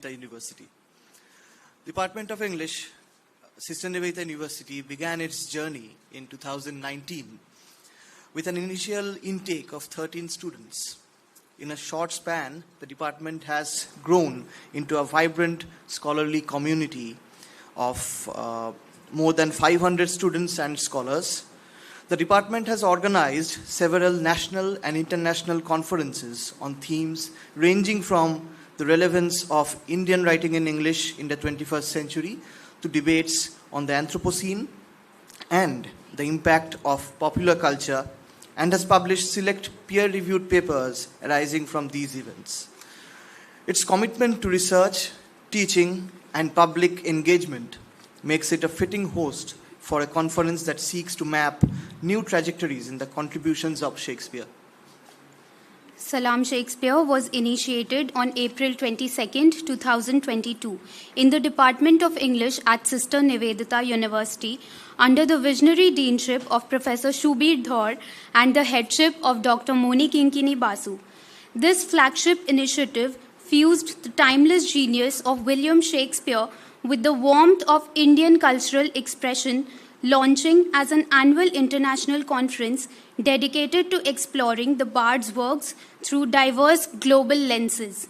The University. Department of English, Sister Nivedita University began its journey in 2019 with an initial intake of 13 students. In a short span, the department has grown into a vibrant scholarly community of more than 500 students and scholars. The department has organized several national and international conferences on themes ranging from the relevance of Indian writing in English in the 21st century to debates on the Anthropocene and the impact of popular culture, and has published select peer-reviewed papers arising from these events. Its commitment to research, teaching, and public engagement makes it a fitting host for a conference that seeks to map new trajectories in the contributions of Shakespeare. Salam Shakespeare was initiated on April 22, 2022 in the Department of English at Sister Nivedita University under the visionary deanship of Professor Shubir Dhar and the headship of Dr. Moni Kinkini Basu. This flagship initiative fused the timeless genius of William Shakespeare with the warmth of Indian cultural expression, launching as an annual international conference dedicated to exploring the bard's works through diverse global lenses.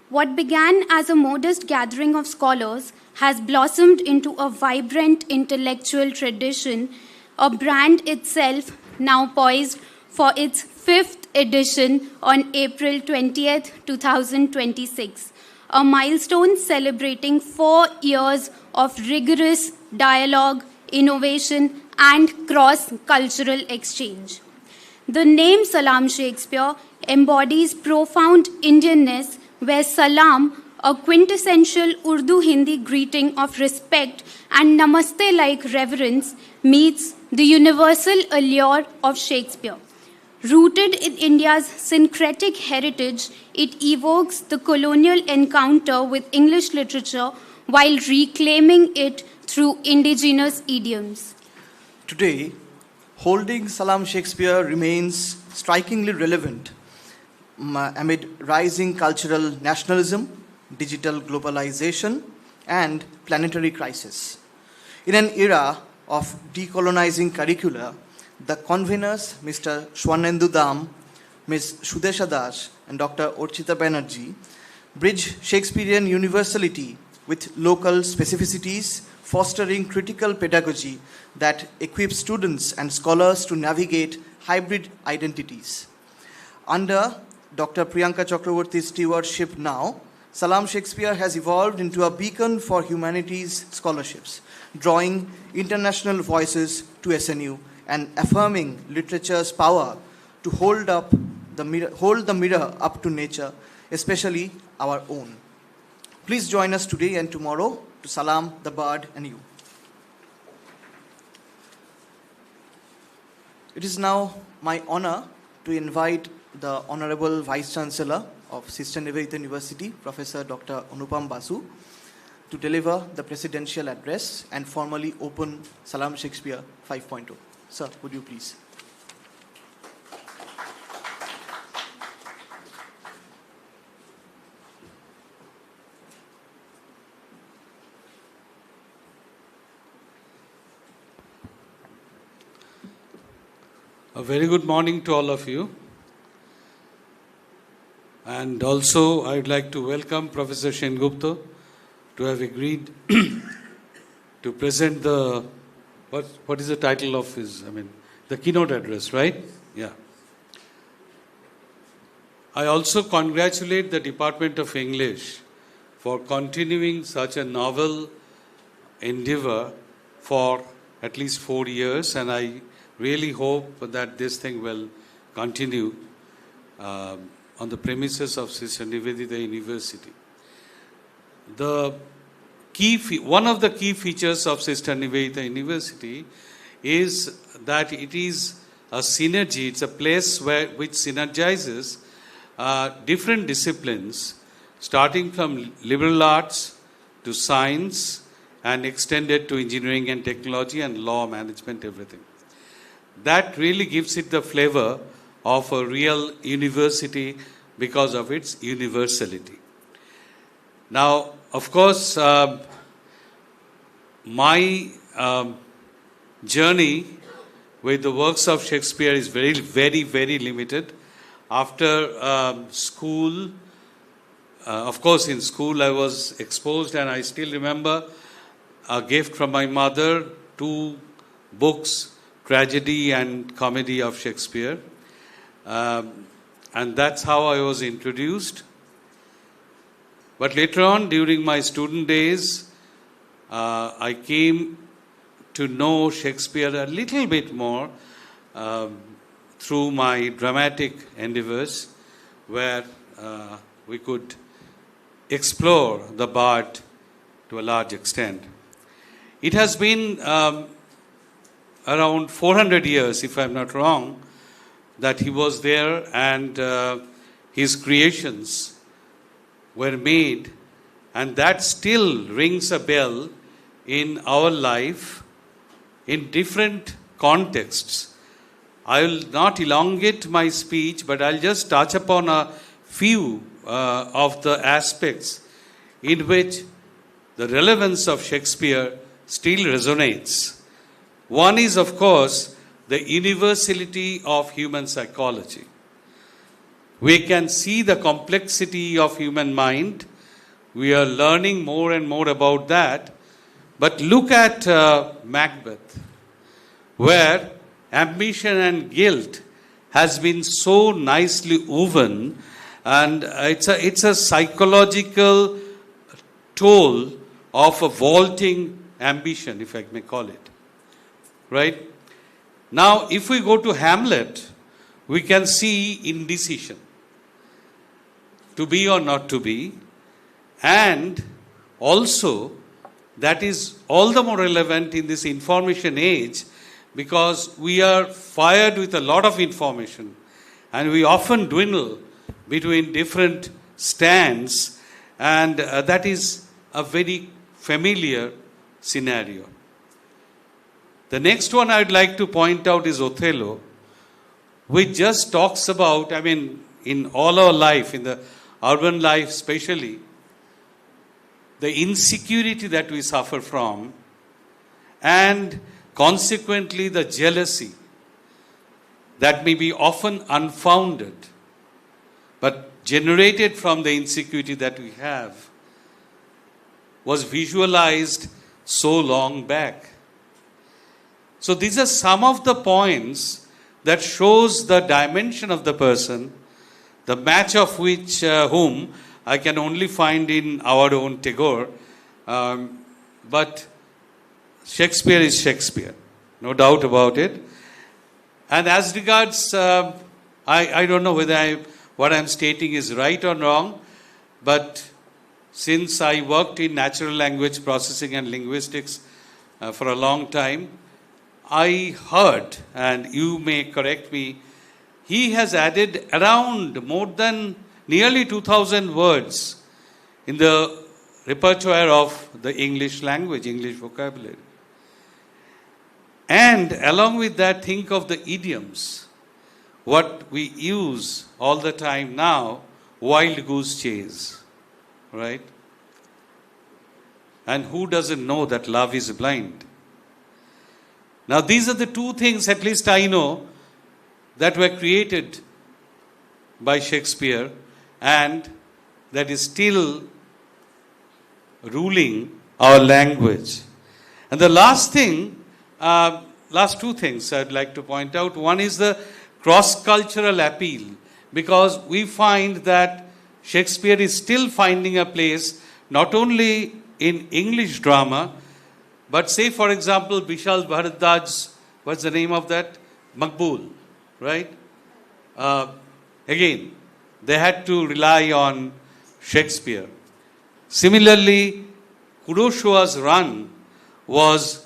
What began as a modest gathering of scholars has blossomed into a vibrant intellectual tradition, a brand itself now poised for its 5th edition on April 20th, 2026, a milestone celebrating 4 years of rigorous dialogue, innovation, and cross-cultural exchange. The name Salam Shakespeare embodies profound Indianness, where salam, a quintessential Urdu-Hindi greeting of respect and namaste-like reverence, meets the universal allure of Shakespeare. Rooted in India's syncretic heritage, it evokes the colonial encounter with English literature while reclaiming it through indigenous idioms. Today, holding Salam Shakespeare remains strikingly relevant amid rising cultural nationalism, digital globalization, and planetary crisis. In an era of decolonizing curricula, the conveners, Mr. Shwanendu Dam, Ms. Shudesha Das, and Dr. Orchita Banerjee, bridge Shakespearean universality with local specificities, fostering critical pedagogy that equips students and scholars to navigate hybrid identities. Under Dr. Priyanka Chakraborty's stewardship now, Salam Shakespeare has evolved into a beacon for humanities scholarships, drawing international voices to SNU and affirming literature's power to hold the mirror up to nature, especially our own. Please join us today and tomorrow to salam the bard and you. It is now my honor to invite the Honorable Vice Chancellor of Sister Nivedita University, Professor Dr. Anupam Basu, to deliver the presidential address and formally open Salam Shakespeare 5.0. Sir, would you please? A very good morning to all of you. And also, I would like to welcome Professor Shengupta to have agreed to present the, what is the title of his, the keynote address, right? Yeah. I also congratulate the Department of English for continuing such a novel endeavor for at least 4 years, and I really hope that this thing will continue on the premises of Sister Nivedita University. One of the key features of Sister Nivedita University is that it is a synergy, it's a place which synergizes different disciplines, starting from liberal arts to science and extended to engineering and technology and law, management, everything. That really gives it the flavor of a real university because of its universality. Now, of course, my journey with the works of Shakespeare is very, very, very limited. After school, of course, in school I was exposed, and I still remember a gift from my mother, 2 books, tragedy and comedy of Shakespeare. And that's how I was introduced. But later on, during my student days, I came to know Shakespeare a little bit more through my dramatic endeavors, where we could explore the bard to a large extent. It has been around 400 years, if I'm not wrong, that he was there, and his creations were made, and that still rings a bell in our life in different contexts. I will not elongate my speech, but I'll just touch upon a few of the aspects in which the relevance of Shakespeare still resonates. One is, of course, the universality of human psychology. We can see the complexity of human mind. We are learning more and more about that. But look at Macbeth, where ambition and guilt has been so nicely woven, and it's a psychological toll of a vaulting ambition, if I may call it. Right? Now, if we go to Hamlet, we can see indecision, to be or not to be, and also that is all the more relevant in this information age, because we are fired with a lot of information, and we often dwindle between different stands, and that is a very familiar scenario. The next one I'd like to point out is Othello, which just talks about, in all our life, in the urban life especially, the insecurity that we suffer from, and consequently the jealousy that may be often unfounded, but generated from the insecurity that we have, was visualized so long back. So these are some of the points that shows the dimension of the person, the match of which whom I can only find in our own Tagore. But Shakespeare is Shakespeare, no doubt about it. And as regards, I don't know whether what I'm stating is right or wrong, but since I worked in natural language processing and linguistics for a long time, I heard, and you may correct me, he has added around more than nearly 2,000 words in the repertoire of the English language, English vocabulary. And along with that, think of the idioms, what we use all the time now, wild goose chase, right? And who doesn't know that love is blind? Now, these are the 2 things, at least I know, that were created by Shakespeare, and that is still ruling our language. And the last 2 things I'd like to point out. One is the cross-cultural appeal, because we find that Shakespeare is still finding a place not only in English drama, but say, for example, Vishal Bharadwaj, what's the name of that? Maqbool, right? Again, they had to rely on Shakespeare. Similarly, Kuroshawa's run was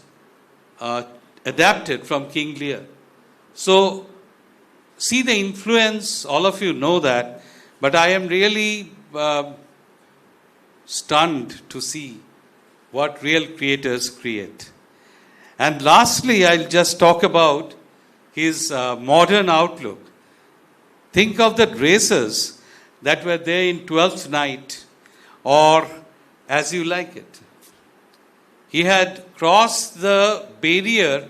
adapted from King Lear. So, see the influence, all of you know that, but I am really stunned to see what real creators create. And lastly, I'll just talk about his modern outlook. Think of the dresses that were there in Twelfth Night, or as you like it. He had crossed the barrier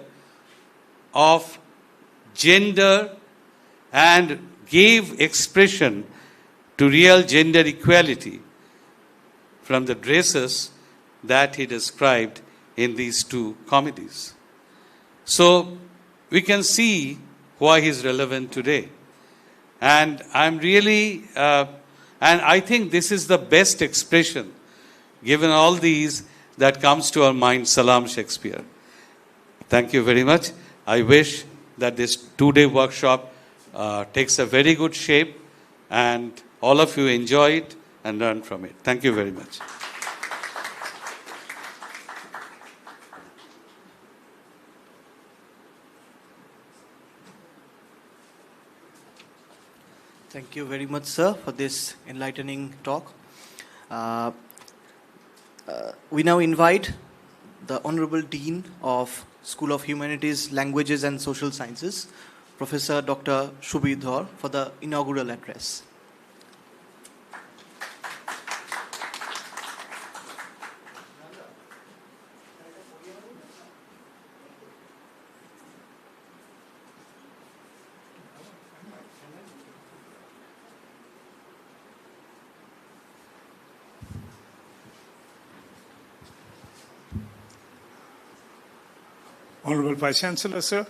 of gender and gave expression to real gender equality from the dresses that he described in these two comedies. So we can see why he's relevant today. And I'm really, and I think this is the best expression, given all these, that comes to our mind, Salam Shakespeare. Thank you very much. I wish that this 2-day workshop takes a very good shape and all of you enjoy it and learn from it. Thank you very much. Thank you very much, sir, for this enlightening talk. We now invite the Honorable Dean of School of Humanities, Languages and Social Sciences, Professor Dr. Shubidhar, for the inaugural address. Honorable Vice Chancellor, sir,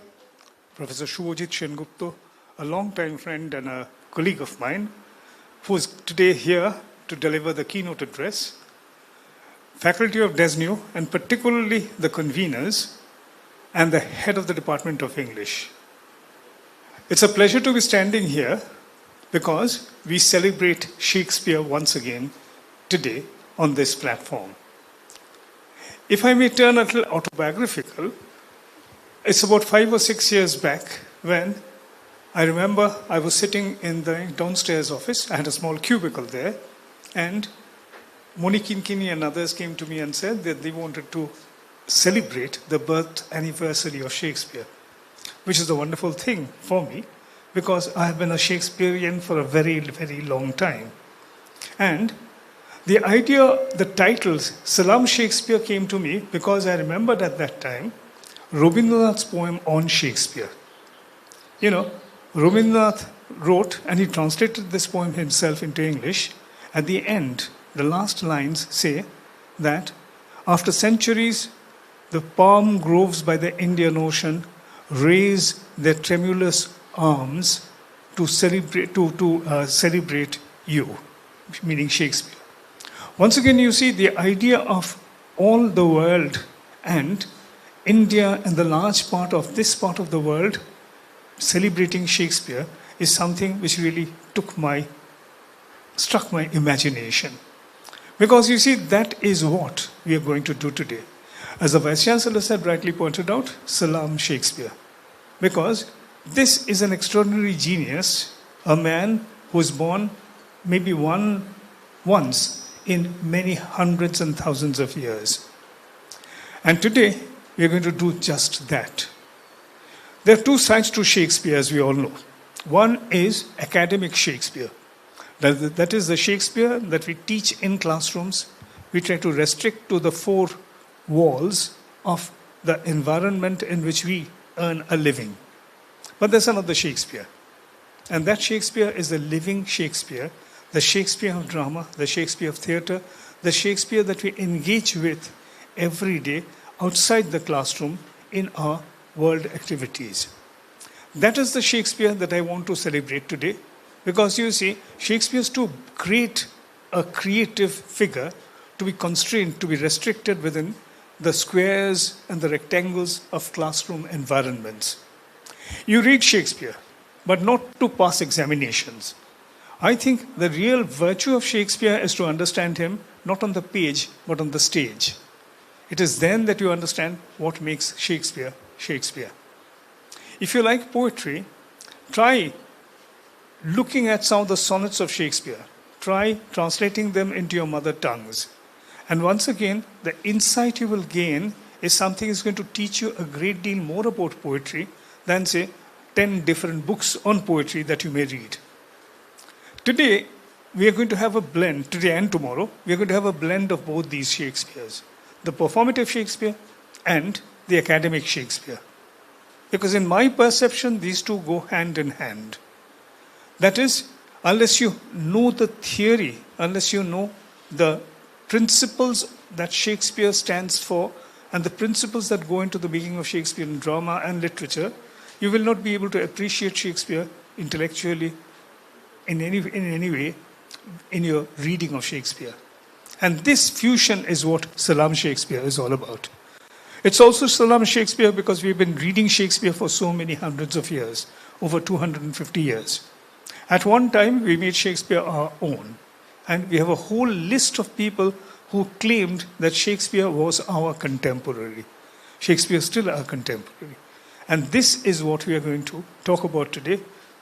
Professor Shubhajit Sengupta, a long-time friend and a colleague of mine, who is today here to deliver the keynote address, Faculty of DESNU, and particularly the conveners, and the head of the Department of English. It's a pleasure to be standing here because we celebrate Shakespeare once again today on this platform. If I may turn a little autobiographical, it's about 5 or 6 years back when I remember I was sitting in the downstairs office. I had a small cubicle there, and Moni Kinkini and others came to me and said that they wanted to celebrate the birth anniversary of Shakespeare, which is a wonderful thing for me because I have been a Shakespearean for a very, very long time. And the idea, the titles, Salam Shakespeare, came to me because I remembered at that time Rabindranath's poem on Shakespeare. You know, Rabindranath wrote, and he translated this poem himself into English. At the end, the last lines say that after centuries, the palm groves by the Indian Ocean raise their tremulous arms to celebrate you, meaning Shakespeare. Once again, you see the idea of all the world and India and the large part of this part of the world celebrating Shakespeare is something which really struck my imagination. Because you see, that is what we are going to do today. As the Vice Chancellor said, rightly pointed out, Salam Shakespeare. Because this is an extraordinary genius, a man who was born maybe once in many hundreds and thousands of years. And today, we are going to do just that. There are two sides to Shakespeare, as we all know. One is academic Shakespeare. That is the Shakespeare that we teach in classrooms. We try to restrict to the four walls of the environment in which we earn a living. But there's another Shakespeare. And that Shakespeare is the living Shakespeare, the Shakespeare of drama, the Shakespeare of theatre, the Shakespeare that we engage with every day outside the classroom in our world activities. That is the Shakespeare that I want to celebrate today, because you see, Shakespeare is too great a creative figure to be constrained, to be restricted within the squares and the rectangles of classroom environments. You read Shakespeare, but not to pass examinations. I think the real virtue of Shakespeare is to understand him not on the page, but on the stage. It is then that you understand what makes Shakespeare, Shakespeare. If you like poetry, try looking at some of the sonnets of Shakespeare. Try translating them into your mother tongues. And once again, the insight you will gain is something that's going to teach you a great deal more about poetry than, say, 10 different books on poetry that you may read. Today, we are going to have a blend, today and tomorrow, we are going to have a blend of both these Shakespeares, the performative Shakespeare and the academic Shakespeare. Because in my perception, these two go hand in hand. That is, unless you know the theory, unless you know the principles that Shakespeare stands for and the principles that go into the making of Shakespeare in drama and literature, you will not be able to appreciate Shakespeare intellectually in any way in your reading of Shakespeare. And this fusion is what Salam Shakespeare is all about. It's also Salam Shakespeare because we've been reading Shakespeare for so many hundreds of years, over 250 years. At one time, we made Shakespeare our own. And we have a whole list of people who claimed that Shakespeare was our contemporary. Shakespeare is still our contemporary. And this is what we are going to talk about today.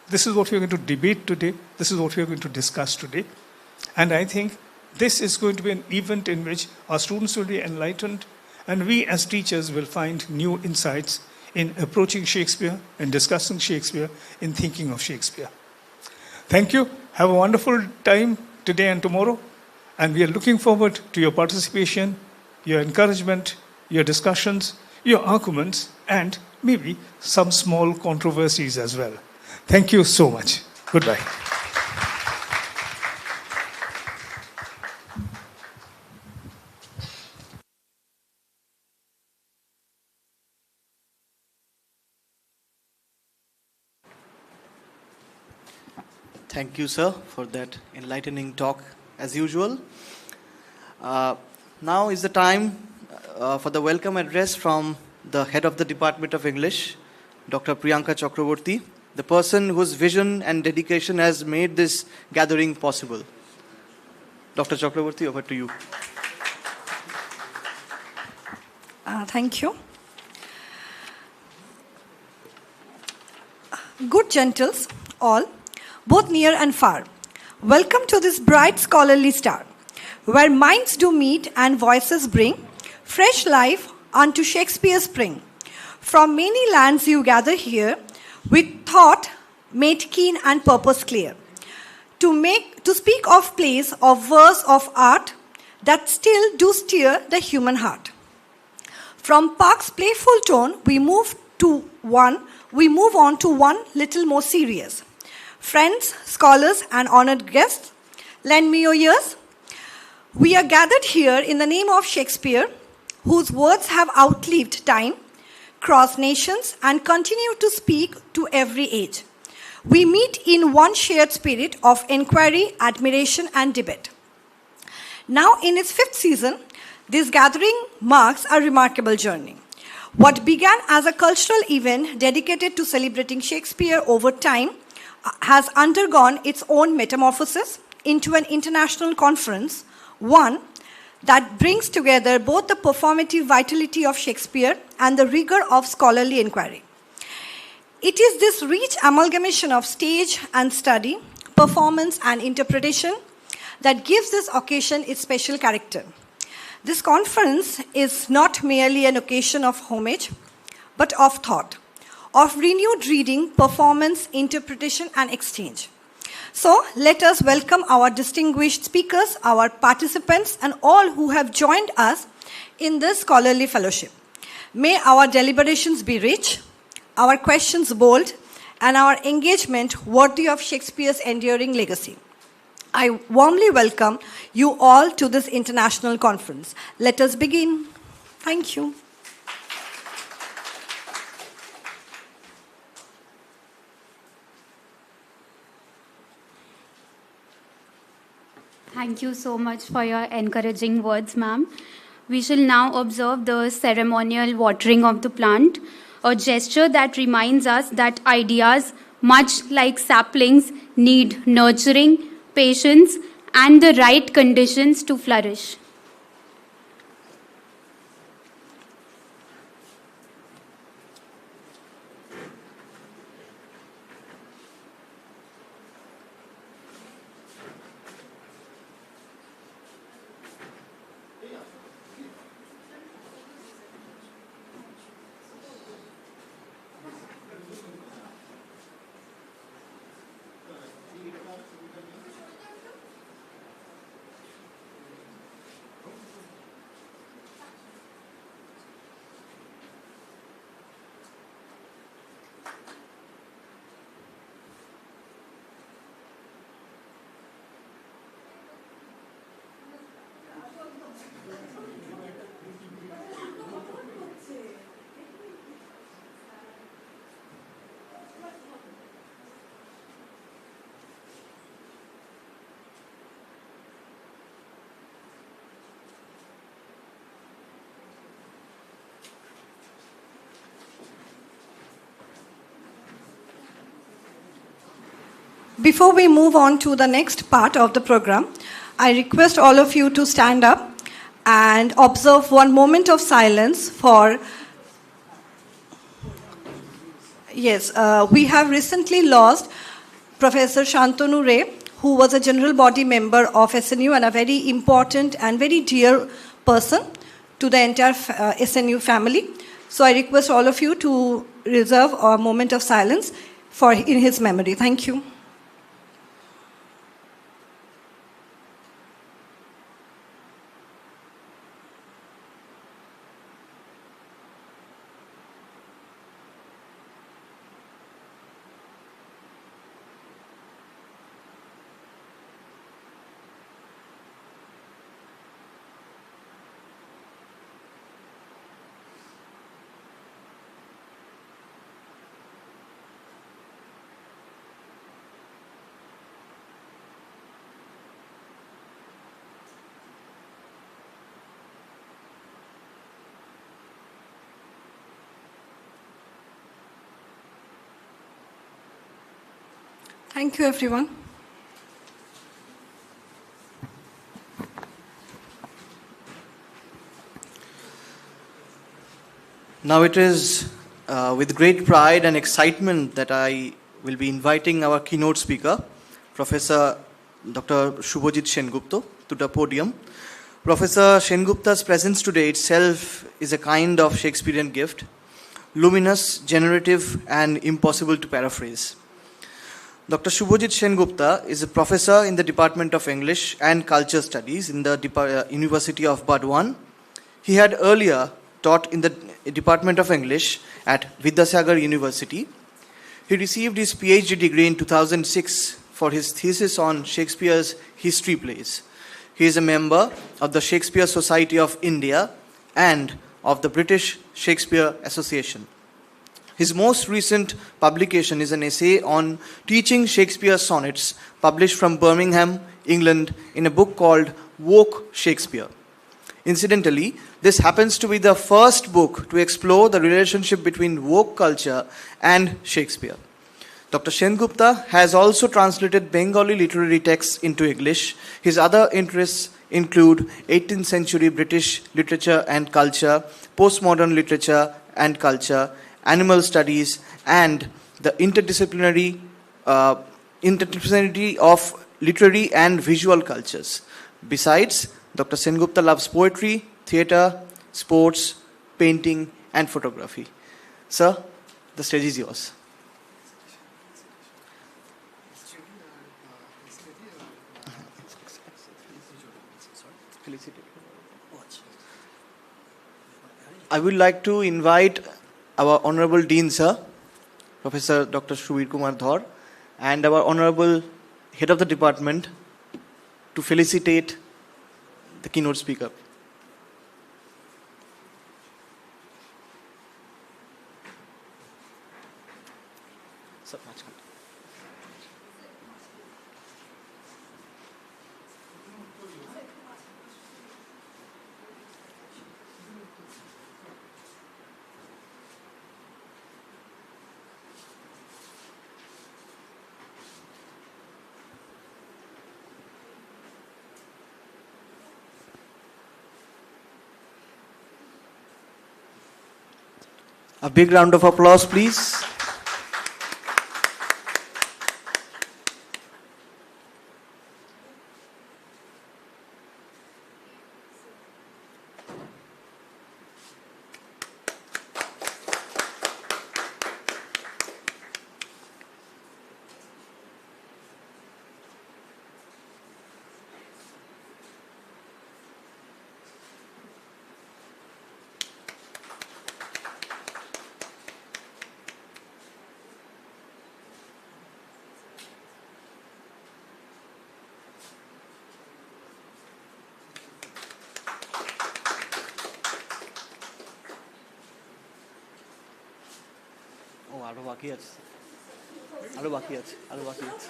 This is what we are going to debate today. This is what we are going to discuss today. And I think this is going to be an event in which our students will be enlightened, and we as teachers will find new insights in approaching Shakespeare, in discussing Shakespeare, in thinking of Shakespeare. Thank you. Have a wonderful time today and tomorrow. And we are looking forward to your participation, your encouragement, your discussions, your arguments, and maybe some small controversies as well. Thank you so much. Goodbye. Thank you, sir, for that enlightening talk as usual. Now is the time for the welcome address from the head of the Department of English, Dr. Priyanka Chakraborty, the person whose vision and dedication has made this gathering possible. Dr. Chakraborty, over to you. Thank you. Good gentles, all, both near and far, welcome to this bright scholarly star, where minds do meet and voices bring fresh life unto Shakespeare's spring. From many lands you gather here, with thought made keen and purpose clear, to speak of plays, of verse, of art, that still do stir the human heart. From Park's playful tone, we move on to one little more serious. Friends, scholars, and honored guests, lend me your ears. We are gathered here in the name of Shakespeare, whose words have outlived time, crossed nations, and continue to speak to every age. We meet in one shared spirit of inquiry, admiration, and debate. Now, in its 5th season, this gathering marks a remarkable journey. What began as a cultural event dedicated to celebrating Shakespeare over time has undergone its own metamorphosis into an international conference, one that brings together both the performative vitality of Shakespeare and the rigor of scholarly inquiry. It is this rich amalgamation of stage and study, performance and interpretation that gives this occasion its special character. This conference is not merely an occasion of homage, but of thought, of renewed reading, performance, interpretation, and exchange. So, let us welcome our distinguished speakers, our participants, and all who have joined us in this scholarly fellowship. May our deliberations be rich, our questions bold, and our engagement worthy of Shakespeare's enduring legacy. I warmly welcome you all to this international conference. Let us begin. Thank you. Thank you so much for your encouraging words, ma'am. We shall now observe the ceremonial watering of the plant, a gesture that reminds us that ideas, much like saplings, need nurturing, patience, and the right conditions to flourish. Before we move on to the next part of the program, I request all of you to stand up and observe one moment of silence for. Yes, we have recently lost Professor Shantanu Ray, who was a general body member of SNU and a very important and very dear person to the entire SNU family. So I request all of you to reserve a moment of silence in his memory. Thank you. Thank you, everyone. Now it is with great pride and excitement that I will be inviting our keynote speaker, Professor Dr. Shubhajit Sengupta, to the podium. Professor Sengupta's presence today itself is a kind of Shakespearean gift, luminous, generative, and impossible to paraphrase. Dr. Shubhajit Sengupta is a professor in the Department of English and Culture Studies in the University of Burdwan. He had earlier taught in the Department of English at Vidyasagar University. He received his PhD degree in 2006 for his thesis on Shakespeare's history plays. He is a member of the Shakespeare Society of India and of the British Shakespeare Association. His most recent publication is an essay on teaching Shakespeare sonnets, published from Birmingham, England, in a book called Woke Shakespeare. Incidentally, this happens to be the first book to explore the relationship between woke culture and Shakespeare. Dr. Sengupta has also translated Bengali literary texts into English. His other interests include 18th century British literature and culture, postmodern literature and culture, animal studies, and the interdisciplinarity of literary and visual cultures. Besides, Dr. Sengupta loves poetry, theatre, sports, painting, and photography. Sir, the stage is yours. I would like to invite our Honorable Dean, sir, Professor Dr. Shubir Kumar Dhar, and our Honorable Head of the Department to felicitate the keynote speaker. Sir, a big round of applause, please. আরো বাকি আছে আরো বাকি আছে আরো বাকি আছে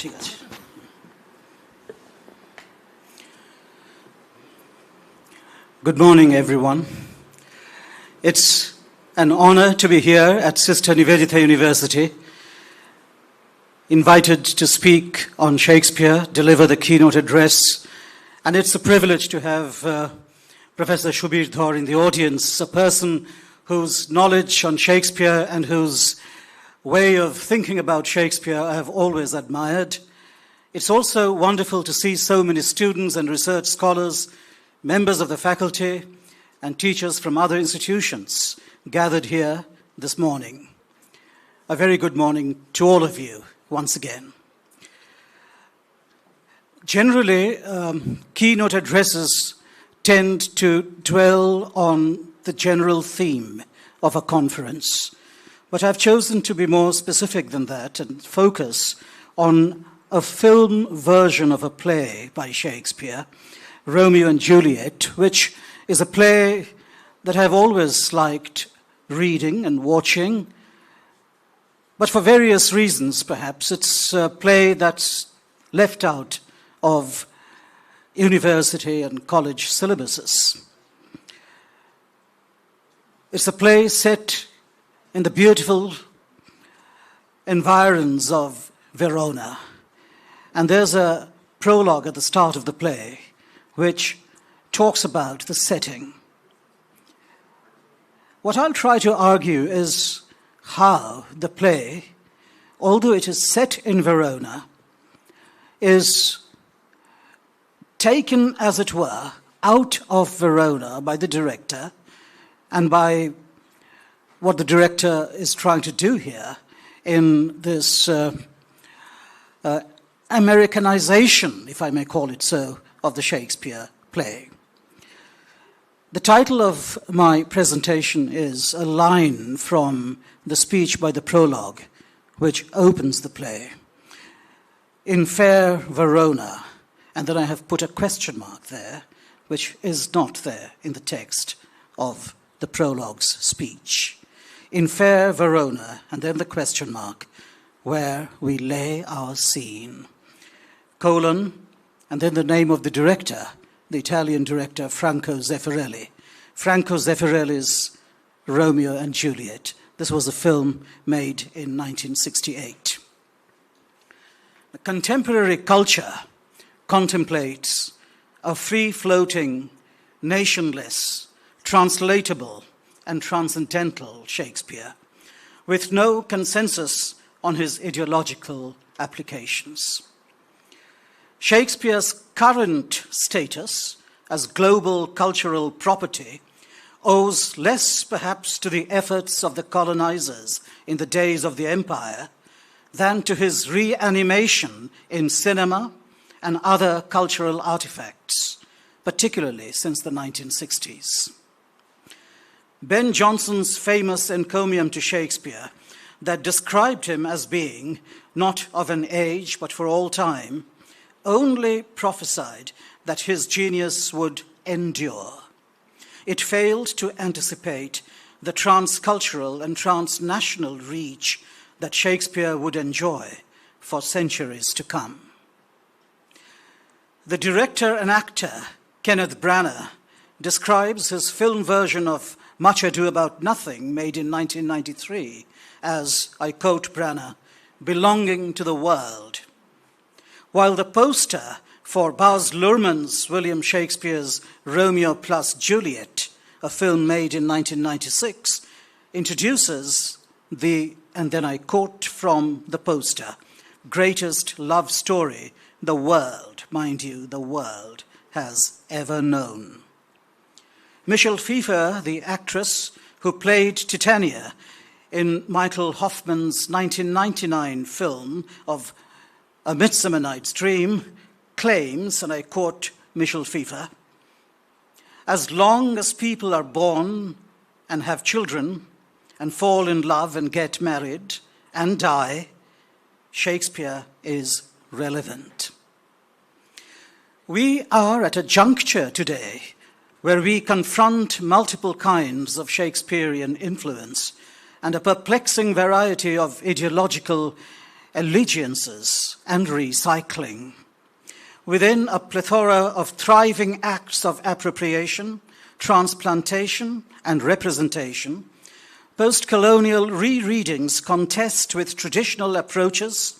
ঠিক আছে। Good morning, everyone. It's an honor to be here at Sister Nivedita University, invited to speak on Shakespeare, deliver the keynote address, and it's a privilege to have Professor Shubir Dhar in the audience, a person whose knowledge on Shakespeare and whose way of thinking about Shakespeare I have always admired. It's also wonderful to see so many students and research scholars, members of the faculty, and teachers from other institutions gathered here this morning. A very good morning to all of you once again. Generally, keynote addresses tend to dwell on the general theme of a conference, but I've chosen to be more specific than that and focus on a film version of a play by Shakespeare, Romeo and Juliet, which is a play that I've always liked reading and watching, but for various reasons perhaps. It's a play that's left out of university and college syllabuses. It's a play set in the beautiful environs of Verona, and there's a prologue at the start of the play which talks about the setting. What I'll try to argue is how the play, although it is set in Verona, is taken, as it were, out of Verona by the director and by what the director is trying to do here in this Americanization, if I may call it so, of the Shakespeare play. The title of my presentation is a line from the speech by the prologue, which opens the play. In fair Verona, and then I have put a question mark there, which is not there in the text of the prologue's speech. In fair Verona, and then the question mark, where we lay our scene, colon, and then the name of the director, the Italian director Franco Zeffirelli. Franco Zeffirelli's Romeo and Juliet. This was a film made in 1968. The contemporary culture contemplates a free-floating, nationless, translatable, and transcendental Shakespeare, with no consensus on his ideological applications. Shakespeare's current status as global cultural property owes less perhaps to the efforts of the colonizers in the days of the empire than to his reanimation in cinema and other cultural artifacts, particularly since the 1960s. Ben Jonson's famous encomium to Shakespeare that described him as being not of an age but for all time only prophesied that his genius would endure. It failed to anticipate the transcultural and transnational reach that Shakespeare would enjoy for centuries to come. The director and actor, Kenneth Branagh, describes his film version of Much Ado About Nothing, made in 1993, as, I quote Branagh, belonging to the world. While the poster for Baz Luhrmann's William Shakespeare's Romeo plus Juliet, a film made in 1996, introduces the, and then I quote from the poster, greatest love story the world, mind you, the world has ever known. Michelle Pfeiffer, the actress who played Titania in Michael Hoffman's 1999 film of A Midsummer Night's Dream, claims, and I quote Michelle Pfeiffer, as long as people are born and have children and fall in love and get married and die, Shakespeare is relevant. We are at a juncture today where we confront multiple kinds of Shakespearean influence and a perplexing variety of ideological allegiances, and recycling. Within a plethora of thriving acts of appropriation, transplantation, and representation, post-colonial rereadings contest with traditional approaches,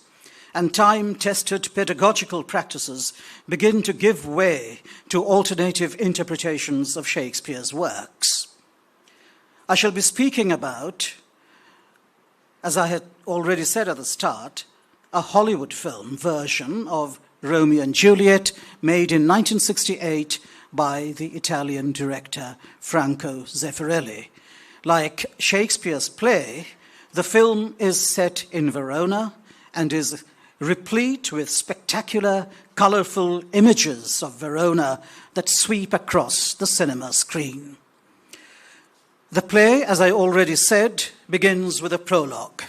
and time-tested pedagogical practices begin to give way to alternative interpretations of Shakespeare's works. I shall be speaking about, as I had already said at the start, a Hollywood film version of Romeo and Juliet, made in 1968 by the Italian director Franco Zeffirelli. Like Shakespeare's play, the film is set in Verona and is replete with spectacular, colorful images of Verona that sweep across the cinema screen. The play, as I already said, begins with a prologue.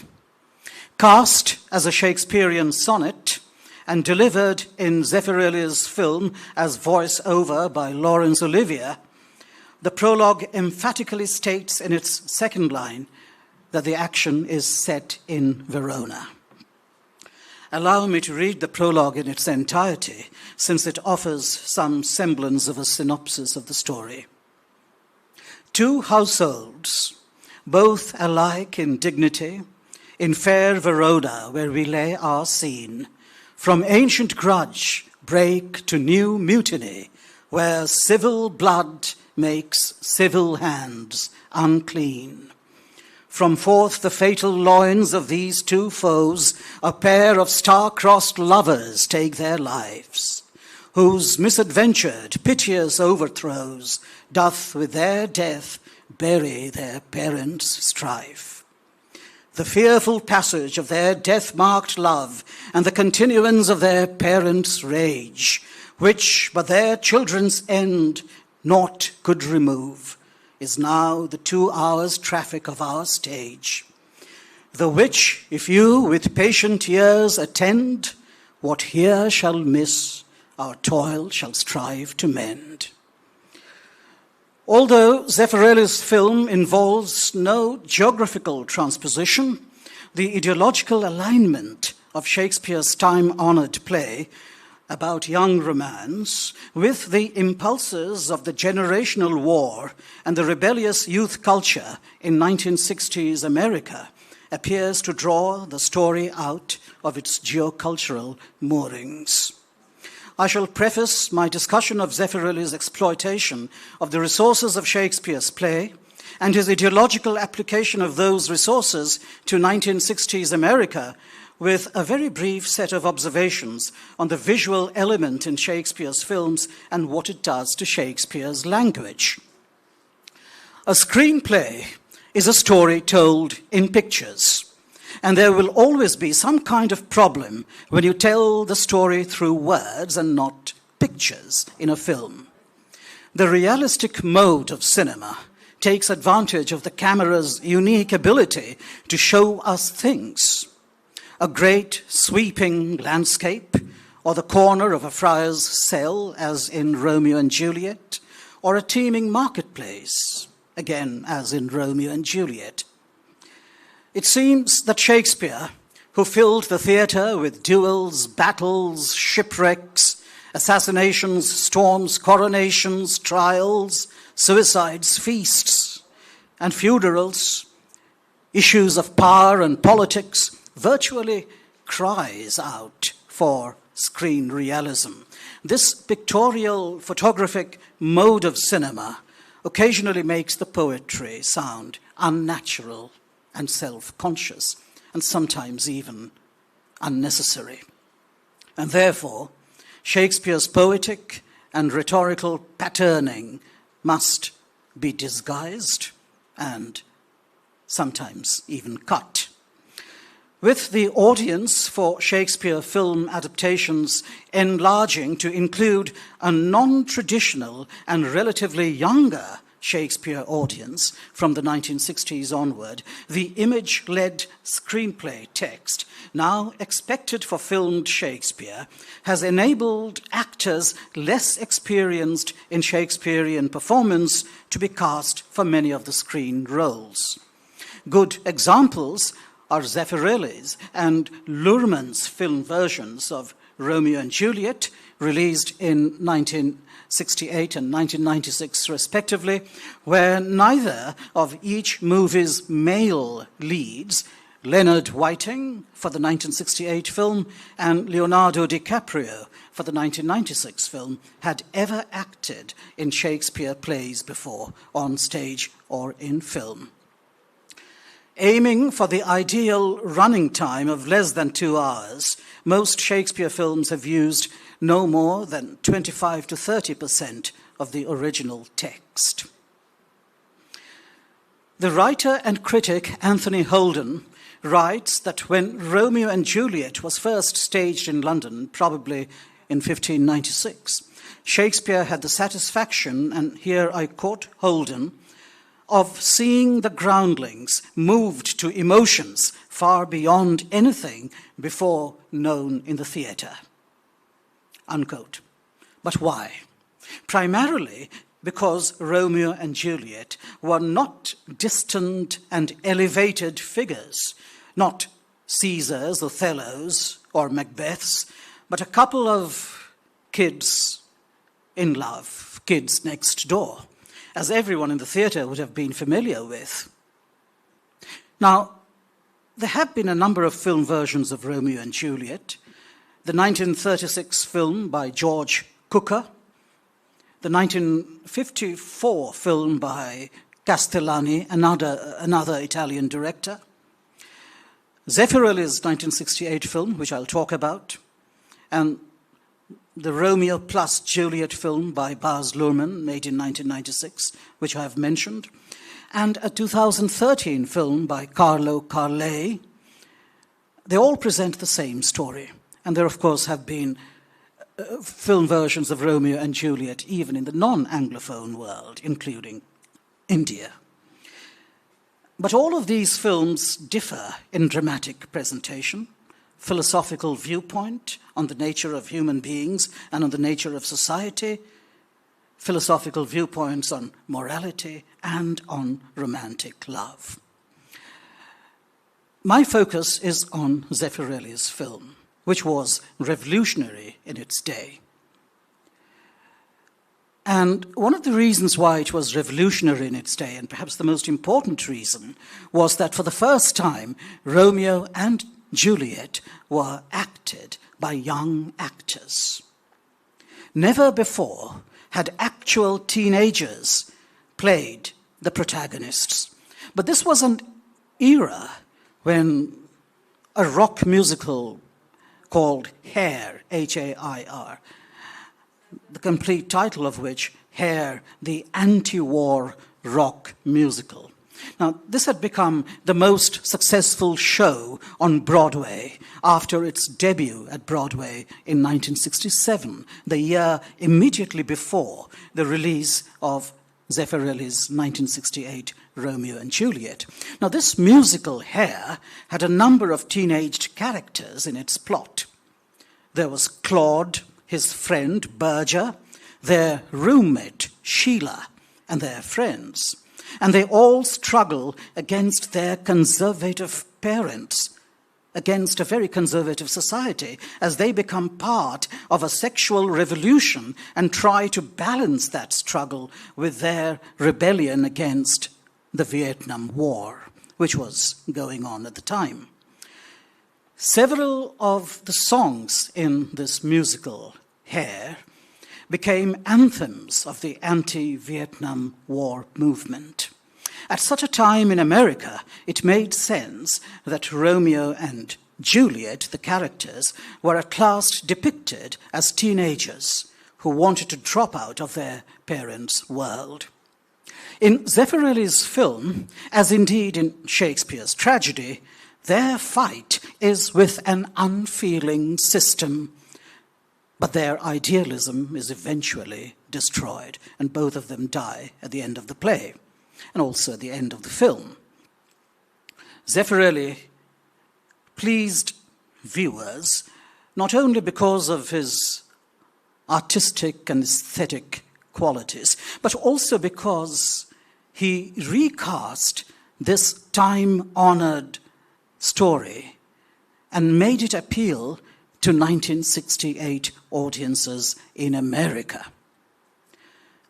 Cast as a Shakespearean sonnet and delivered in Zeffirelli's film as voice-over by Laurence Olivier, the prologue emphatically states in its second line that the action is set in Verona. Allow me to read the prologue in its entirety, since it offers some semblance of a synopsis of the story. Two households, both alike in dignity, in fair Verona where we lay our scene, from ancient grudge break to new mutiny, where civil blood makes civil hands unclean. From forth the fatal loins of these two foes, a pair of star-crossed lovers take their lives, whose misadventured, piteous overthrows doth with their death bury their parents' strife. The fearful passage of their death-marked love and the continuance of their parents' rage, which but their children's end naught could remove, is now the 2 hours' traffic of our stage. The which, if you with patient ears attend, what here shall miss, our toil shall strive to mend. Although Zeffirelli's film involves no geographical transposition, the ideological alignment of Shakespeare's time-honored play about young romance with the impulses of the generational war and the rebellious youth culture in 1960s America appears to draw the story out of its geocultural moorings. I shall preface my discussion of Zeffirelli's exploitation of the resources of Shakespeare's play and his ideological application of those resources to 1960s America with a very brief set of observations on the visual element in Shakespeare's films and what it does to Shakespeare's language. A screenplay is a story told in pictures. And there will always be some kind of problem when you tell the story through words and not pictures in a film. The realistic mode of cinema takes advantage of the camera's unique ability to show us things. A great sweeping landscape, or the corner of a friar's cell, as in Romeo and Juliet, or a teeming marketplace, again, as in Romeo and Juliet. It seems that Shakespeare, who filled the theatre with duels, battles, shipwrecks, assassinations, storms, coronations, trials, suicides, feasts, and funerals, issues of power and politics, virtually cries out for screen realism. This pictorial, photographic mode of cinema occasionally makes the poetry sound unnatural and self-conscious, and sometimes even unnecessary. And therefore, Shakespeare's poetic and rhetorical patterning must be disguised and sometimes even cut. With the audience for Shakespeare film adaptations enlarging to include a non-traditional and relatively younger Shakespeare audience from the 1960s onward, the image-led screenplay text, now expected for filmed Shakespeare, has enabled actors less experienced in Shakespearean performance to be cast for many of the screen roles. Good examples are Zeffirelli's and Luhrmann's film versions of Romeo and Juliet, released in 1968 and 1996 respectively, where neither of each movie's male leads, Leonard Whiting for the 1968 film and Leonardo DiCaprio for the 1996 film, had ever acted in Shakespeare plays before, on stage or in film. Aiming for the ideal running time of less than 2 hours, most Shakespeare films have used no more than 25 to 30% of the original text. The writer and critic Anthony Holden writes that when Romeo and Juliet was first staged in London, probably in 1596, Shakespeare had the satisfaction, and here I quote Holden, of seeing the groundlings moved to emotions far beyond anything before known in the theatre. Unquote. But why? Primarily because Romeo and Juliet were not distant and elevated figures, not Caesars, Othellos, or Macbeths, but a couple of kids in love, kids next door, as everyone in the theatre would have been familiar with. Now, there have been a number of film versions of Romeo and Juliet. The 1936 film by George Cukor, the 1954 film by Castellani, another Italian director, Zeffirelli's 1968 film, which I'll talk about, and the Romeo plus Juliet film by Baz Luhrmann, made in 1996, which I have mentioned, and a 2013 film by Carlo Carlei. They all present the same story. And there, of course, have been film versions of Romeo and Juliet even in the non-Anglophone world, including India. But all of these films differ in dramatic presentation, philosophical viewpoint on the nature of human beings and on the nature of society, philosophical viewpoints on morality and on romantic love. My focus is on Zeffirelli's film, which was revolutionary in its day. And one of the reasons why it was revolutionary in its day, and perhaps the most important reason, was that for the first time, Romeo and Juliet were acted by young actors. Never before had actual teenagers played the protagonists. But this was an era when a rock musical called Hair, H-A-I-R, the complete title of which, Hair, the anti-war rock musical. Now, this had become the most successful show on Broadway after its debut at Broadway in 1967, the year immediately before the release of Zeffirelli's 1968 Romeo and Juliet. Now, this musical, Hair, had a number of teenaged characters in its plot. There was Claude, his friend Berger, their roommate Sheila, and their friends. And they all struggle against their conservative parents, against a very conservative society, as they become part of a sexual revolution and try to balance that struggle with their rebellion against the Vietnam War, which was going on at the time. Several of the songs in this musical, Hair, became anthems of the anti-Vietnam War movement. At such a time in America, it made sense that Romeo and Juliet, the characters, were at last depicted as teenagers who wanted to drop out of their parents' world. In Zeffirelli's film, as indeed in Shakespeare's tragedy, their fight is with an unfeeling system, but their idealism is eventually destroyed, and both of them die at the end of the play, and also at the end of the film. Zeffirelli pleased viewers not only because of his artistic and aesthetic qualities, but also because he recast this time-honored story and made it appeal to 1968 audiences in America.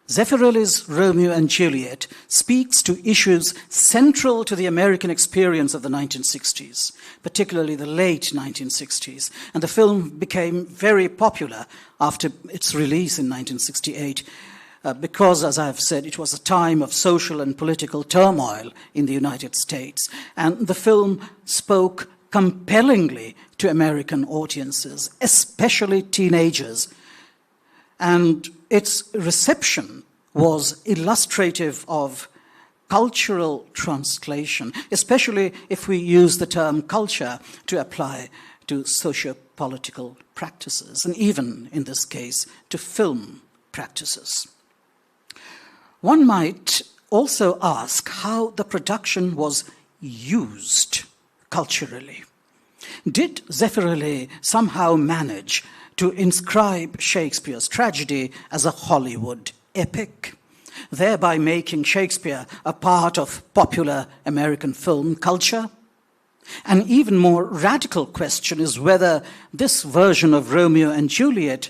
Zeffirelli's Romeo and Juliet speaks to issues central to the American experience of the 1960s, particularly the late 1960s, and the film became very popular after its release in 1968 because, as I've said, it was a time of social and political turmoil in the United States, and the film spoke compellingly to American audiences, especially teenagers, and its reception was illustrative of cultural translation, especially if we use the term culture to apply to socio-political practices, and even, in this case, to film practices. One might also ask how the production was used culturally. Did Zeffirelli somehow manage to inscribe Shakespeare's tragedy as a Hollywood epic, thereby making Shakespeare a part of popular American film culture? An even more radical question is whether this version of Romeo and Juliet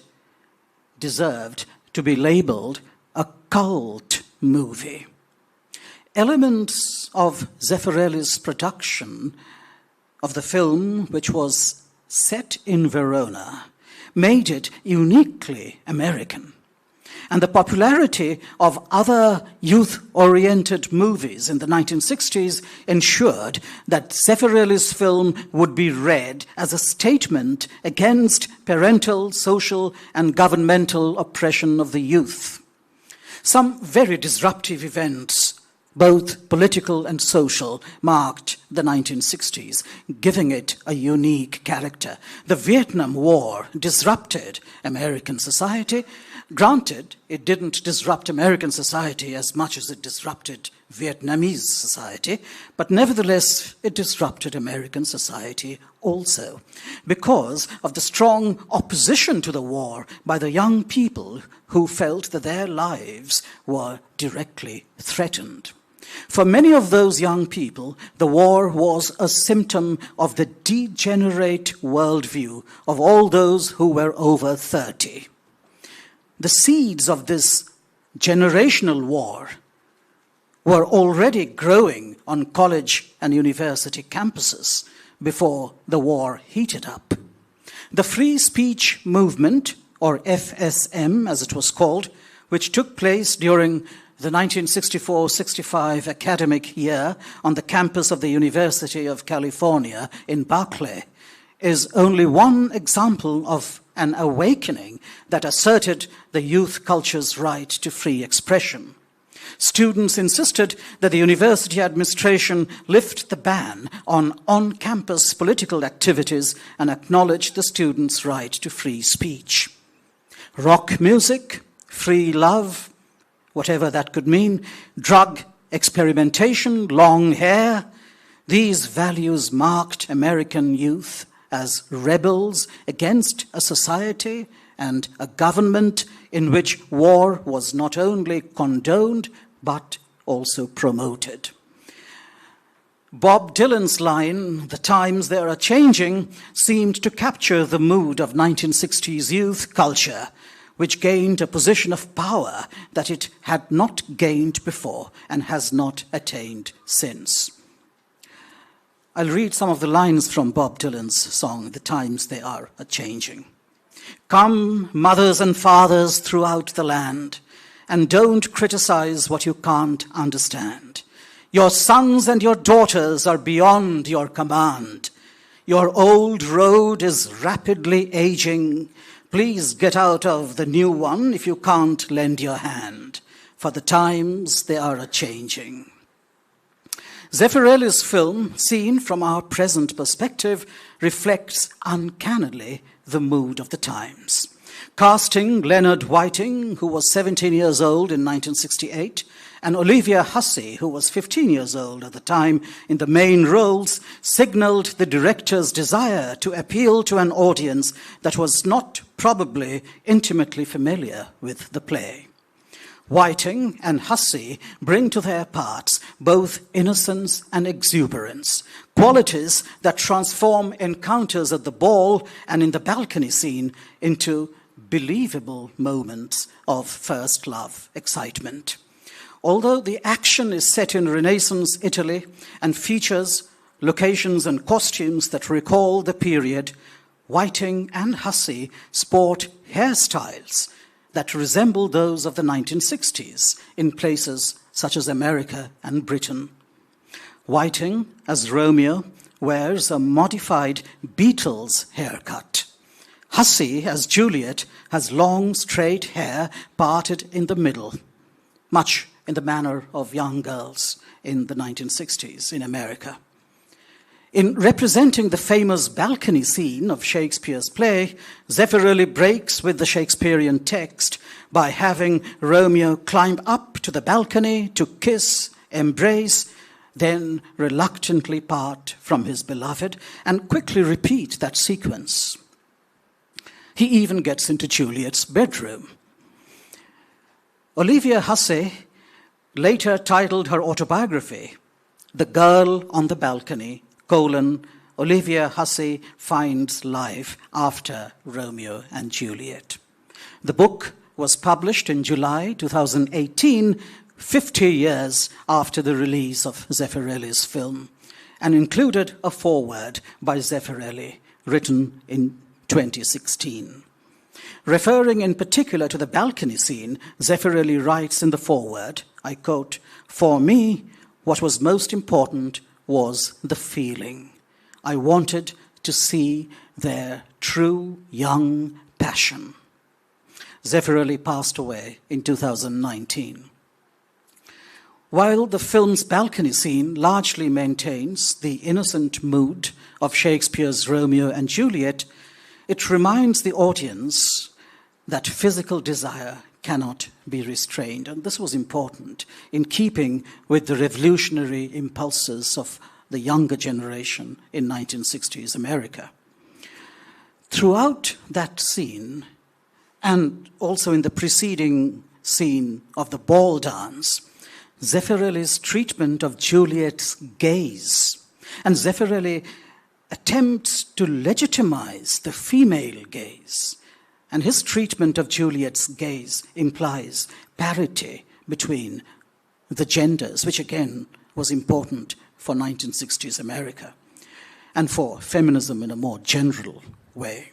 deserved to be labeled a cult movie. Elements of Zeffirelli's production of the film, which was set in Verona, made it uniquely American. And the popularity of other youth-oriented movies in the 1960s ensured that Zeffirelli's film would be read as a statement against parental, social, and governmental oppression of the youth. Some very disruptive events, both political and social, marked the 1960s, giving it a unique character. The Vietnam War disrupted American society. Granted, it didn't disrupt American society as much as it disrupted Vietnamese society, but nevertheless, it disrupted American society also because of the strong opposition to the war by the young people who felt that their lives were directly threatened. For many of those young people, the war was a symptom of the degenerate worldview of all those who were over 30. The seeds of this generational war were already growing on college and university campuses before the war heated up. The free speech movement, or FSM as it was called, which took place during the 1964-65 academic year on the campus of the University of California in Berkeley, is only one example of an awakening that asserted the youth culture's right to free expression. Students insisted that the university administration lift the ban on on-campus political activities and acknowledge the students' right to free speech. Rock music, free love, whatever that could mean, drug experimentation, long hair, these values marked American youth as rebels against a society and a government in which war was not only condoned but also promoted. Bob Dylan's line, "The times they are changing," seemed to capture the mood of 1960s youth culture, which gained a position of power that it had not gained before and has not attained since. I'll read some of the lines from Bob Dylan's song, "The Times They Are A-Changing." Come, mothers and fathers throughout the land, and don't criticize what you can't understand. Your sons and your daughters are beyond your command. Your old road is rapidly aging. Please get out of the new one if you can't lend your hand, for the times they are a-changing. Zeffirelli's film, seen from our present perspective, reflects uncannily the mood of the times. Casting Leonard Whiting, who was 17 years old in 1968, and Olivia Hussey, who was 15 years old at the time, in the main roles, signaled the director's desire to appeal to an audience that was not probably intimately familiar with the play. Whiting and Hussey bring to their parts both innocence and exuberance, qualities that transform encounters at the ball and in the balcony scene into believable moments of first love excitement. Although the action is set in Renaissance Italy and features locations and costumes that recall the period, Whiting and Hussey sport hairstyles that resemble those of the 1960s in places such as America and Britain. Whiting, as Romeo, wears a modified Beatles haircut. Hussey, as Juliet, has long, straight hair parted in the middle, much in the manner of young girls in the 1960s in America. In representing the famous balcony scene of Shakespeare's play, Zeffirelli breaks with the Shakespearean text by having Romeo climb up to the balcony to kiss, embrace, then reluctantly part from his beloved and quickly repeat that sequence. He even gets into Juliet's bedroom. Olivia Hussey later titled her autobiography, The Girl on the Balcony, Olivia Hussey finds life after Romeo and Juliet. The book was published in July 2018, 50 years after the release of Zeffirelli's film, and included a foreword by Zeffirelli, written in 2016. Referring in particular to the balcony scene, Zeffirelli writes in the foreword, I quote, "For me, what was most important was the feeling. I wanted to see their true young passion." Zeffirelli passed away in 2019. While the film's balcony scene largely maintains the innocent mood of Shakespeare's Romeo and Juliet, it reminds the audience that physical desire cannot be restrained. And this was important in keeping with the revolutionary impulses of the younger generation in 1960s America. Throughout that scene, and also in the preceding scene of the ball dance, Zeffirelli's treatment of Juliet's gaze, and Zeffirelli attempts to legitimize the female gaze, and his treatment of Juliet's gaze implies parity between the genders, which again was important for 1960s America, and for feminism in a more general way.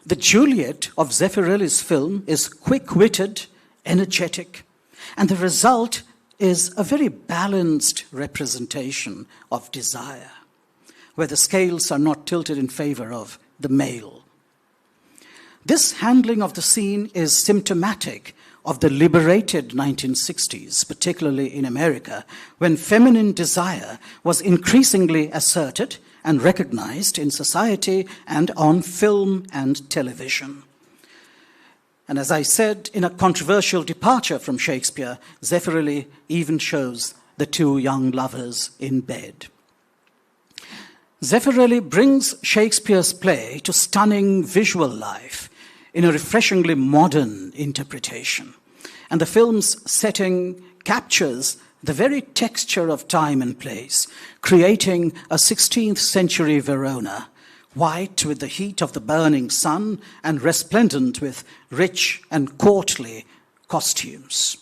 The Juliet of Zeffirelli's film is quick-witted, energetic, and the result is a very balanced representation of desire, where the scales are not tilted in favor of the male. This handling of the scene is symptomatic of the liberated 1960s, particularly in America, when feminine desire was increasingly asserted and recognized in society and on film and television. And as I said, in a controversial departure from Shakespeare, Zeffirelli even shows the two young lovers in bed. Zeffirelli brings Shakespeare's play to stunning visual life in a refreshingly modern interpretation. And the film's setting captures the very texture of time and place, creating a 16th century Verona, white with the heat of the burning sun and resplendent with rich and courtly costumes.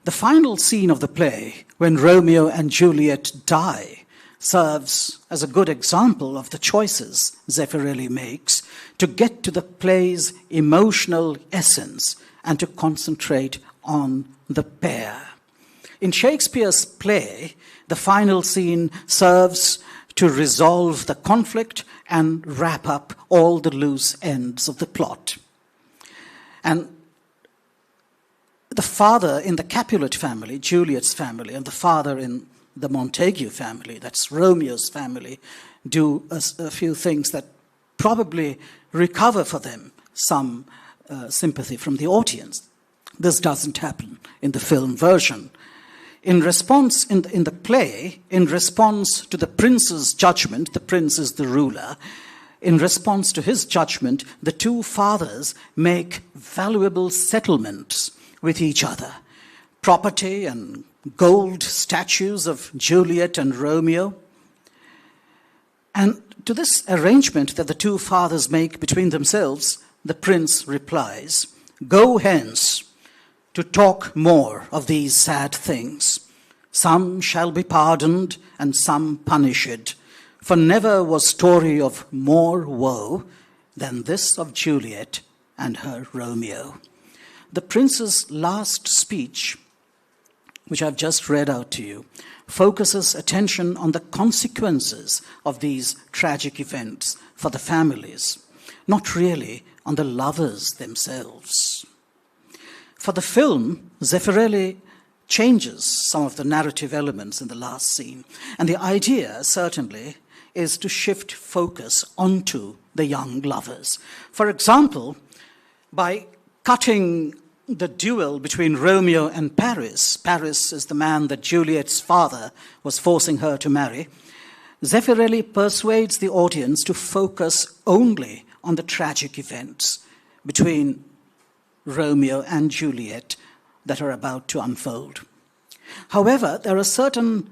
The final scene of the play, when Romeo and Juliet die, serves as a good example of the choices Zeffirelli makes to get to the play's emotional essence and to concentrate on the pair. In Shakespeare's play, the final scene serves to resolve the conflict and wrap up all the loose ends of the plot. And the father in the Capulet family, Juliet's family, and the father in the Montague family, that's Romeo's family, do a few things that probably recover for them some sympathy from the audience. This doesn't happen in the film version. In response, in the play, in response to the prince's judgment, the prince is the ruler, in response to his judgment, the two fathers make valuable settlements with each other. Property and gold statues of Juliet and Romeo. And to this arrangement that the two fathers make between themselves, the prince replies, "Go hence to talk more of these sad things. Some shall be pardoned and some punished, for never was story of more woe than this of Juliet and her Romeo." The prince's last speech, which I've just read out to you, focuses attention on the consequences of these tragic events for the families, not really on the lovers themselves. For the film, Zeffirelli changes some of the narrative elements in the last scene, and the idea, certainly, is to shift focus onto the young lovers. For example, by cutting the duel between Romeo and Paris. Paris is the man that Juliet's father was forcing her to marry. Zeffirelli persuades the audience to focus only on the tragic events between Romeo and Juliet that are about to unfold. However, there are certain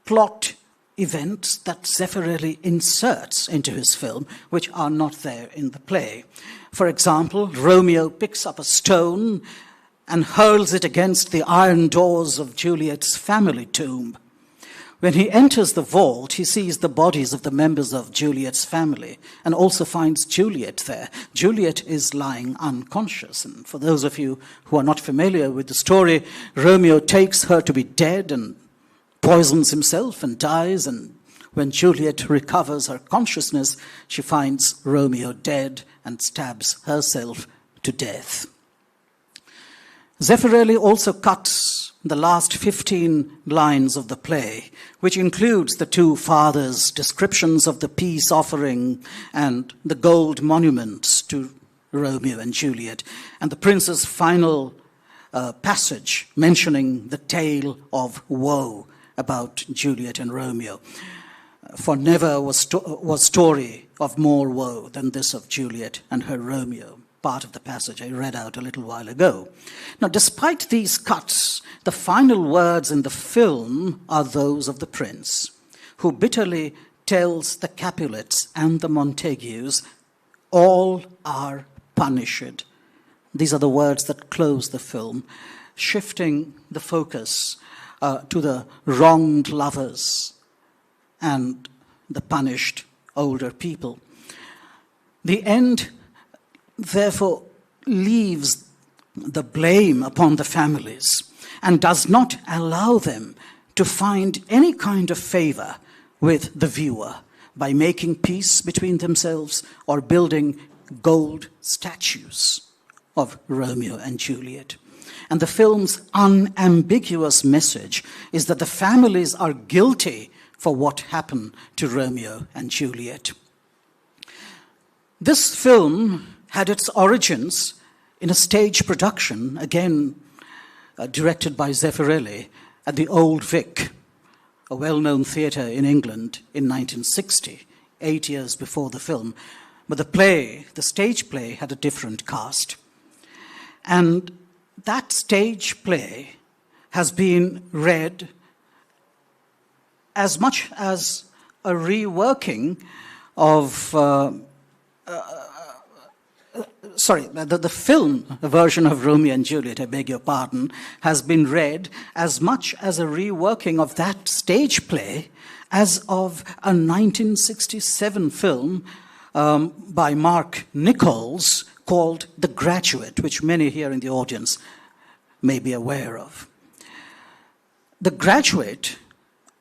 plot events that Zeffirelli inserts into his film which are not there in the play. For example, Romeo picks up a stone and hurls it against the iron doors of Juliet's family tomb. When he enters the vault, he sees the bodies of the members of Juliet's family and also finds Juliet there. Juliet is lying unconscious. And for those of you who are not familiar with the story, Romeo takes her to be dead and poisons himself and dies. And when Juliet recovers her consciousness, she finds Romeo dead and stabs herself to death. Zeffirelli also cuts the last 15 lines of the play, which includes the two fathers' descriptions of the peace offering and the gold monuments to Romeo and Juliet, and the prince's final passage mentioning the tale of woe about Juliet and Romeo. For never was story of more woe than this of Juliet and her Romeo. Part of the passage I read out a little while ago. Now, despite these cuts, the final words in the film are those of the prince, who bitterly tells the Capulets and the Montagues, "All are punished." These are the words that close the film, shifting the focus to the wronged lovers and the punished older people. The end, therefore, leaves the blame upon the families and does not allow them to find any kind of favor with the viewer by making peace between themselves or building gold statues of Romeo and Juliet. And the film's unambiguous message is that the families are guilty for what happened to Romeo and Juliet. This film had its origins in a stage production, again directed by Zeffirelli, at the Old Vic, a well-known theatre in England in 1960, 8 years before the film. But the stage play, had a different cast. And that stage play has been read as much as a reworking of the film version of Romeo and Juliet, I beg your pardon, has been read as much as a reworking of that stage play as of a 1967 film by Mark Nichols called The Graduate, which many here in the audience may be aware of. The Graduate,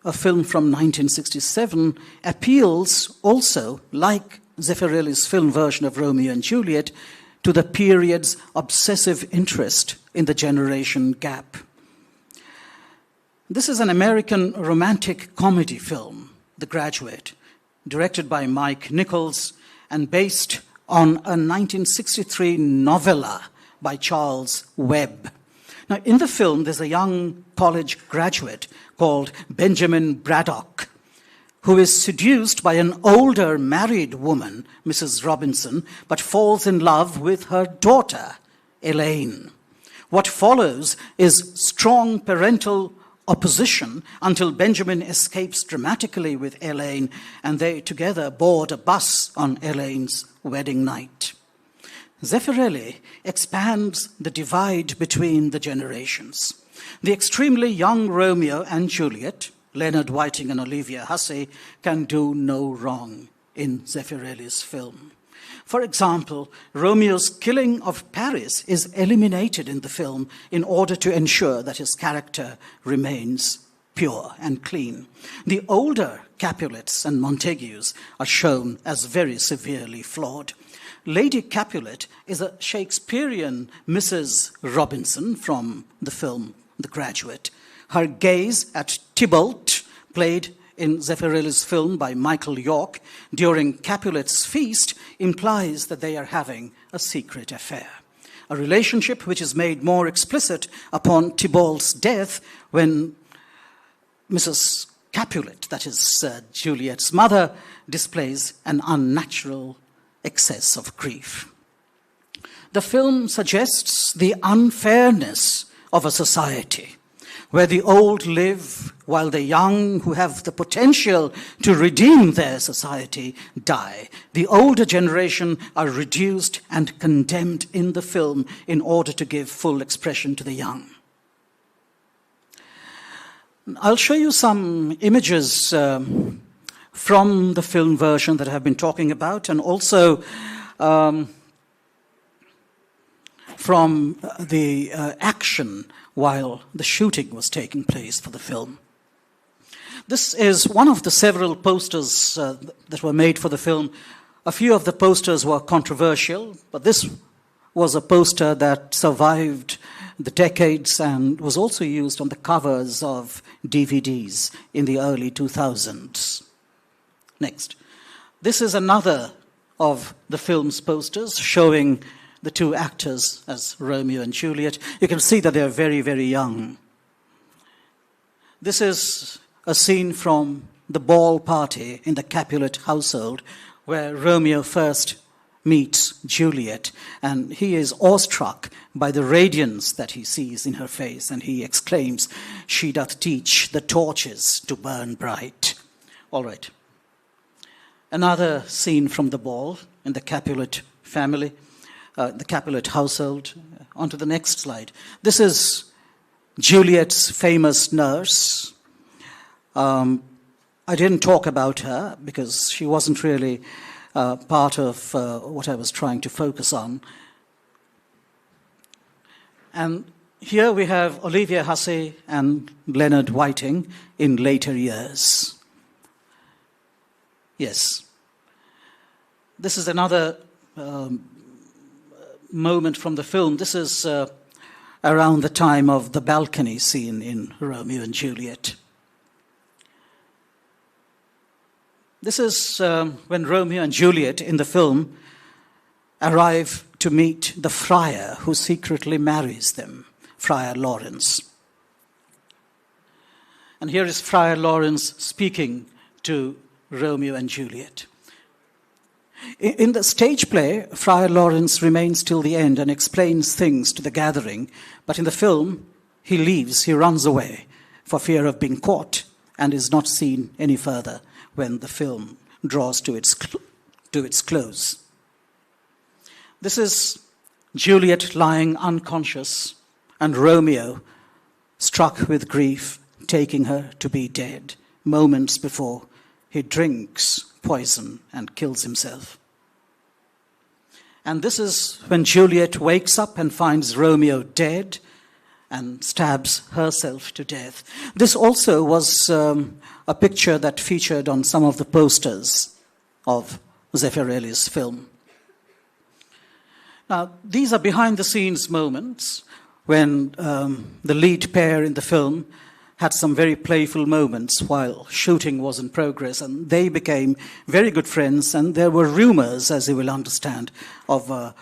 a film from 1967, appeals also, like Zeffirelli's film version of Romeo and Juliet, to the period's obsessive interest in the generation gap. This is an American romantic comedy film, The Graduate, directed by Mike Nichols and based on a 1963 novella by Charles Webb. Now, in the film, there's a young college graduate called Benjamin Braddock, who is seduced by an older married woman, Mrs. Robinson, but falls in love with her daughter, Elaine. What follows is strong parental opposition until Benjamin escapes dramatically with Elaine, and they together board a bus on Elaine's wedding night. Zeffirelli expands the divide between the generations. The extremely young Romeo and Juliet, Leonard Whiting and Olivia Hussey, can do no wrong in Zeffirelli's film. For example, Romeo's killing of Paris is eliminated in the film in order to ensure that his character remains pure and clean. The older Capulets and Montagues are shown as very severely flawed. Lady Capulet is a Shakespearean Mrs. Robinson from the film The Graduate. Her gaze at Tybalt, played in Zeffirelli's film by Michael York, during Capulet's feast, implies that they are having a secret affair. A relationship which is made more explicit upon Tybalt's death when Mrs. Capulet, that is Juliet's mother, displays an unnatural excess of grief. The film suggests the unfairness of a society where the old live while the young, who have the potential to redeem their society, die. The older generation are reduced and condemned in the film in order to give full expression to the young. I'll show you some images from the film version that I have been talking about, and also from the action while the shooting was taking place for the film. This is one of the several posters that were made for the film. A few of the posters were controversial, but this was a poster that survived the decades and was also used on the covers of DVDs in the early 2000s. Next. This is another of the film's posters showing the two actors as Romeo and Juliet. You can see that they are very, very young. This is a scene from the ball party in the Capulet household where Romeo first meets Juliet, and he is awestruck by the radiance that he sees in her face, and he exclaims, "She doth teach the torches to burn bright." All right. Another scene from the ball in the Capulet family, the Capulet household. On to the next slide. This is Juliet's famous nurse. I didn't talk about her because she wasn't really part of what I was trying to focus on. And here we have Olivia Hussey and Leonard Whiting in later years. Yes. This is another moment from the film. This is around the time of the balcony scene in Romeo and Juliet. This is when Romeo and Juliet in the film arrive to meet the friar who secretly marries them, Friar Lawrence. And here is Friar Lawrence speaking to Romeo and Juliet. In the stage play, Friar Lawrence remains till the end and explains things to the gathering, but in the film, he leaves, he runs away for fear of being caught and is not seen any further when the film draws to its close. This is Juliet lying unconscious and Romeo, struck with grief, taking her to be dead moments before he drinks poison and kills himself. And this is when Juliet wakes up and finds Romeo dead and stabs herself to death. This also was a picture that featured on some of the posters of Zeffirelli's film. Now, these are behind-the-scenes moments when the lead pair in the film had some very playful moments while shooting was in progress, and they became very good friends, and there were rumors, as you will understand, of a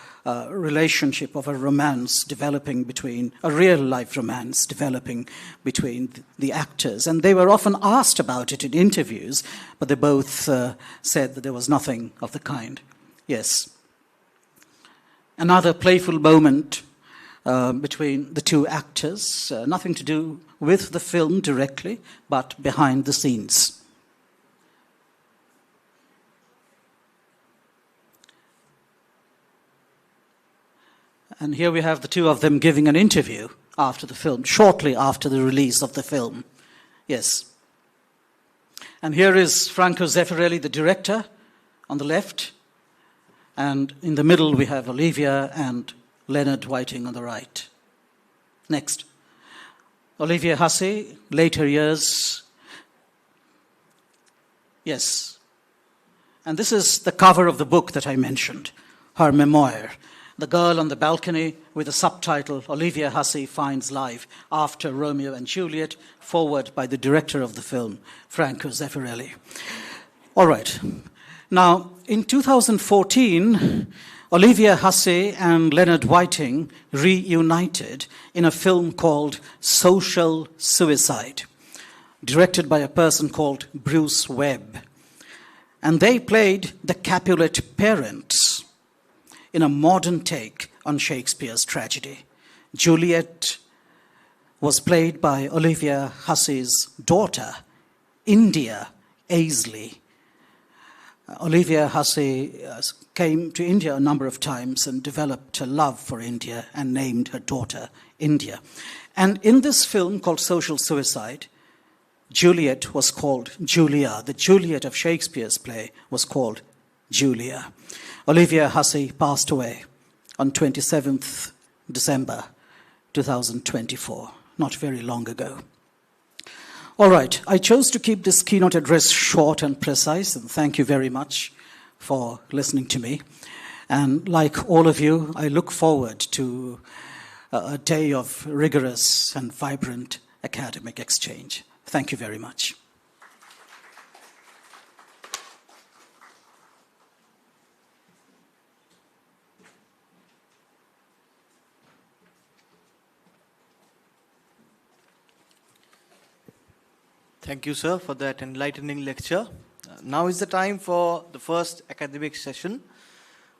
relationship, of a romance developing between, a real-life romance developing between the actors. And they were often asked about it in interviews, but they both said that there was nothing of the kind. Yes. Another playful moment between the two actors, nothing to do with the film directly, but behind the scenes. And here we have the two of them giving an interview after the film, shortly after the release of the film. Yes. And here is Franco Zeffirelli, the director, on the left. And in the middle, we have Olivia and Leonard Whiting on the right. Next. Olivia Hussey, later years. Yes. And this is the cover of the book that I mentioned, her memoir. The girl on the balcony with the subtitle, Olivia Hussey Finds Life After Romeo and Juliet, forward by the director of the film, Franco Zeffirelli. All right. Now, in 2014, Olivia Hussey and Leonard Whiting reunited in a film called Social Suicide, directed by a person called Bruce Webb. And they played the Capulet parents in a modern take on Shakespeare's tragedy. Juliet was played by Olivia Hussey's daughter, India Aisley. Olivia Hussey came to India a number of times and developed a love for India and named her daughter India. And in this film called Social Suicide, Juliet was called Julia. The Juliet of Shakespeare's play was called Julia. Olivia Hussey passed away on 27th December 2024, not very long ago. All right, I chose to keep this keynote address short and precise, and thank you very much for listening to me. And like all of you, I look forward to a day of rigorous and vibrant academic exchange. Thank you very much. Thank you, sir, for that enlightening lecture. Now is the time for the first academic session,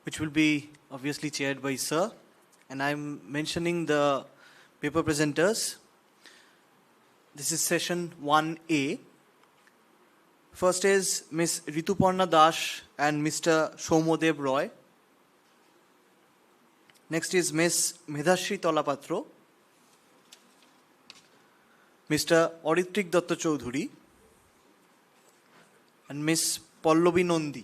which will be obviously chaired by sir. And I'm mentioning the paper presenters. This is session 1A. First is Ms. Rituparna Dash and Mr. Shomodev Roy. Next is Ms. Medhashri Tolapatro, Mr. Oritrik Datta Choudhury, and Ms. Pallavi Nondi.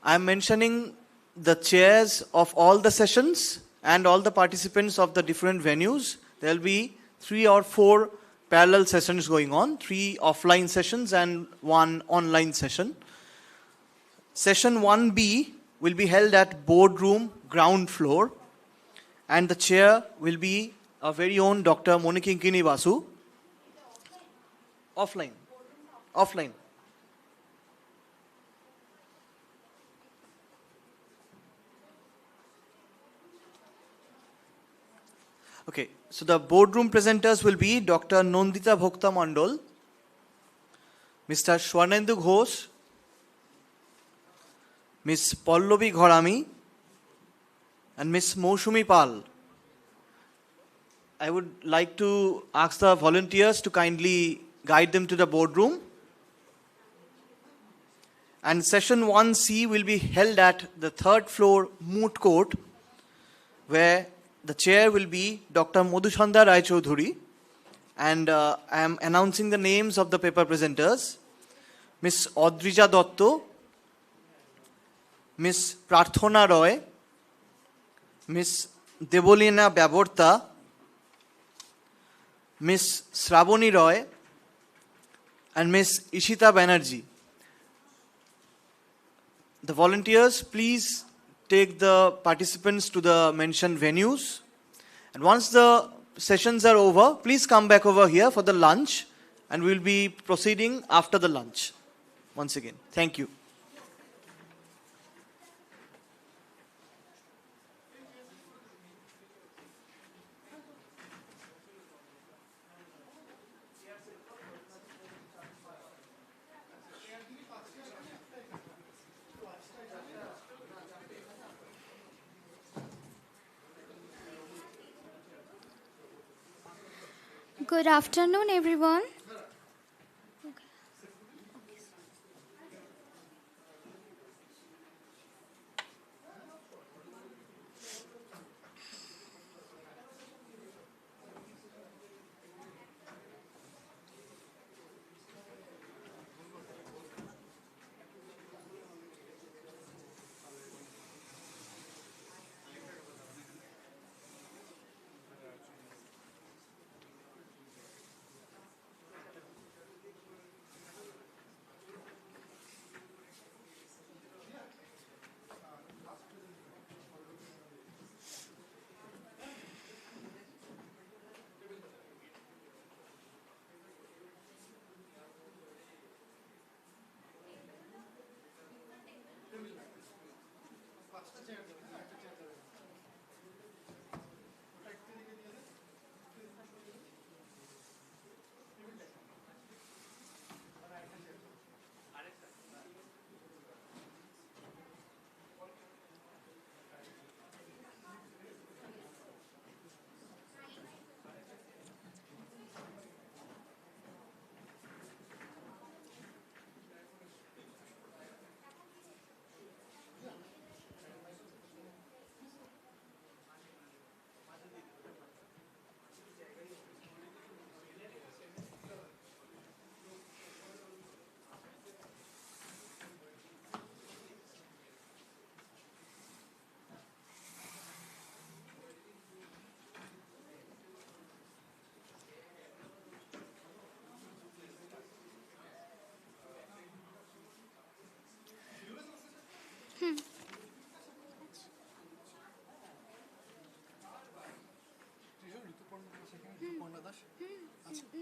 I am mentioning the chairs of all the sessions and all the participants of the different venues. There will be 3 or 4 parallel sessions going on, 3 offline sessions and 1 online session. Session 1B will be held at boardroom ground floor, and the chair will be our very own Dr. Monikinkini Vasu. Offline. Okay, so the boardroom presenters will be Dr. Nandita Bhokta Mandol, Mr. Shwanendu Ghosh, Ms. Pallavi Ghorami, and Ms. Moushumi Pal. I would like to ask the volunteers to kindly guide them to the boardroom. And session 1C will be held at the 3rd floor moot court, where the chair will be Dr. Madhuchanda Rai Choudhury. And I am announcing the names of the paper presenters. Ms. Audrija Dotto, Ms. Prarthana Roy, Ms. Debolina Baborta, Ms. Sravoni Roy, and Ms. Ishita Banerjee. The volunteers, please take the participants to the mentioned venues. And once the sessions are over, please come back over here for the lunch, and we will be proceeding after the lunch. Once again, thank you. Good afternoon, everyone.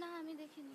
না আমি দেখিনি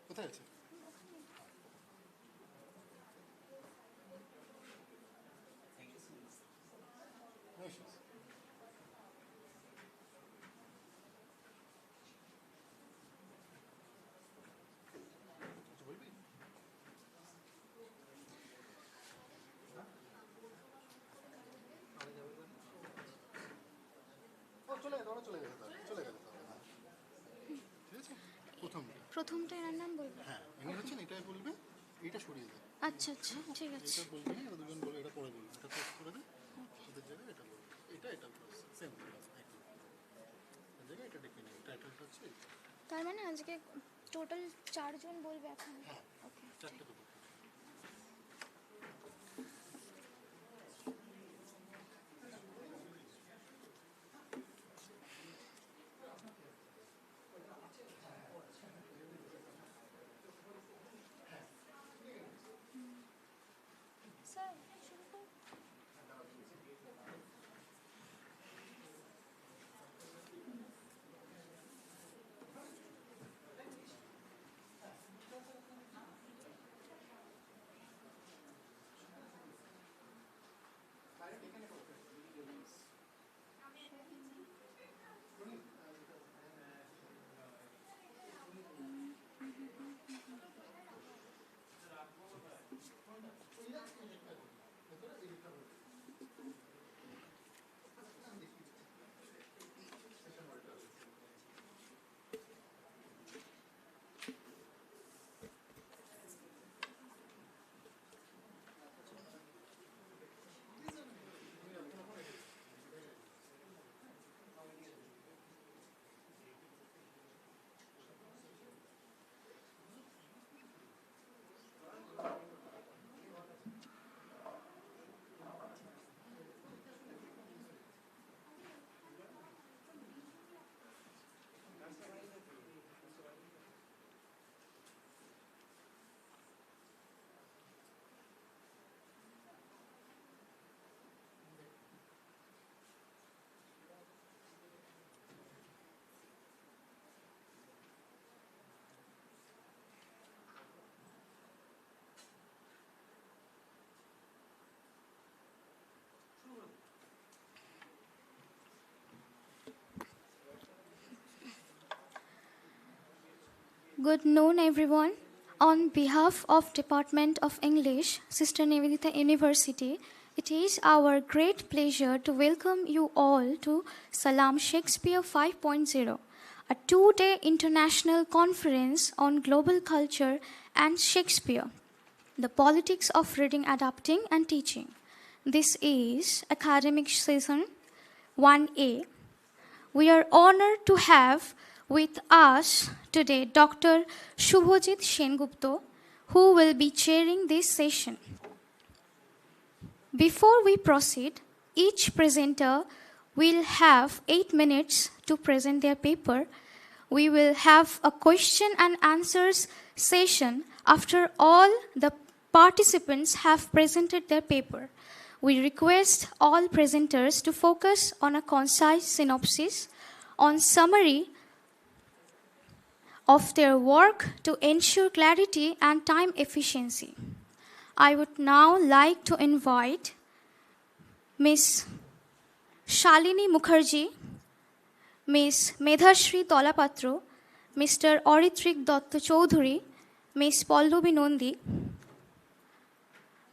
কোথায় আছে? বলবি চলে গেছে, ওরা চলে গেছে, চলে গেছে ঠিক আছে। প্রথমটা এনার নাম বলবে? হ্যাঁ, ইনি হচ্ছেন, এটাই বলবে, এটা সরিয়ে দেয়। আচ্ছা আচ্ছা ঠিক আছে। এটা বলবে না, দুজন বলবে, এটা পরে বলবে, এটা পোস্ট করে দেয়, ওদের জায়গায় এটা বলবে, এটা সেম জায়গায় এটা ডেকে নেবে। টাইটেলটা হচ্ছে তার মানে আজকে টোটাল 4 জন বলবে এখন? হ্যাঁ, ওকে, 4টে তো স্যার শুরু করুন। Good noon, everyone. On behalf of Department of English, Sister Nivedita University, it is our great pleasure to welcome you all to Salam Shakespeare 5.0, a two-day international conference on global culture and Shakespeare, the politics of reading, adapting, and teaching. This is academic season 1A. We are honored to have with us today Dr. Shubhajit Sengupta, who will be chairing this session. Before we proceed, each presenter will have 8 minutes to present their paper. We will have a question and answers session after all the participants have presented their paper. We request all presenters to focus on a concise synopsis, on summary of their work to ensure clarity and time efficiency. I would now like to invite Ms. Shalini Mukherjee, Ms. Medhashri Tolapatro, Mr. Oritrik Datta Choudhury, Ms. Pallavi Nandi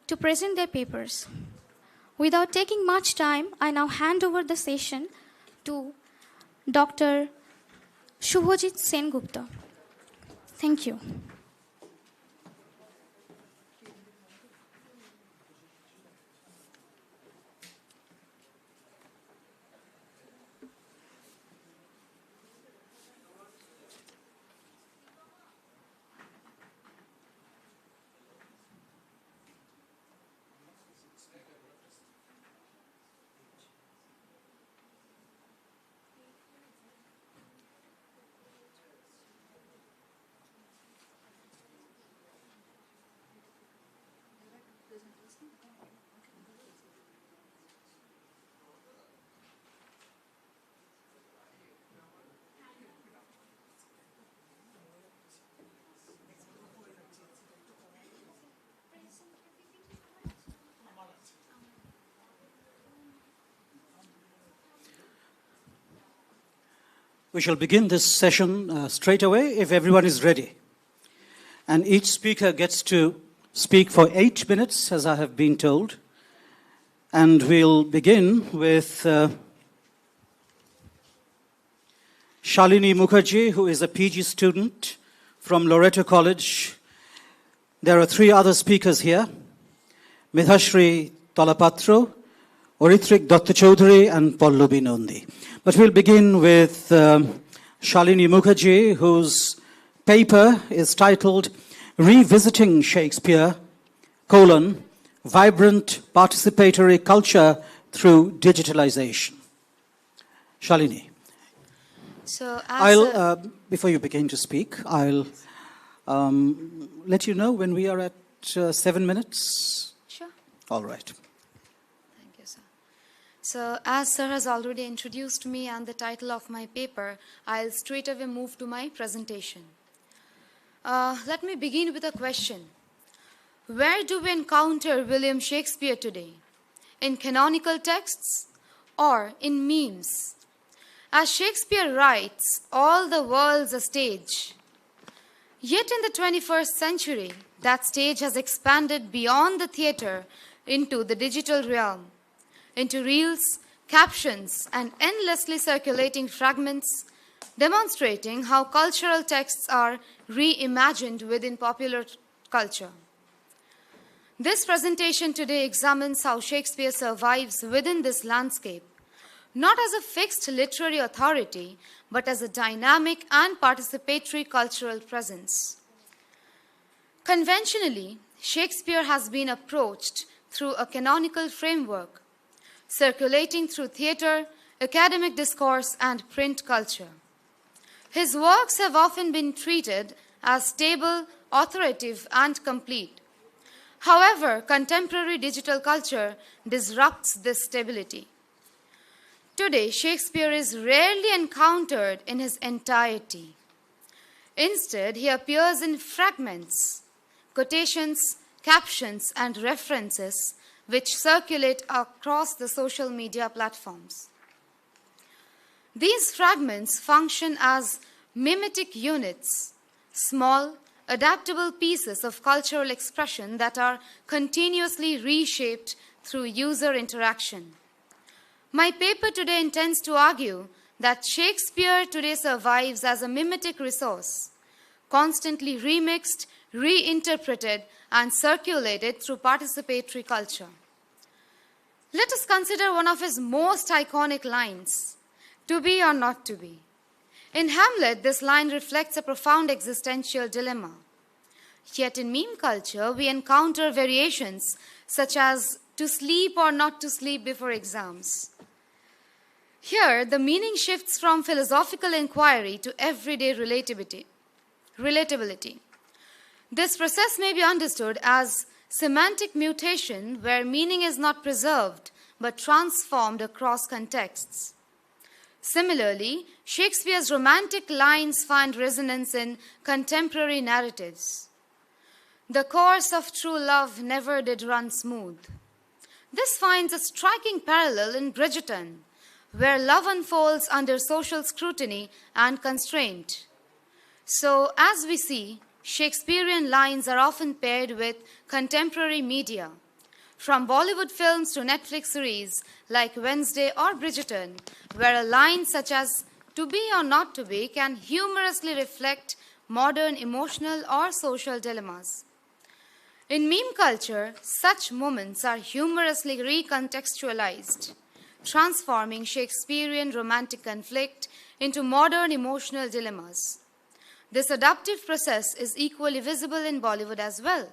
to present their papers. Without taking much time, I now hand over the session to Dr. Shubhajit Sengupta. Thank you. We shall begin this session straight away if everyone is ready. And each speaker gets to speak for 8 minutes, as I have been told. And we'll begin with Shalini Mukherjee, who is a PG student from Loreto College. There are 3 other speakers here: Medhashri Tolapatro, Oritrik Datta Choudhury, and Pallavi Nandi. But we'll begin with Shalini Mukherjee, whose paper is titled Revisiting Shakespeare, Vibrant Participatory Culture Through Digitalization. Shalini. So before you begin to speak, I'll let you know when we are at 7 minutes. Sure. All right. Thank you, sir. So as sir has already introduced me and the title of my paper, I'll straight away move to my presentation. Let me begin with a question. Where do we encounter William Shakespeare today? In canonical texts or in memes? As Shakespeare writes, all the world's a stage. Yet in the 21st century, that stage has expanded beyond the theater into the digital realm, into reels, captions, and endlessly circulating fragments, demonstrating how cultural texts are reimagined within popular culture. This presentation today examines how Shakespeare survives within this landscape, not as a fixed literary authority, but as a dynamic and participatory cultural presence. Conventionally, Shakespeare has been approached through a canonical framework, circulating through theater, academic discourse, and print culture. His works have often been treated as stable, authoritative, and complete. However, contemporary digital culture disrupts this stability. Today, Shakespeare is rarely encountered in his entirety. Instead, he appears in fragments, quotations, captions, and references which circulate across the social media platforms. These fragments function as mimetic units, small, adaptable pieces of cultural expression that are continuously reshaped through user interaction. My paper today intends to argue that Shakespeare today survives as a mimetic resource, constantly remixed, reinterpreted, and circulated through participatory culture. Let us consider one of his most iconic lines, "To be or not to be." In Hamlet, this line reflects a profound existential dilemma. Yet in meme culture, we encounter variations such as "to sleep or not to sleep before exams." Here, the meaning shifts from philosophical inquiry to everyday relatability. This process may be understood as semantic mutation, where meaning is not preserved but transformed across contexts. Similarly, Shakespeare's romantic lines find resonance in contemporary narratives. "The course of true love never did run smooth." This finds a striking parallel in Bridgerton, where love unfolds under social scrutiny and constraint. So, as we see, Shakespearean lines are often paired with contemporary media. From Bollywood films to Netflix series like Wednesday or Bridgerton, where a line such as "to be or not to be" can humorously reflect modern emotional or social dilemmas. In meme culture, such moments are humorously recontextualized, transforming Shakespearean romantic conflict into modern emotional dilemmas. This adaptive process is equally visible in Bollywood as well.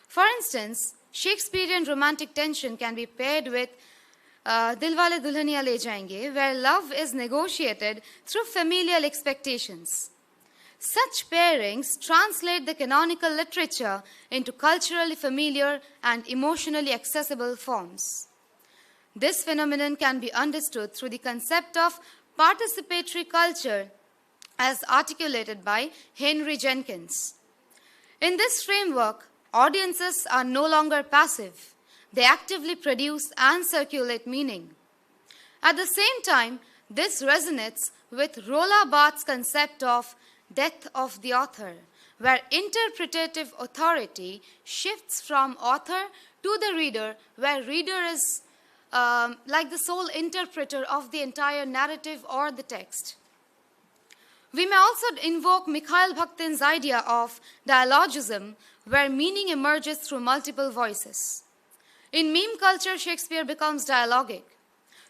For instance, Shakespearean romantic tension can be paired with Dilwale Dulhaniya Le Jayenge, where love is negotiated through familial expectations. Such pairings translate the canonical literature into culturally familiar and emotionally accessible forms. This phenomenon can be understood through the concept of participatory culture as articulated by Henry Jenkins. In this framework, audiences are no longer passive. They actively produce and circulate meaning. At the same time, this resonates with Roland Barthes' concept of death of the author, where interpretative authority shifts from author to the reader, where reader is like the sole interpreter of the entire narrative or the text. We may also invoke Mikhail Bakhtin's idea of dialogism, where meaning emerges through multiple voices. In meme culture, Shakespeare becomes dialogic.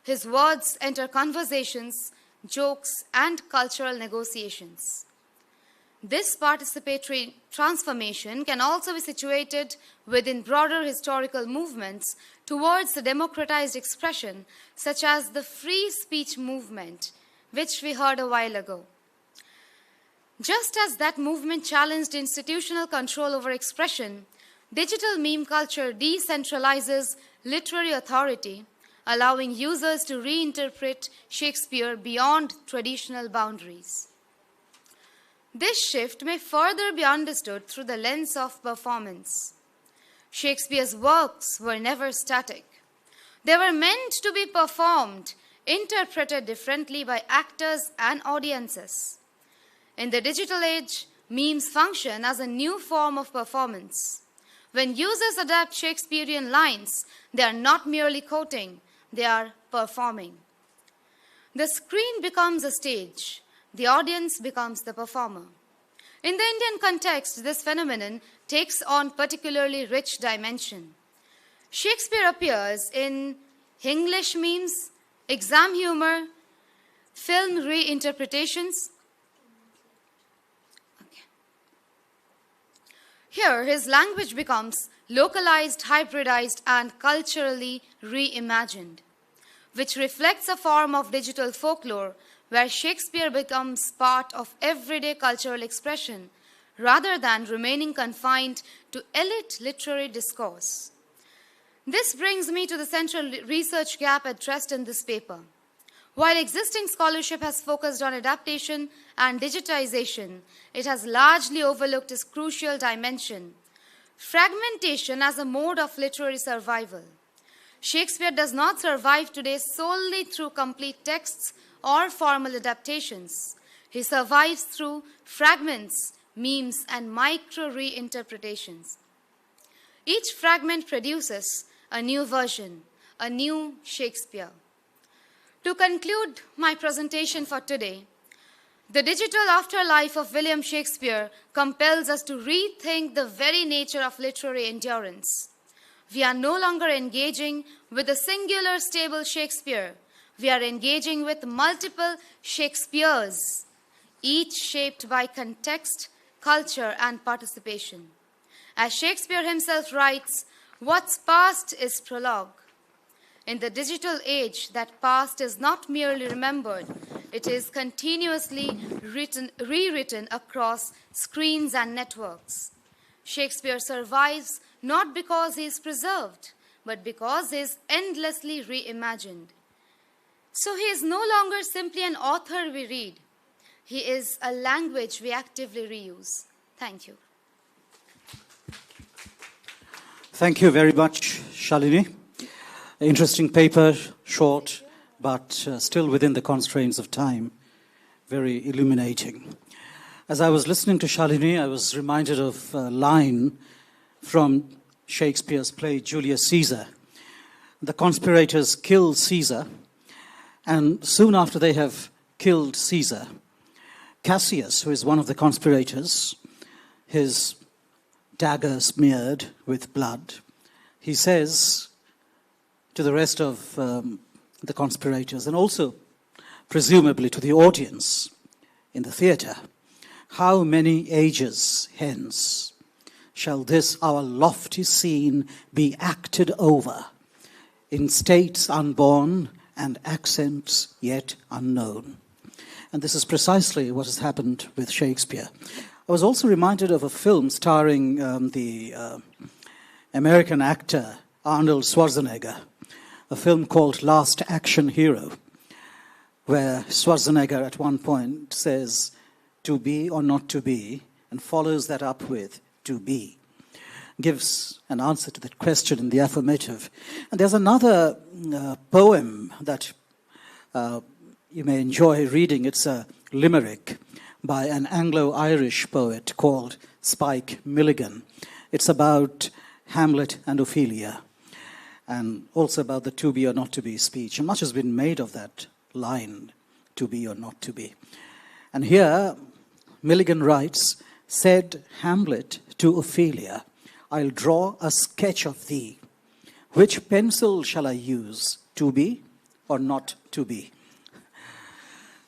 His words enter conversations, jokes, and cultural negotiations. This participatory transformation can also be situated within broader historical movements towards the democratized expression, such as the free speech movement, which we heard a while ago. Just as that movement challenged institutional control over expression, digital meme culture decentralizes literary authority, allowing users to reinterpret Shakespeare beyond traditional boundaries. This shift may further be understood through the lens of performance. Shakespeare's works were never static. They were meant to be performed, interpreted differently by actors and audiences. In the digital age, memes function as a new form of performance. When users adapt Shakespearean lines, they are not merely quoting, they are performing. The screen becomes a stage. The audience becomes the performer. In the Indian context, this phenomenon takes on particularly rich dimension. Shakespeare appears in English memes, exam humor, film reinterpretations. Here, his language becomes localized, hybridized, and culturally reimagined, which reflects a form of digital folklore where Shakespeare becomes part of everyday cultural expression rather than remaining confined to elite literary discourse. This brings me to the central research gap addressed in this paper. While existing scholarship has focused on adaptation and digitization, it has largely overlooked its crucial dimension, fragmentation as a mode of literary survival. Shakespeare does not survive today solely through complete texts or formal adaptations. He survives through fragments, memes, and micro reinterpretations. Each fragment produces a new version, a new Shakespeare. To conclude my presentation for today, the digital afterlife of William Shakespeare compels us to rethink the very nature of literary endurance. We are no longer engaging with a singular stable Shakespeare. We are engaging with multiple Shakespeares, each shaped by context, culture, and participation. As Shakespeare himself writes, "What's past is prologue." In the digital age, that past is not merely remembered, it is continuously rewritten across screens and networks. Shakespeare survives not because he is preserved, but because he is endlessly reimagined. So he is no longer simply an author we read. He is a language we actively reuse. Thank you. Thank you very much, Shalini. Interesting paper, short, but still within the constraints of time. Very illuminating. As I was listening to Shalini, I was reminded of a line from Shakespeare's play Julius Caesar. The conspirators kill Caesar, and soon after they have killed Caesar, Cassius, who is one of the conspirators, his dagger smeared with blood, he says to the rest of the conspirators, and also presumably to the audience in the theatre, "How many ages hence shall this our lofty scene be acted over in states unborn and accents yet unknown?" And this is precisely what has happened with Shakespeare. I was also reminded of a film starring the American actor Arnold Schwarzenegger, a film called Last Action Hero, where Schwarzenegger at one point says, "to be or not to be," and follows that up with "to be." Gives an answer to that question in the affirmative. And there's another poem that you may enjoy reading. It's a limerick by an Anglo-Irish poet called Spike Milligan. It's about Hamlet and Ophelia, and also about the to be or not to be speech. And much has been made of that line, to be or not to be. And here, Milligan writes, "Said Hamlet to Ophelia, I'll draw a sketch of thee. Which pencil shall I use, to be or not to be?"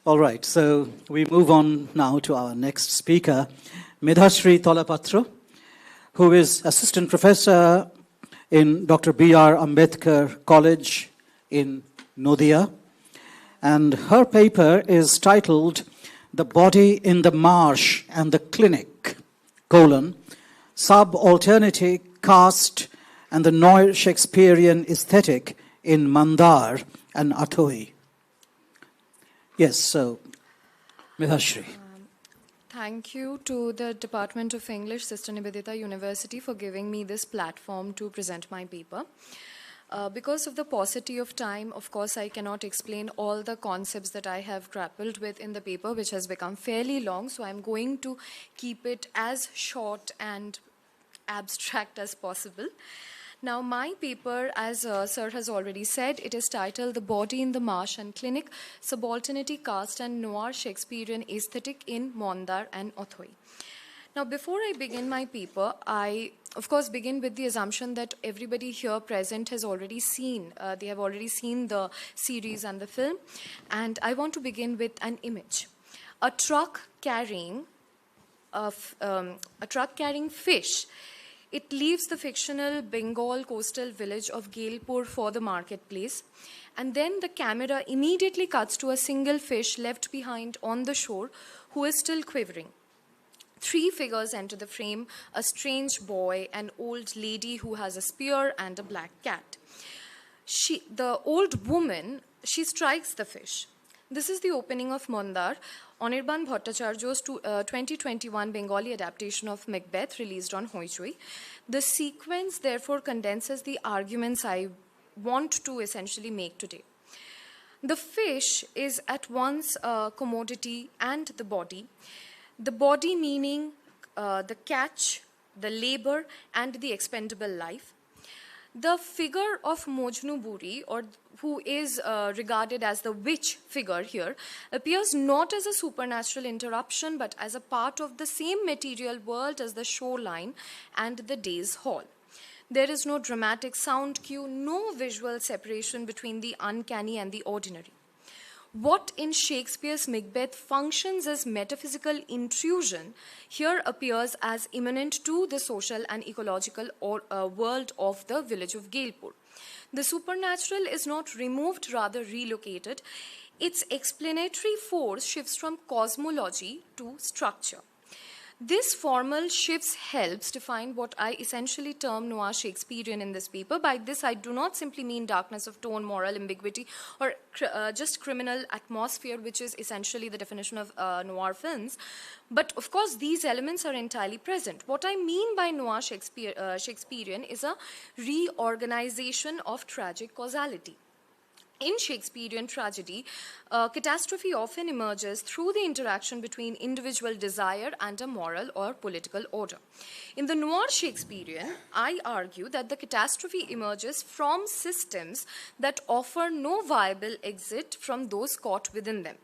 All right, so we move on now to our next speaker, Medhashri Tolapatro, who is assistant professor in Dr. B.R. Ambedkar College in Noida. And her paper is titled "The Body in the Marsh and the Clinic, Subalternity, Caste, and the Neo-Shakespearean Aesthetic in Mandar and Athoi." Yes, so, Medhashri. Thank you to the Department of English, Sister Nivedita University, for giving me this platform to present my paper. Because of the paucity of time, of course, I cannot explain all the concepts that I have grappled with in the paper, which has become fairly long, so I'm going to keep it as short and abstract as possible. Now, my paper, as Sir has already said, it is titled "The Body in the Marsh and Clinic, Subalternity, Caste, and Noir Shakespearean Aesthetic in Mondar and Athoi." Now, before I begin my paper, I, of course, begin with the assumption that everybody here present has already seen, they have already seen the series and the film, and I want to begin with an image. A truck carrying fish. It leaves the fictional Bengal coastal village of Gailpur for the marketplace, and then the camera immediately cuts to a single fish left behind on the shore who is still quivering. 3 figures enter the frame: a strange boy, an old lady who has a spear, and a black cat. The old woman, she strikes the fish. This is the opening of Mondar, Anirban Bhattacharya's 2021 Bengali adaptation of Macbeth, released on Hoichoi. The sequence therefore condenses the arguments I want to essentially make today. The fish is at once a commodity and the body. The body meaning the catch, the labor, and the expendable life. The figure of Mojnu Buri, or who is regarded as the witch figure here, appears not as a supernatural interruption but as a part of the same material world as the shoreline and the day's hall. There is no dramatic sound cue, no visual separation between the uncanny and the ordinary. What in Shakespeare's Macbeth functions as metaphysical intrusion here appears as immanent to the social and ecological world of the village of Gailpur. The supernatural is not removed, rather relocated. Its explanatory force shifts from cosmology to structure. This formal shifts helps define what I essentially term noir Shakespearean in this paper. By this, I do not simply mean darkness of tone, moral ambiguity, or just criminal atmosphere, which is essentially the definition of noir films. But of course, these elements are entirely present. What I mean by noir Shakespearean is a reorganization of tragic causality. In Shakespearean tragedy, catastrophe often emerges through the interaction between individual desire and a moral or political order. In the noir Shakespearean, I argue that the catastrophe emerges from systems that offer no viable exit from those caught within them.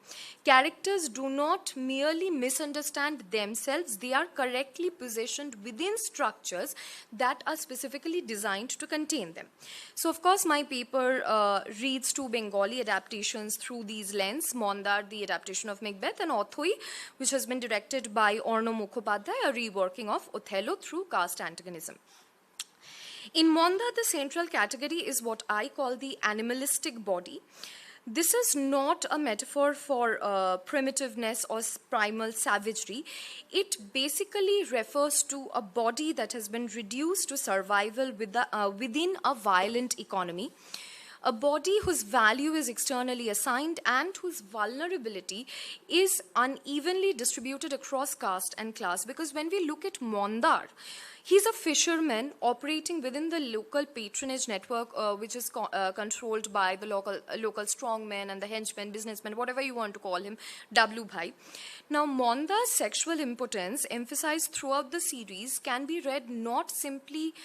Characters do not merely misunderstand themselves, they are correctly positioned within structures that are specifically designed to contain them. So, of course, my paper reads two Bengali adaptations through these lens, Mondar, the adaptation of Macbeth, and Othoi, which has been directed by Orno Mukhopadhyay, a reworking of Othello through caste antagonism. In Mondar, the central category is what I call the animalistic body. This is not a metaphor for primitiveness or primal savagery. It basically refers to a body that has been reduced to survival within a violent economy. A body whose value is externally assigned and whose vulnerability is unevenly distributed across caste and class. Because when we look at Mondar, he's a fisherman operating within the local patronage network, which is controlled by the local strongmen and the henchmen, businessmen, whatever you want to call him, W. Bhai. Now, Mondar's sexual impotence, emphasized throughout the series, can be read not simply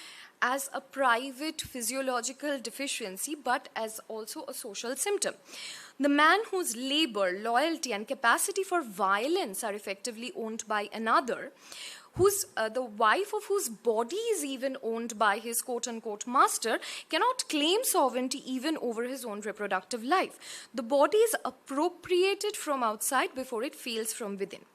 as a private physiological deficiency, but as also a social symptom. The man whose labor, loyalty, and capacity for violence are effectively owned by another, the wife of whose body is even owned by his quote-unquote master, cannot claim sovereignty even over his own reproductive life. The body is appropriated from outside before it fails from within.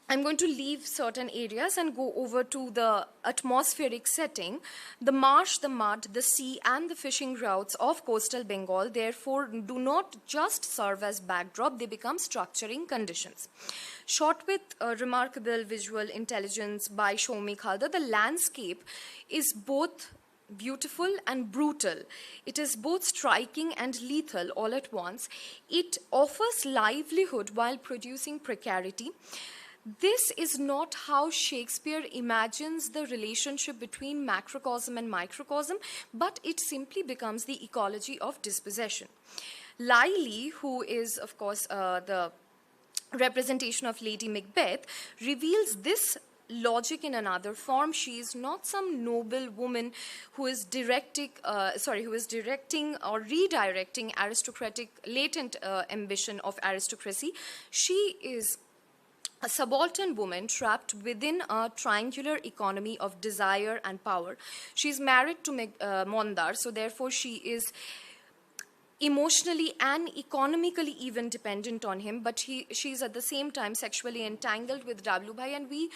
I'm going to leave certain areas and go over to the atmospheric setting. The marsh, the mud, the sea, and the fishing routes of coastal Bengal, therefore, do not just serve as backdrop, they become structuring conditions. Shot with remarkable visual intelligence by Shoumi Khalda, the landscape is both beautiful and brutal. It is both striking and lethal all at once. It offers livelihood while producing precarity. This is not how Shakespeare imagines the relationship between macrocosm and microcosm, but it simply becomes the ecology of dispossession. Lily, who is, of course, the representation of Lady Macbeth, reveals this logic in another form. She is not some noble woman who is directing or redirecting aristocratic latent ambition of aristocracy. She is a subaltern woman trapped within a triangular economy of desire and power. She's married to Mondar, so therefore she is emotionally and economically even dependent on him, but she's at the same time sexually entangled with W. Bhai, and we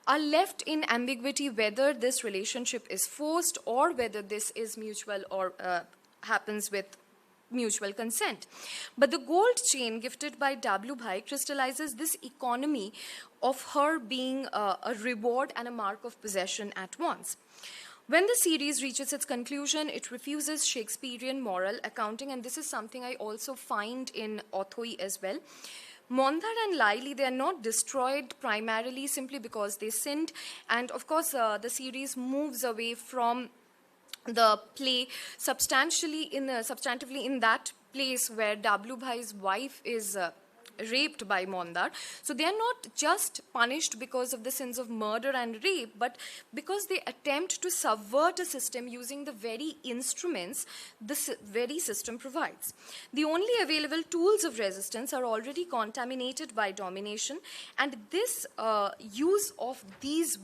are left in ambiguity whether this relationship is forced or whether this is mutual or happens with mutual consent. But the gold chain gifted by W. Bhai crystallizes this economy of her being a reward and a mark of possession at once. When the series reaches its conclusion, it refuses Shakespearean moral accounting, and this is something I also find in Othoi as well. Mondar and Lily, they are not destroyed primarily simply because they sinned, and of course the series moves away from the play substantively in that place where W. Bhai's wife is raped by Mondar. So they are not just punished because of the sins of murder and rape, but because they attempt to subvert a system using the very instruments the very system provides. The only available tools of resistance are already contaminated by domination, and this use of these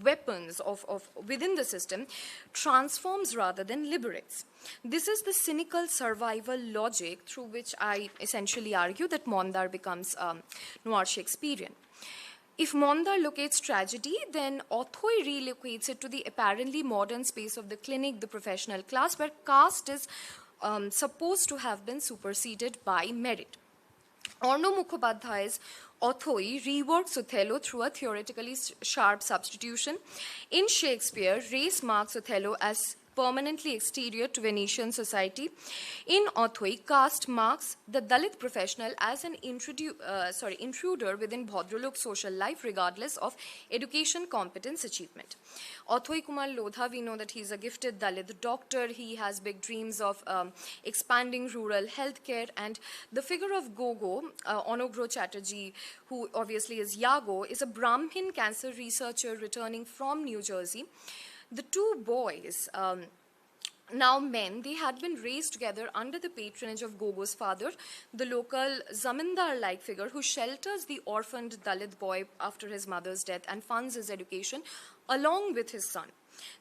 weapons of within the system transforms rather than liberates. This is the cynical survival logic through which I essentially argue that Mondar becomes noir Shakespearean. If Mondar locates tragedy, then Othoy relocates it to the apparently modern space of the clinic, the professional class, where caste is supposed to have been superseded by merit. Arno Mukhopadhyay's Othoy reworks Othello through a theoretically sharp substitution. In Shakespeare, race marks Othello as permanently exterior to Venetian society. In Othoy, caste marks the Dalit professional as an intruder within Bhadralok social life, regardless of education, competence, achievement. Othoy Kumar Lodha, we know that he's a gifted Dalit doctor. He has big dreams of expanding rural healthcare, and the figure of Gogo, Onogro Chatterjee, who obviously is Yago, is a Brahmin cancer researcher returning from New Jersey. The two boys, now men, they had been raised together under the patronage of Gogo's father, the local zamindar-like figure who shelters the orphaned Dalit boy after his mother's death and funds his education along with his son.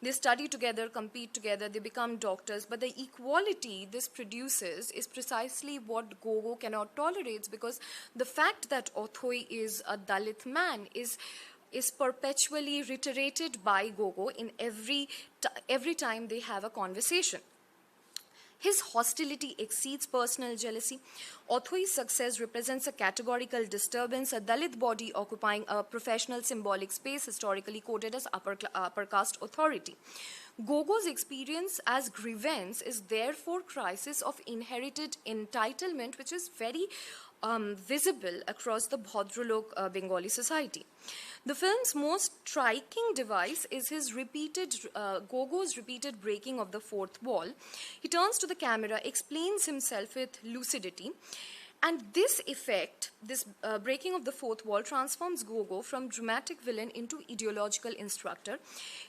They study together, compete together, they become doctors, but the equality this produces is precisely what Gogo cannot tolerate, because the fact that Othoy is a Dalit man is perpetually reiterated by Gogo in every time they have a conversation. His hostility exceeds personal jealousy. Othoy's success represents a categorical disturbance, a Dalit body occupying a professional symbolic space historically coded as upper caste authority. Gogo's experience as grievance is therefore crisis of inherited entitlement, which is very visible across the Bhadralok Bengali society. The film's most striking device is his Gogo's repeated breaking of the fourth wall. He turns to the camera, explains himself with lucidity, and this effect, this breaking of the fourth wall, transforms Gogo from dramatic villain into ideological instructor.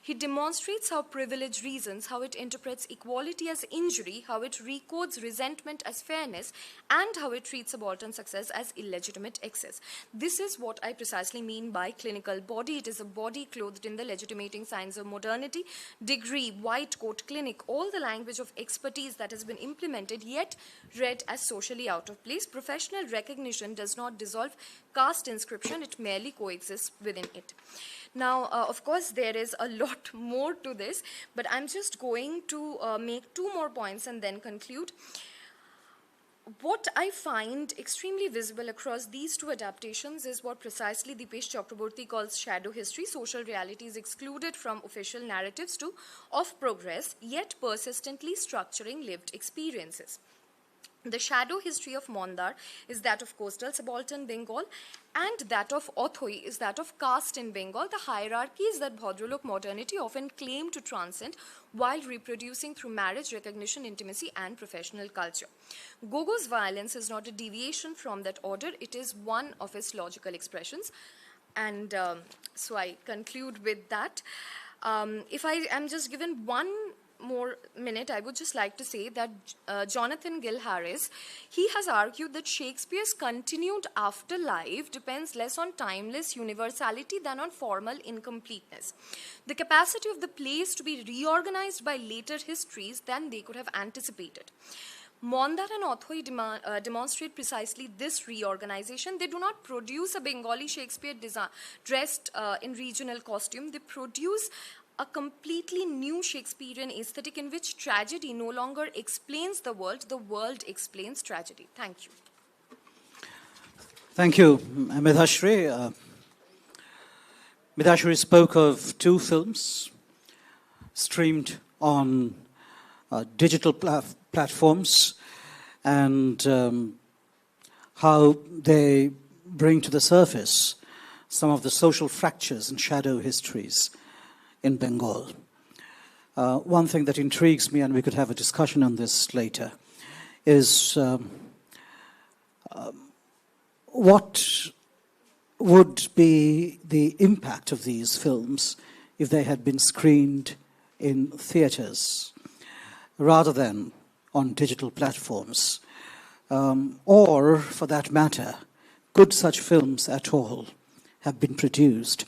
He demonstrates how privilege reasons, how it interprets equality as injury, how it recodes resentment as fairness, and how it treats subaltern success as illegitimate excess. This is what I precisely mean by clinical body. It is a body clothed in the legitimating signs of modernity, degree, white coat, clinic, all the language of expertise that has been implemented, yet read as socially out of place. Professional recognition does not dissolve caste inscription, it merely coexists within it. Now, of course, there is a lot more to this, but I'm just going to make two more points and then conclude. What I find extremely visible across these two adaptations is what precisely Dipesh Chakraborty calls shadow history. Social reality is excluded from official narratives of progress, yet persistently structuring lived experiences. The shadow history of Mondar is that of coastal subaltern Bengal, and that of Othoy is that of caste in Bengal, the hierarchies that Bhadralok modernity often claim to transcend while reproducing through marriage, recognition, intimacy, and professional culture. Gogo's violence is not a deviation from that order, it is one of its logical expressions. And so I conclude with that. If I am just given one more minute, I would just like to say that Jonathan Gill Harris, he has argued that Shakespeare's continued afterlife depends less on timeless universality than on formal incompleteness. The capacity of the plays to be reorganized by later histories than they could have anticipated. Mondar and Othoy demonstrate precisely this reorganization. They do not produce a Bengali Shakespeare dressed in regional costume. They produce a completely new Shakespearean aesthetic in which tragedy no longer explains the world explains tragedy. Thank you. Thank you, Midhashri. Midhashri spoke of two films streamed on digital platforms and how they bring to the surface some of the social fractures and shadow histories in Bengal. One thing that intrigues me, and we could have a discussion on this later, is what would be the impact of these films if they had been screened in theatres rather than on digital platforms? Or, for that matter, could such films at all have been produced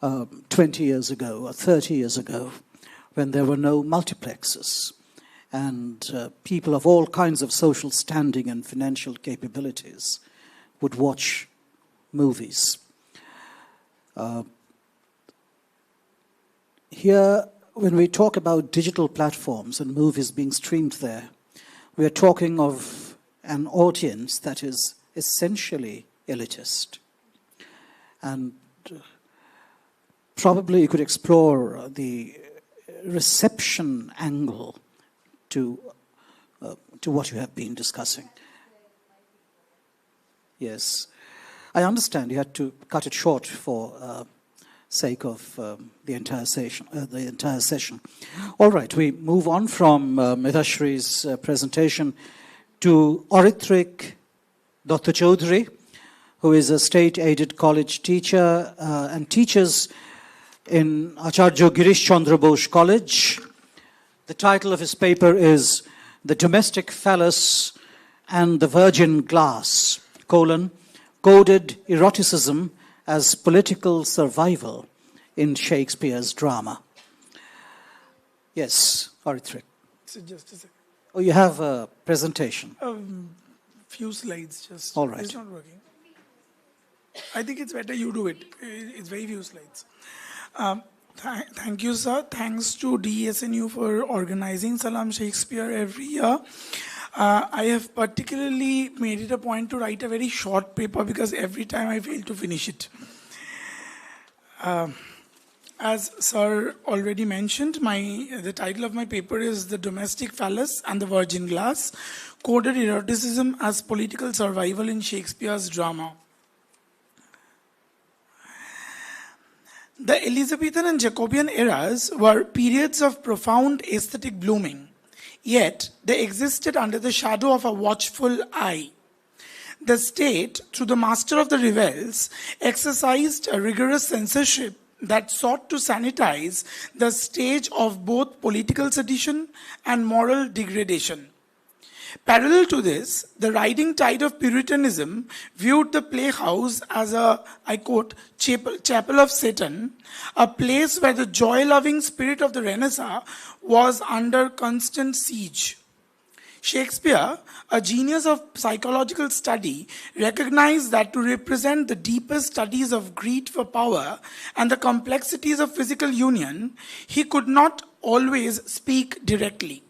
20 years ago or 30 years ago when there were no multiplexes and people of all kinds of social standing and financial capabilities would watch movies? Here, when we talk about digital platforms and movies being streamed there, we are talking of an audience that is essentially elitist. And probably you could explore the reception angle to what you have been discussing. Yes. I understand you had to cut it short for sake of the entire session. All right, we move on from Midashri's presentation to Orithrik Dr. Chaudhary, who is a state-aided college teacher and teaches in Acharya Girish Chandra Bose College. The title of his paper is The Domestic Phallus and the Virgin Glass, Coded Eroticism as Political Survival in Shakespeare's Drama. Yes, Orithrik. So just a second. Oh, you have a presentation. Few slides just. All right. It's not working. I think it's better you do it. It's very few slides. Thank you, sir. Thanks to DSNU for organizing Salam Shakespeare every year. I have particularly made it a point to write a very short paper because every time I fail to finish it. As sir already mentioned, the title of my paper is The Domestic Phallus and the Virgin Glass, Coded Eroticism as Political Survival in Shakespeare's Drama. The Elizabethan and Jacobean eras were periods of profound aesthetic blooming, yet they existed under the shadow of a watchful eye. The state, through the master of the revels, exercised a rigorous censorship that sought to sanitize the stage of both political sedition and moral degradation. Parallel to this, the riding tide of Puritanism viewed the playhouse as a, I quote, chapel of Satan, a place where the joy-loving spirit of the Renaissance was under constant siege. Shakespeare, a genius of psychological study, recognized that to represent the deepest studies of greed for power and the complexities of physical union, he could not always speak directly.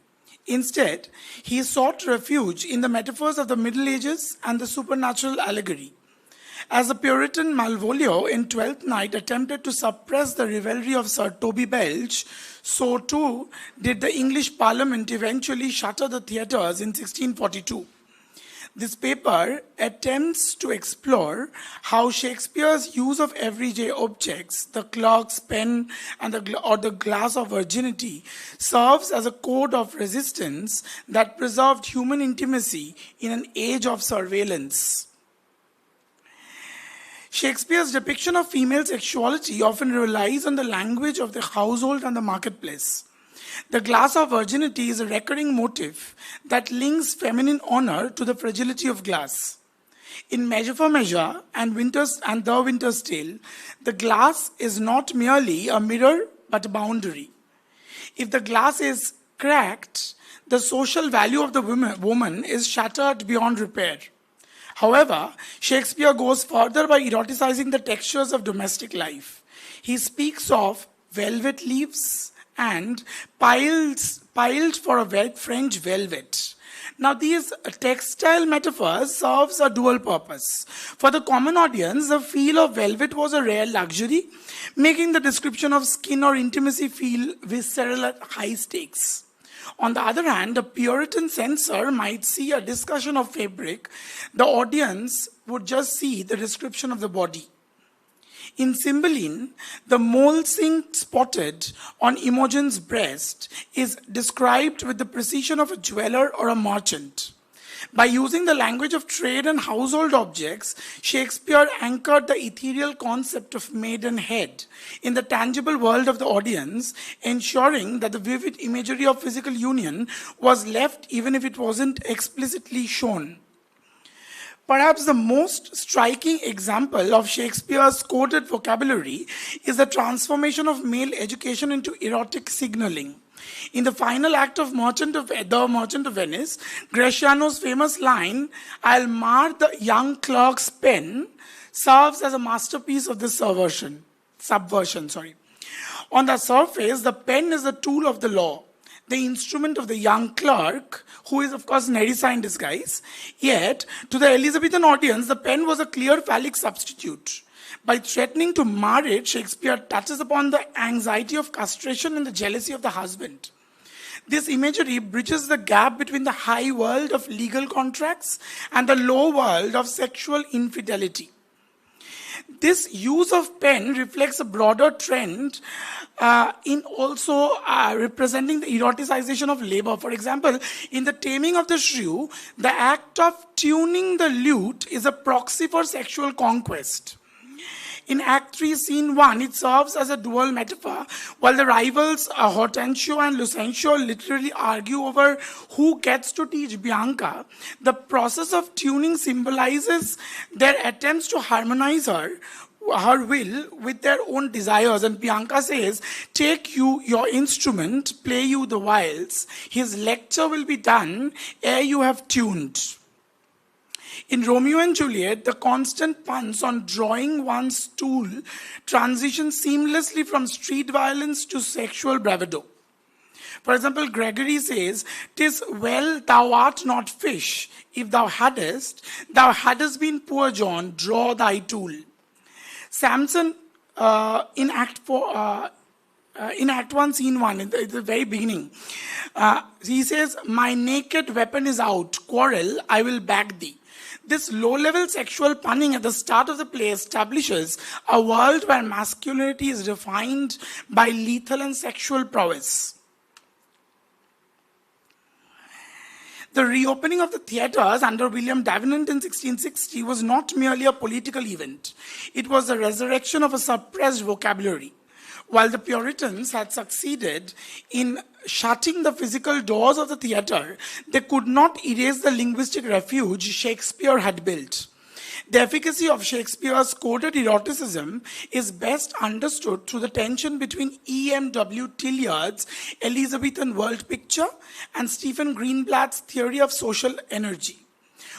Instead, he sought refuge in the metaphors of the Middle Ages and the supernatural allegory. As the Puritan Malvolio in Twelfth Night attempted to suppress the revelry of Sir Toby Belch, so too did the English Parliament eventually shutter the theatres in 1642. This paper attempts to explore how Shakespeare's use of everyday objects, the clock's pen, and the glass of virginity, serves as a code of resistance that preserved human intimacy in an age of surveillance. Shakespeare's depiction of female sexuality often relies on the language of the household and the marketplace. The glass of virginity is a recurring motif that links feminine honor to the fragility of glass. In Measure for Measure and The Winter's Tale, the glass is not merely a mirror but a boundary. If the glass is cracked, the social value of the woman is shattered beyond repair. However, Shakespeare goes further by eroticizing the textures of domestic life. He speaks of velvet leaves and piled for a French velvet. Now, these textile metaphors serves a dual purpose. For the common audience, the feel of velvet was a rare luxury, making the description of skin or intimacy feel visceral at high stakes. On the other hand, a Puritan censor might see a discussion of fabric. The audience would just see the description of the body. In Cymbeline, the mole sink spotted on Imogen's breast is described with the precision of a jeweler or a merchant. By using the language of trade and household objects, Shakespeare anchored the ethereal concept of maidenhead in the tangible world of the audience, ensuring that the vivid imagery of physical union was left even if it wasn't explicitly shown. Perhaps the most striking example of Shakespeare's coded vocabulary is the transformation of male education into erotic signaling. In the final act of The Merchant of Venice, Greciano's famous line, "I'll mar the young clerk's pen," serves as a masterpiece of this subversion. On the surface, the pen is the tool of the law, the instrument of the young clerk, who is, of course, Nerissa in disguise. Yet, to the Elizabethan audience, the pen was a clear phallic substitute. By threatening to mar it, Shakespeare touches upon the anxiety of castration and the jealousy of the husband. This imagery bridges the gap between the high world of legal contracts and the low world of sexual infidelity. This use of pen reflects a broader trend in also representing the eroticization of labor. For example, in The Taming of the Shrew, the act of tuning the lute is a proxy for sexual conquest. In Act 3, Scene 1, it serves as a dual metaphor. While the rivals Hortensio and Lucentio literally argue over who gets to teach Bianca, the process of tuning symbolizes their attempts to harmonize her will with their own desires. And Bianca says, "Take you your instrument, play you the whiles. His lecture will be done ere you have tuned." In Romeo and Juliet, the constant puns on drawing one's tool transition seamlessly from street violence to sexual bravado. For example, Gregory says, "'Tis well thou art not fish. If thou hadst been poor John, draw thy tool." Samson, in Act 1, Scene 1, at the very beginning, he says, "My naked weapon is out. Quarrel, I will back thee." This low-level sexual punning at the start of the play establishes a world where masculinity is defined by lethal and sexual prowess. The reopening of the theatres under William Davenant in 1660 was not merely a political event. It was the resurrection of a suppressed vocabulary. While the Puritans had succeeded in shutting the physical doors of the theatre, they could not erase the linguistic refuge Shakespeare had built. The efficacy of Shakespeare's coded eroticism is best understood through the tension between E.M.W. Tilliard's Elizabethan world picture and Stephen Greenblatt's theory of social energy.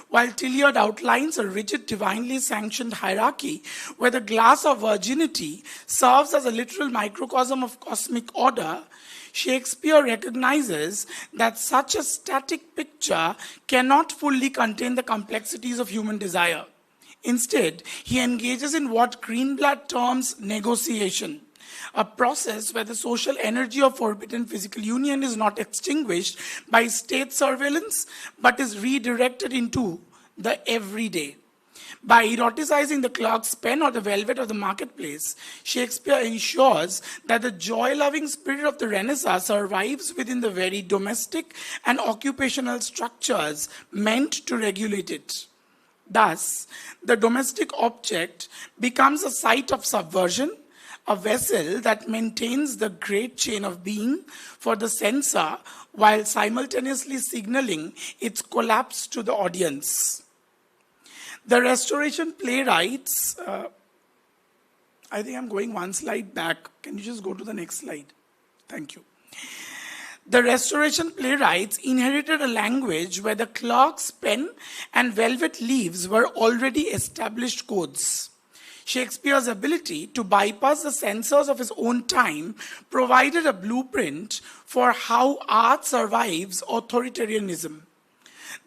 While Tilliard outlines a rigid, divinely sanctioned hierarchy where the glass of virginity serves as a literal microcosm of cosmic order, Shakespeare recognizes that such a static picture cannot fully contain the complexities of human desire. Instead, he engages in what Greenblatt terms negotiation, a process where the social energy of forbidden physical union is not extinguished by state surveillance, but is redirected into the everyday. By eroticizing the clerk's pen or the velvet of the marketplace, Shakespeare ensures that the joy-loving spirit of the Renaissance survives within the very domestic and occupational structures meant to regulate it. Thus, the domestic object becomes a site of subversion, a vessel that maintains the great chain of being for the censor while simultaneously signaling its collapse to the audience. The Restoration playwrights, I think I'm going one slide back. Can you just go to the next slide? Thank you. The Restoration playwrights inherited a language where the clerk's pen and velvet leaves were already established codes. Shakespeare's ability to bypass the censors of his own time provided a blueprint for how art survives authoritarianism.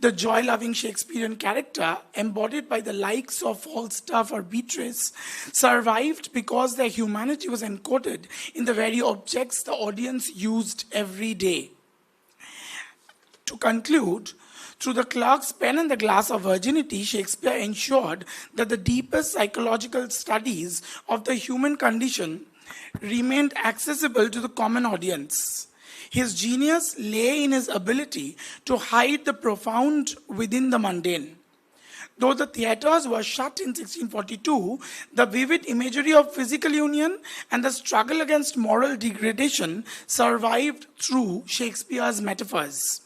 The joy-loving Shakespearean character, embodied by the likes of Falstaff or Beatrice, survived because their humanity was encoded in the very objects the audience used every day. To conclude, through the clerk's pen and the glass of virginity, Shakespeare ensured that the deepest psychological studies of the human condition remained accessible to the common audience. His genius lay in his ability to hide the profound within the mundane. Though the theatres were shut in 1642, the vivid imagery of physical union and the struggle against moral degradation survived through Shakespeare's metaphors.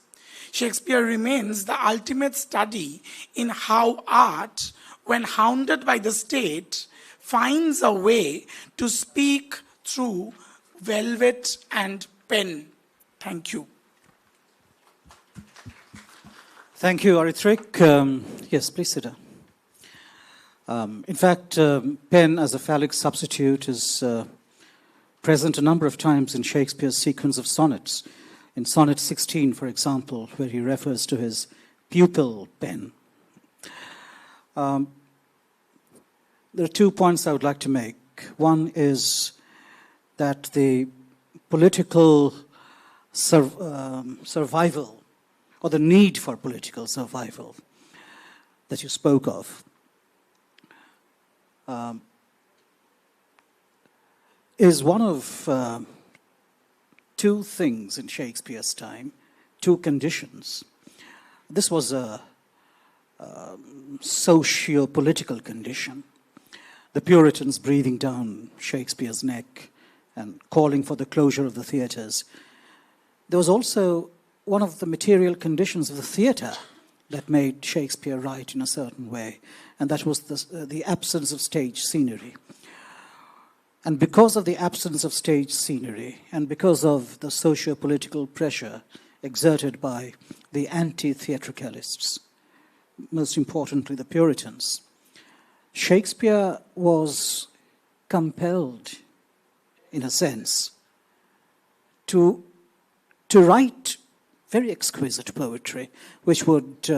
Shakespeare remains the ultimate study in how art, when hounded by the state, finds a way to speak through velvet and pen. Thank you. Thank you, Arithrik. Yes, please sit down. In fact, pen as a phallic substitute is present a number of times in Shakespeare's sequence of sonnets. In Sonnet 16, for example, where he refers to his pupil pen. There are 2 points I would like to make. One is that the political survival, or the need for political survival that you spoke of, is one of two things in Shakespeare's time, two conditions. This was a socio-political condition. The Puritans breathing down Shakespeare's neck and calling for the closure of the theatres. There was also one of the material conditions of the theatre that made Shakespeare write in a certain way, and that was the absence of stage scenery. And because of the absence of stage scenery, and because of the socio-political pressure exerted by the anti-theatricalists, most importantly the Puritans, Shakespeare was compelled, in a sense, to write very exquisite poetry, which would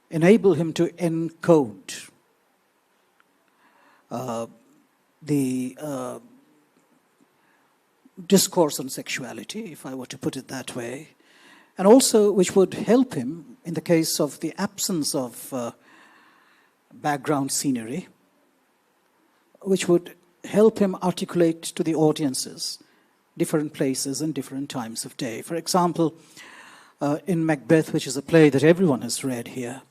enable him to encode the discourse on sexuality, if I were to put it that way, and also which would help him in the case of the absence of background scenery, which would help him articulate to the audiences different places and different times of day. For example, in Macbeth, which is a play that everyone has read here,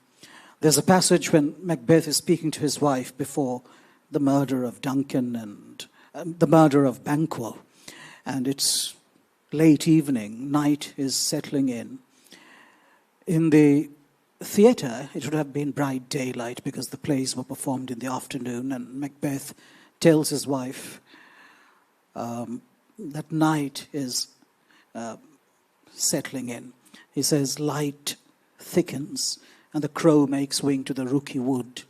there's a passage when Macbeth is speaking to his wife before the murder of Duncan and the murder of Banquo. And it's late evening, night is settling in. In the theatre, it would have been bright daylight because the plays were performed in the afternoon, and Macbeth tells his wife that night is settling in. He says, light thickens, and the crow makes wing to the rooky wood.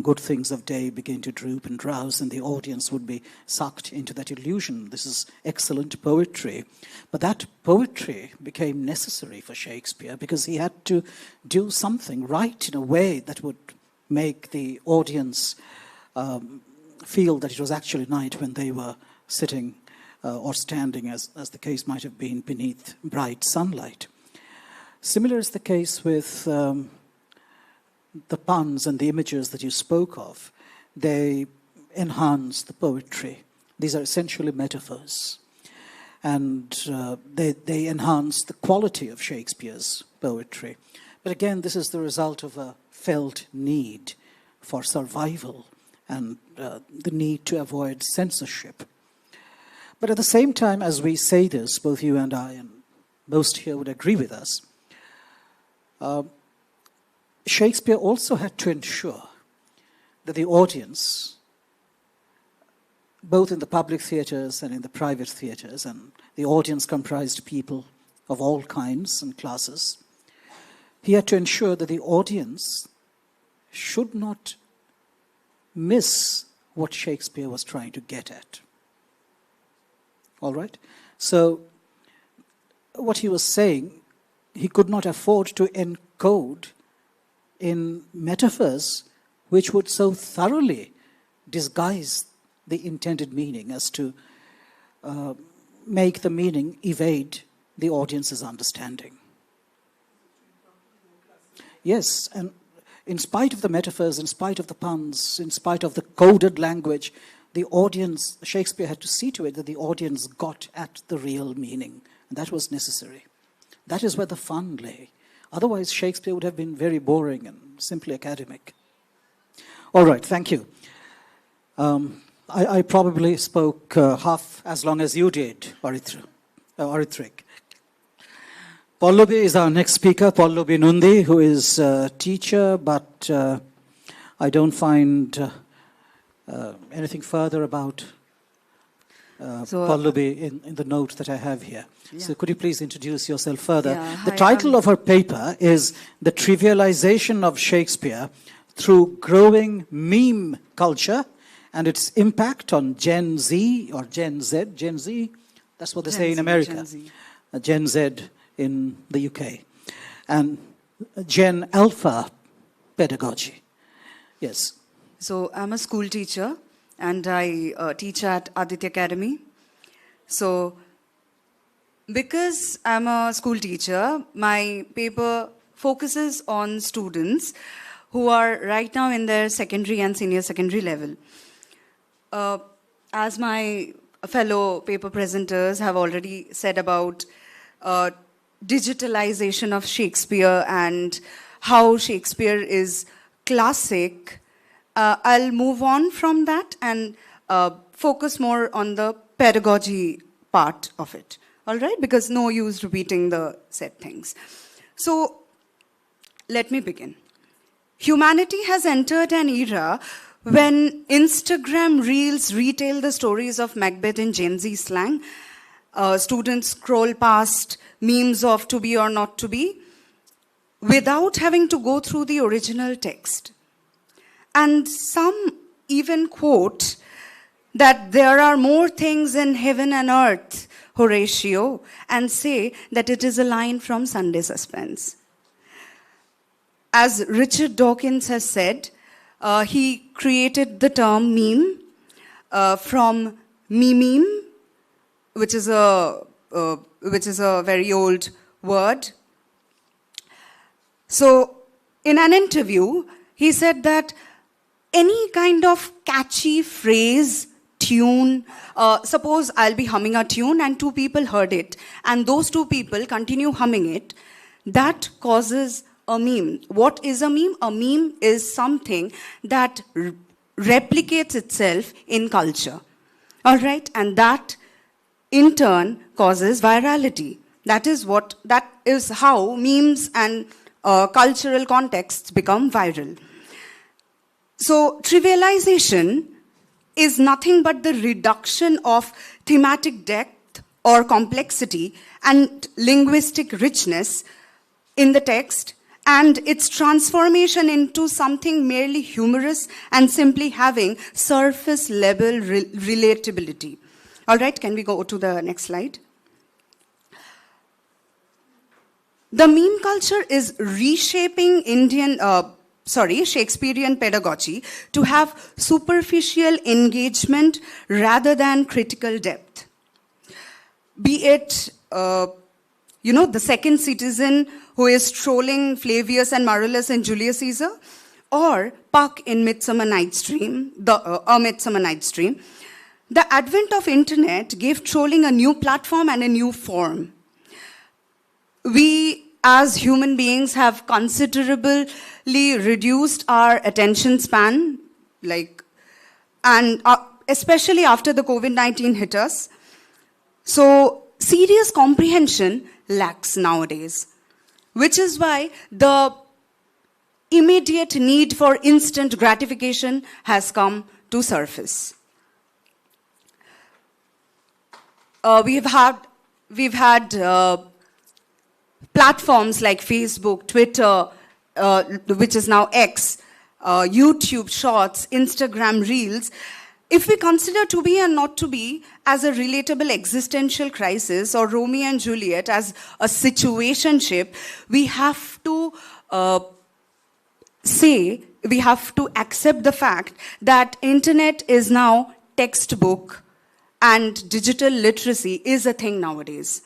Good things of day begin to droop and drowse, and the audience would be sucked into that illusion. This is excellent poetry. But that poetry became necessary for Shakespeare because he had to do something, write in a way that would make the audience feel that it was actually night when they were sitting or standing, as the case might have been, beneath bright sunlight. Similar is the case with the puns and the images that you spoke of. They enhance the poetry. These are essentially metaphors. And they enhance the quality of Shakespeare's poetry. But again, this is the result of a felt need for survival and the need to avoid censorship. But at the same time, as we say this, both you and I, and most here would agree with us, Shakespeare also had to ensure that the audience, both in the public theatres and in the private theatres, and the audience comprised people of all kinds and classes, he had to ensure that the audience should not miss what Shakespeare was trying to get at. All right? So, what he was saying, he could not afford to encode in metaphors which would so thoroughly disguise the intended meaning as to make the meaning evade the audience's understanding. Yes, and in spite of the metaphors, in spite of the puns, in spite of the coded language, the audience, Shakespeare had to see to it that the audience got at the real meaning And that was necessary. That is where the fun lay. Otherwise, Shakespeare would have been very boring and simply academic. All right, thank you. I probably spoke half as long as you did, Arithrik. Pallavi is our next speaker, Pallavi Nundi, who is a teacher, but I don't find anything further about Pallavi in the note that I have here. Yeah. So could you please introduce yourself further? Yeah, the title of her paper is The Trivialization of Shakespeare Through Growing Meme Culture and Its Impact on Gen Z or Gen Z, that's what they say in America. Gen Z in the UK. And Gen Alpha pedagogy. Yes. So I'm a school teacher and I teach at Aditya Academy. So because I'm a school teacher, my paper focuses on students who are right now in their secondary and senior secondary level. As my fellow paper presenters have already said about digitalization of Shakespeare and how Shakespeare is classic, I'll move on from that and focus more on the pedagogy part of it. All right? Because no use repeating the said things. So let me begin. Humanity has entered an era when Instagram reels retell the stories of Macbeth in Gen Z slang. Students scroll past memes of to be or not to be without having to go through the original text. And some even quote that there are more things in heaven and earth, Horatio, and say that it is a line from Sunday Suspense. As Richard Dawkins has said, he created the term meme from meme, which is a very old word. So, in an interview, he said that any kind of catchy phrase, tune, suppose I'll be humming a tune and two people heard it, and those two people continue humming it, that causes a meme. What is a meme? A meme is something that replicates itself in culture. All right? And that, in turn, causes virality. That is how memes and cultural contexts become viral. So, trivialization is nothing but the reduction of thematic depth or complexity and linguistic richness in the text and its transformation into something merely humorous and simply having surface level relatability. All right, can we go to the next slide? The meme culture is reshaping Shakespearean pedagogy to have superficial engagement rather than critical depth. Be it, the second citizen who is trolling Flavius and Marullus in Julius Caesar, or Puck in Midsummer Night's Dream, Midsummer Night's Dream. The advent of internet gave trolling a new platform and a new form. We, as human beings, have considerably reduced our attention span, and especially after the COVID-19 hit us. So, serious comprehension lacks nowadays, which is why the immediate need for instant gratification has come to surface. We've had platforms like Facebook, Twitter, which is now X, YouTube Shorts, Instagram Reels. If we consider to be and not to be as a relatable existential crisis or Romeo and Juliet as a situationship, we have to we have to accept the fact that internet is now textbook and digital literacy is a thing nowadays.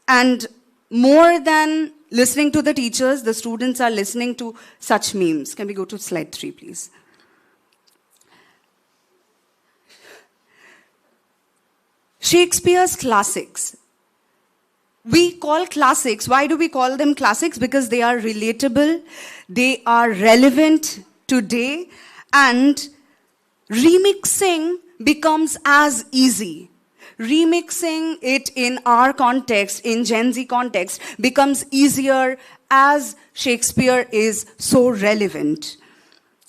And more than listening to the teachers, the students are listening to such memes. Can we go to slide 3, please? Shakespeare's classics we call classics, why do we call them classics? Because they are relatable, they are relevant today, and remixing becomes as easy. Remixing it in our context, in Gen Z context, becomes easier as Shakespeare is so relevant.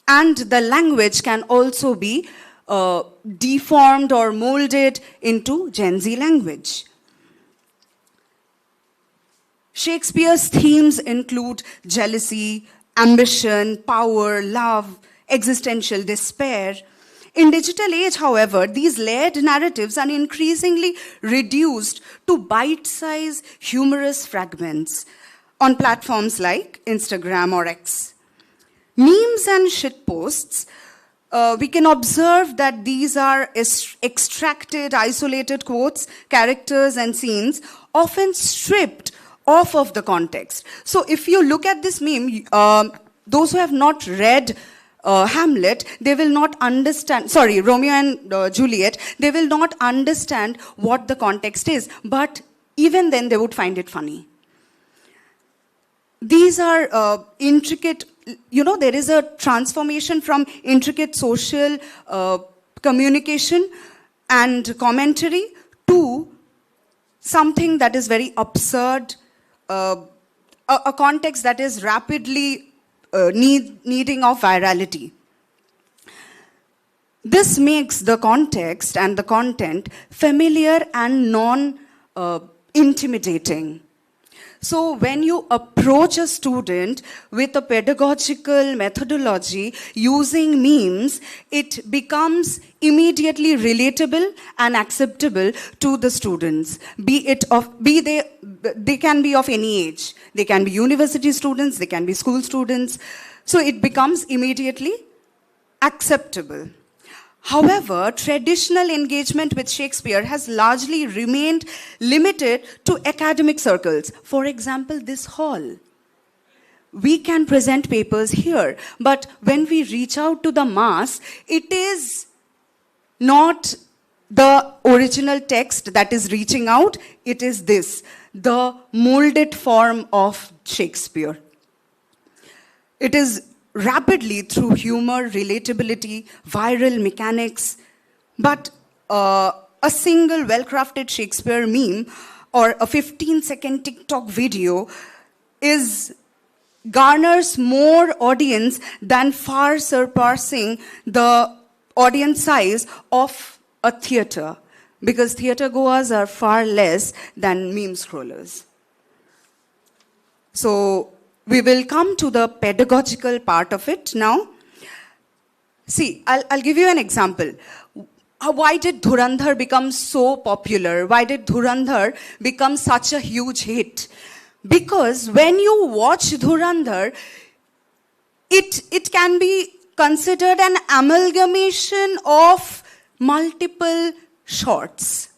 And the language can also be deformed or molded into Gen Z language. Shakespeare's themes include jealousy, ambition, power, love, existential despair. In digital age, however, these layered narratives are increasingly reduced to bite-sized, humorous fragments on platforms like Instagram or X. Memes and shitposts, we can observe that these are extracted, isolated quotes, characters, and scenes, often stripped off of the context. So if you look at this meme, those who have not read Hamlet, they will not understand, sorry, Romeo and Juliet, they will not understand what the context is. But even then, they would find it funny. These are intricate, there is a transformation from intricate social communication and commentary to something that is very absurd, a context that is rapidly needing of virality. This makes the context and the content familiar and non-intimidating. So when you approach a student with a pedagogical methodology using memes, it becomes immediately relatable and acceptable to the students. They can be of any age. They can be university students, they can be school students. So it becomes immediately acceptable. However, traditional engagement with Shakespeare has largely remained limited to academic circles. For example, this hall. We can present papers here, but when we reach out to the mass, it is not the original text that is reaching out, it is this, the molded form of Shakespeare. It is rapidly through humor, relatability, viral mechanics, but a single well-crafted Shakespeare meme or a 15-second TikTok video garners more audience than far surpassing the audience size of a theater, because theater goers are far less than meme scrollers. So we will come to the pedagogical part of it now. See, I'll give you an example. Why did Dhurandhar become so popular? Why did Dhurandhar become such a huge hit? Because when you watch Dhurandhar, it can be considered an amalgamation of multiple shots.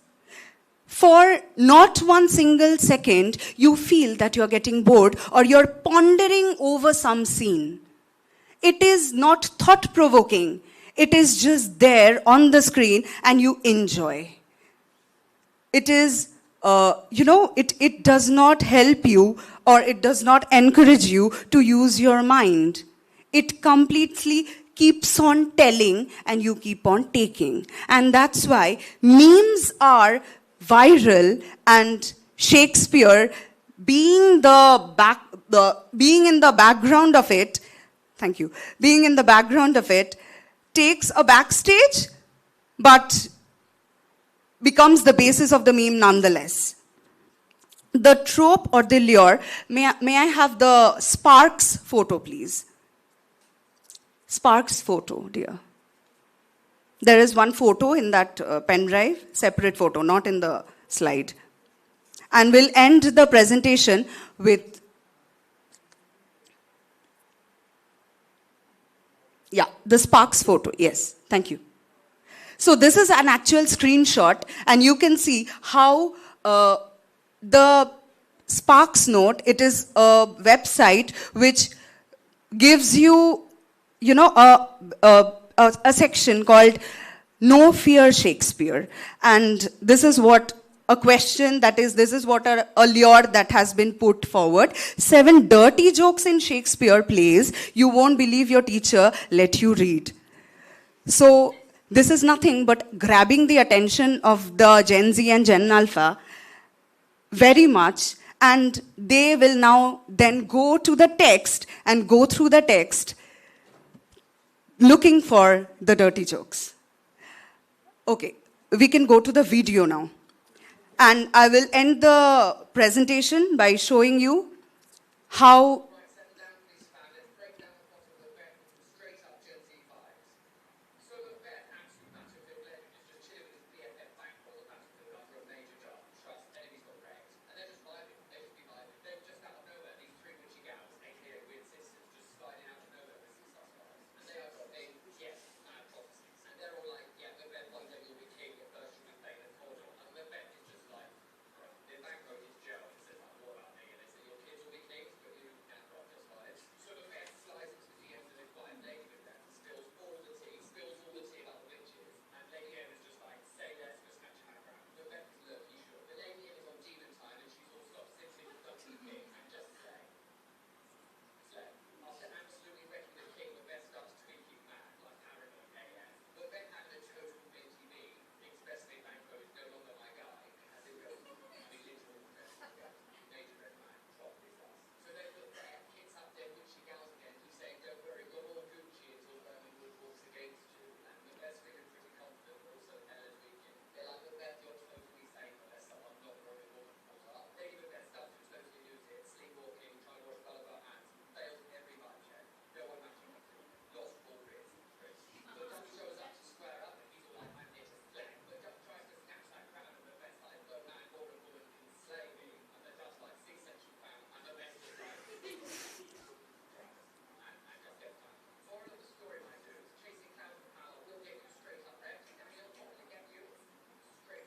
For not one single second, you feel that you're getting bored or you're pondering over some scene. It is not thought-provoking. It is just there on the screen and you enjoy. It is, it does not help you or it does not encourage you to use your mind. It completely keeps on telling and you keep on taking. And that's why memes are viral, and Shakespeare being in the background of it, thank you, being in the background of it, takes a backstage, but becomes the basis of the meme nonetheless. The trope or the lure, may I have the Sparks photo, please? Sparks photo, dear. There is one photo in that pen drive, separate photo, not in the slide. And we'll end the presentation with, the Sparks photo. Yes, thank you. So this is an actual screenshot, and you can see how the Sparks Note, it is a website which gives you, a section called No Fear Shakespeare. And this is what a question that is, this is what a lure that has been put forward. 7 dirty jokes in Shakespeare plays you won't believe your teacher let you read. So this is nothing but grabbing the attention of the Gen Z and Gen Alpha very much, and they will now then go to the text and go through the text looking for the dirty jokes. Okay, we can go to the video now. And I will end the presentation by showing you how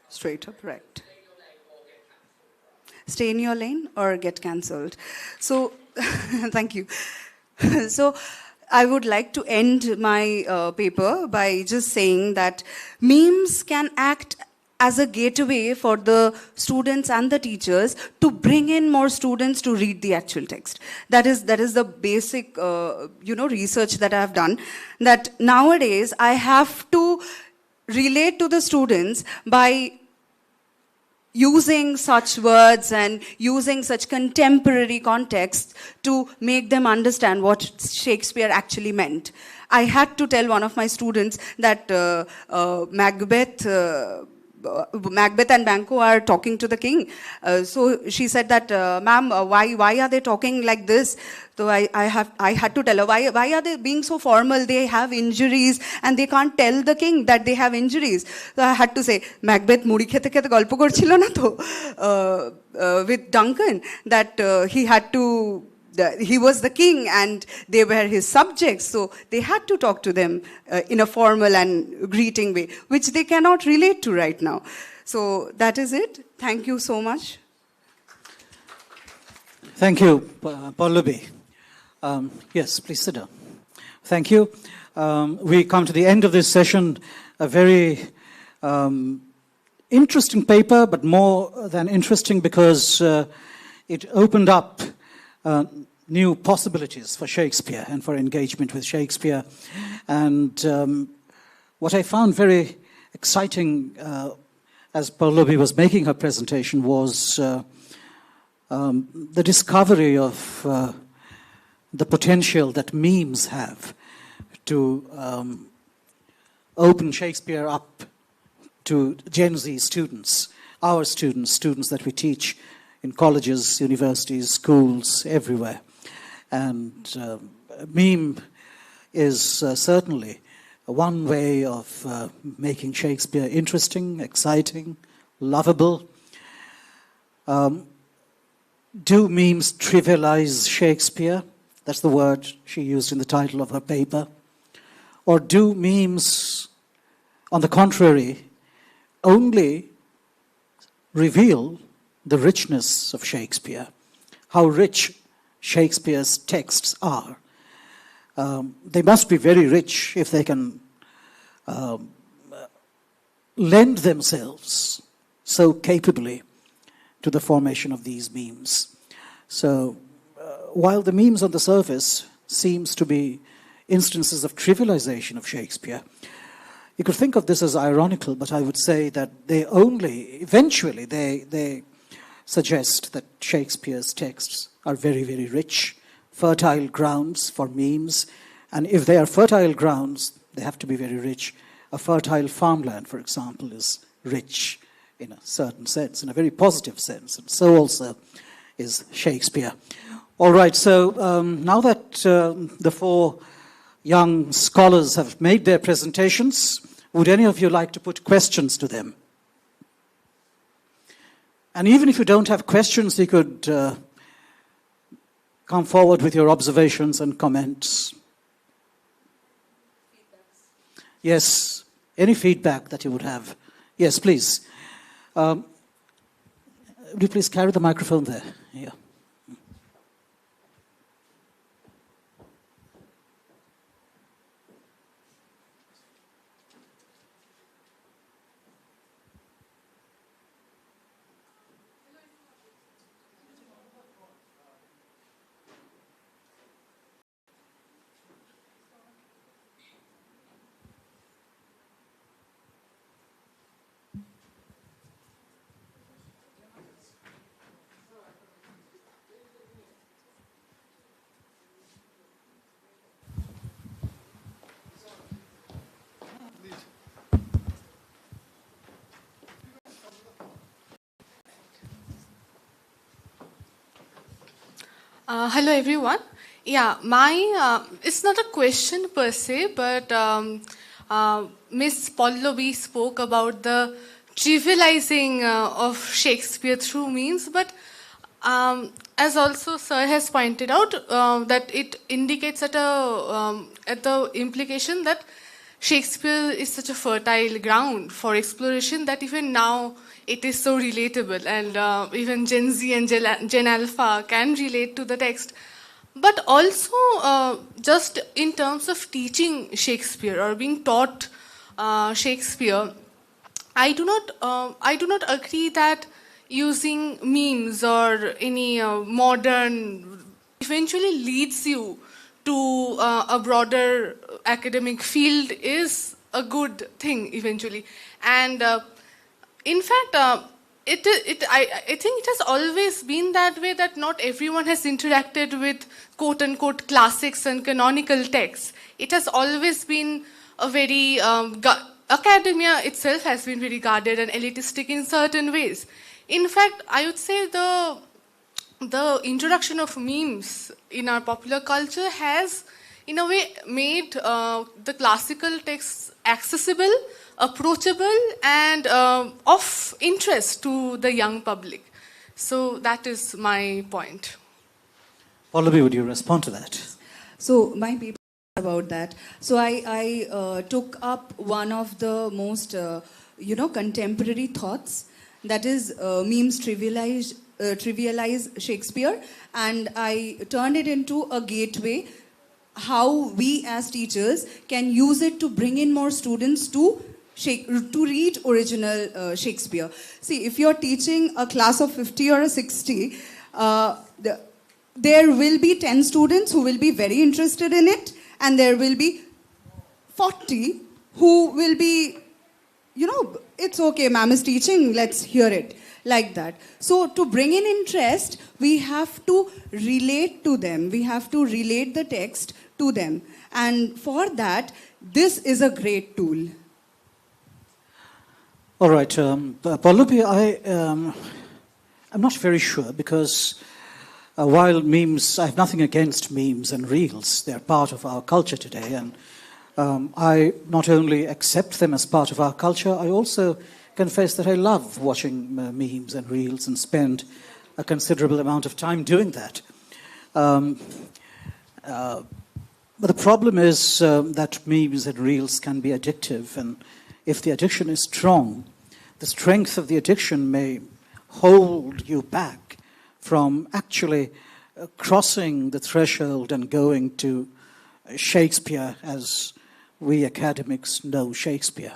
straight up right. Stay in your lane or get cancelled. So, thank you. So, I would like to end my paper by just saying that memes can act as a gateway for the students and the teachers to bring in more students to read the actual text. That is the basic, research that I have done. That nowadays I have to relate to the students by using such words and using such contemporary context to make them understand what Shakespeare actually meant. I had to tell one of my students that Macbeth and Banquo are talking to the king. So she said that, ma'am, why are they talking like this? So I had to tell her, why are they being so formal? They have injuries and they can't tell the king that they have injuries. So I had to say, Macbeth muri khete khete golpo korchilo na to with Duncan, that he was the king and they were his subjects, so they had to talk to them in a formal and greeting way, which they cannot relate to right now. So that is it. Thank you so much. Thank you, Pallavi. Yes, please sit down. Thank you. We come to the end of this session, a very interesting paper, but more than interesting because it opened up new possibilities for Shakespeare and for engagement with Shakespeare. And what I found very exciting as Pallavi was making her presentation was the discovery of the potential that memes have to open Shakespeare up to Gen Z students, our students that we teach in colleges, universities, schools, everywhere. And meme is certainly one way of making Shakespeare interesting, exciting, lovable. Do memes trivialize Shakespeare? That's the word she used in the title of her paper. Or do memes, on the contrary, only reveal the richness of Shakespeare, how rich Shakespeare's texts are? They must be very rich if they can lend themselves so capably to the formation of these memes. So while the memes on the surface seems to be instances of trivialization of Shakespeare, you could think of this as ironical, but I would say that they eventually suggest that Shakespeare's texts are very, very rich, fertile grounds for memes, and if they are fertile grounds, they have to be very rich. A fertile farmland, for example, is rich in a certain sense, in a very positive sense, and so also is Shakespeare. All right, so now that the four young scholars have made their presentations, would any of you like to put questions to them? And even if you don't have questions, you could come forward with your observations and comments. Yes, any feedback that you would have. Yes, please. Would you please carry the microphone there? Yeah. Hello everyone. Yeah, it's not a question per se, but Miss Pallavi spoke about the trivializing of Shakespeare through memes, but as also Sir has pointed out, that it indicates at the implication that Shakespeare is such a fertile ground for exploration that even now it is so relatable, and even Gen Z and Gen Alpha can relate to the text. But also, just in terms of teaching Shakespeare or being taught Shakespeare, I do not agree that using memes or any modern eventually leads you to a broader academic field is a good thing eventually. And in fact, I think it has always been that way, that not everyone has interacted with quote-unquote classics and canonical texts. It has always been a very, academia itself has been very guarded and elitistic in certain ways. In fact, I would say the introduction of memes in our popular culture has, in a way, made the classical texts accessible, approachable, and of interest to the young public. So that is my point. Pallavi, would you respond to that? So my paper about that. So I took up one of the most contemporary thoughts, that is memes trivialize Shakespeare, and I turned it into a gateway how we as teachers can use it to bring in more students to read original Shakespeare. See, if you're teaching a class of 50 or a 60, there will be 10 students who will be very interested in it, and there will be 40 who will be, it's okay, ma'am is teaching, let's hear it, like that. So to bring in interest, we have to relate to them. We have to relate the text to them. And for that, this is a great tool. All right, Pallavi, I'm not very sure, because while memes, I have nothing against memes and reels. They're part of our culture today, and I not only accept them as part of our culture, I also confess that I love watching memes and reels and spend a considerable amount of time doing that. But the problem is that memes and reels can be addictive, and if the addiction is strong, the strength of the addiction may hold you back from actually crossing the threshold and going to Shakespeare as we academics know Shakespeare.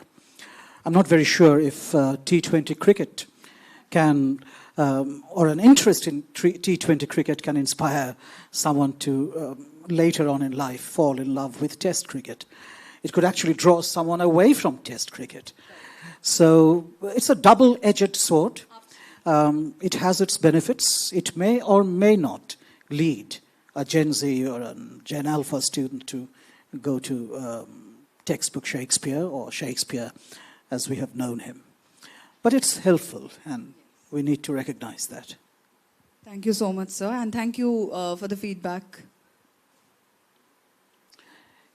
I'm not very sure if T20 cricket can, or an interest in T20 cricket can inspire someone to later on in life fall in love with Test cricket. It could actually draw someone away from Test cricket. So it's a double-edged sword. It has its benefits. It may or may not lead a Gen Z or a Gen Alpha student to go to textbook Shakespeare or Shakespeare as we have known him. But it's helpful, and we need to recognize that. Thank you so much, sir, and thank you for the feedback.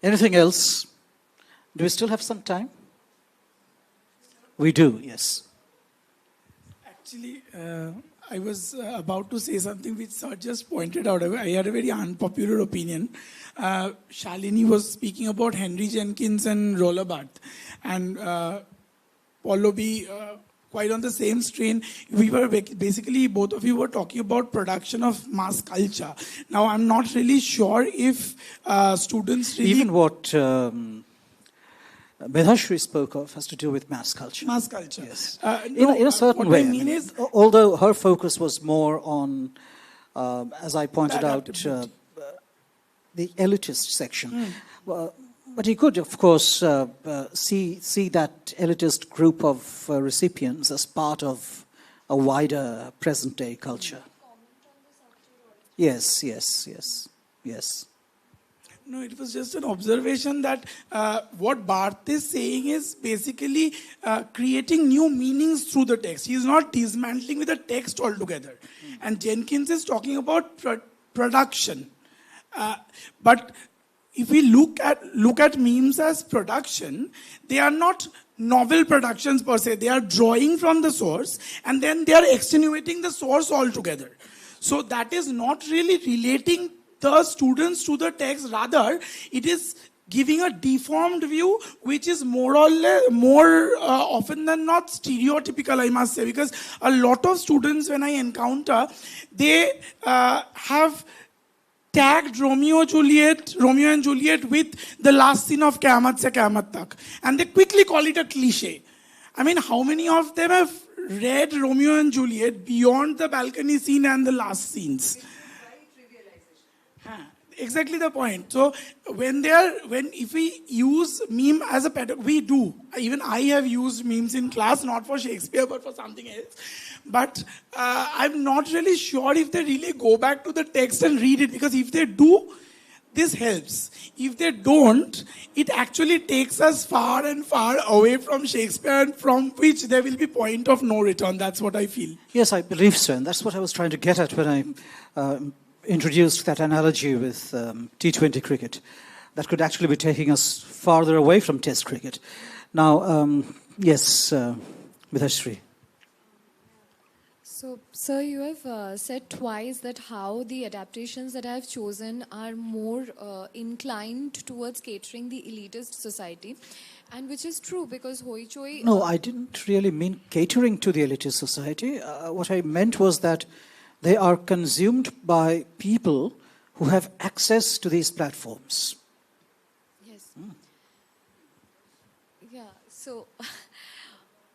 Anything else? Do we still have some time? We do, yes. Actually, I was about to say something which Sir just pointed out. I had a very unpopular opinion. Shalini was speaking about Henry Jenkins and Rollerball. And Paulobi, quite on the same strain, we were basically, both of you were talking about production of mass culture. Now, I'm not really sure if students really... Even what Medhashri spoke of has to do with mass culture. Mass culture. Yes. No, in a certain way. I mean is, although her focus was more on, as I pointed out, the elitist section. But he could, of course, see that elitist group of recipients as part of a wider present-day culture. Yes. No, it was just an observation that what Barth is saying is basically creating new meanings through the text. He is not dismantling with the text altogether. And Jenkins is talking about production. But if we look at memes as production, they are not novel productions per se. They are drawing from the source and then they are extenuating the source altogether. So that is not really relating the students to the text. Rather, it is giving a deformed view, which is more often than not stereotypical, I must say, because a lot of students, when I encounter, they have tagged Romeo and Juliet with the last scene of Qyamat Se Qyamat Tak, and they quickly call it a cliche. I mean, how many of them have read Romeo and Juliet beyond the balcony scene and the last scenes? Exactly the point. So if we use meme as a pedagogy, we do. Even I have used memes in class, not for Shakespeare, but for something else. But I'm not really sure if they really go back to the text and read it, because if they do, this helps. If they don't, it actually takes us far and far away from Shakespeare, and from which there will be point of no return. That's what I feel. Yes, I believe so. And that's what I was trying to get at when I introduced that analogy with T20 cricket. That could actually be taking us farther away from Test cricket. Now, yes, Midhashri. So, sir, you have said twice that how the adaptations that I have chosen are more inclined towards catering the elitist society, and which is true because Hoi Choi... No, I didn't really mean catering to the elitist society. What I meant was that they are consumed by people who have access to these platforms. Yes. Yeah, so...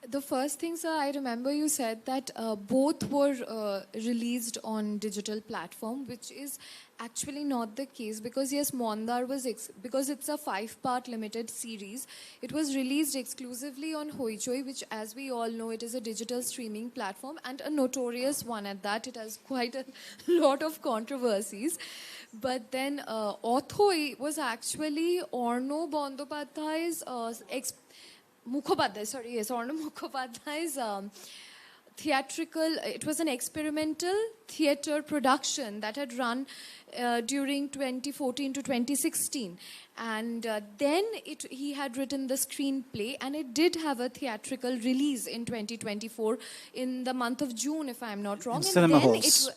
The first thing, sir, I remember you said that both were released on digital platform, which is actually not the case because, yes, Mondar was, because it's a 5-part limited series, it was released exclusively on Hoichoi, which, as we all know, it is a digital streaming platform and a notorious one at that. It has quite a lot of controversies. But then Othoi was actually Orno Bandopadhyay's Orno Mukhopadhyay's theatrical, it was an experimental theatre production that had run during 2014 to 2016. And then he had written the screenplay, and it did have a theatrical release in 2024 in the month of June, if I'm not wrong. In cinema then halls.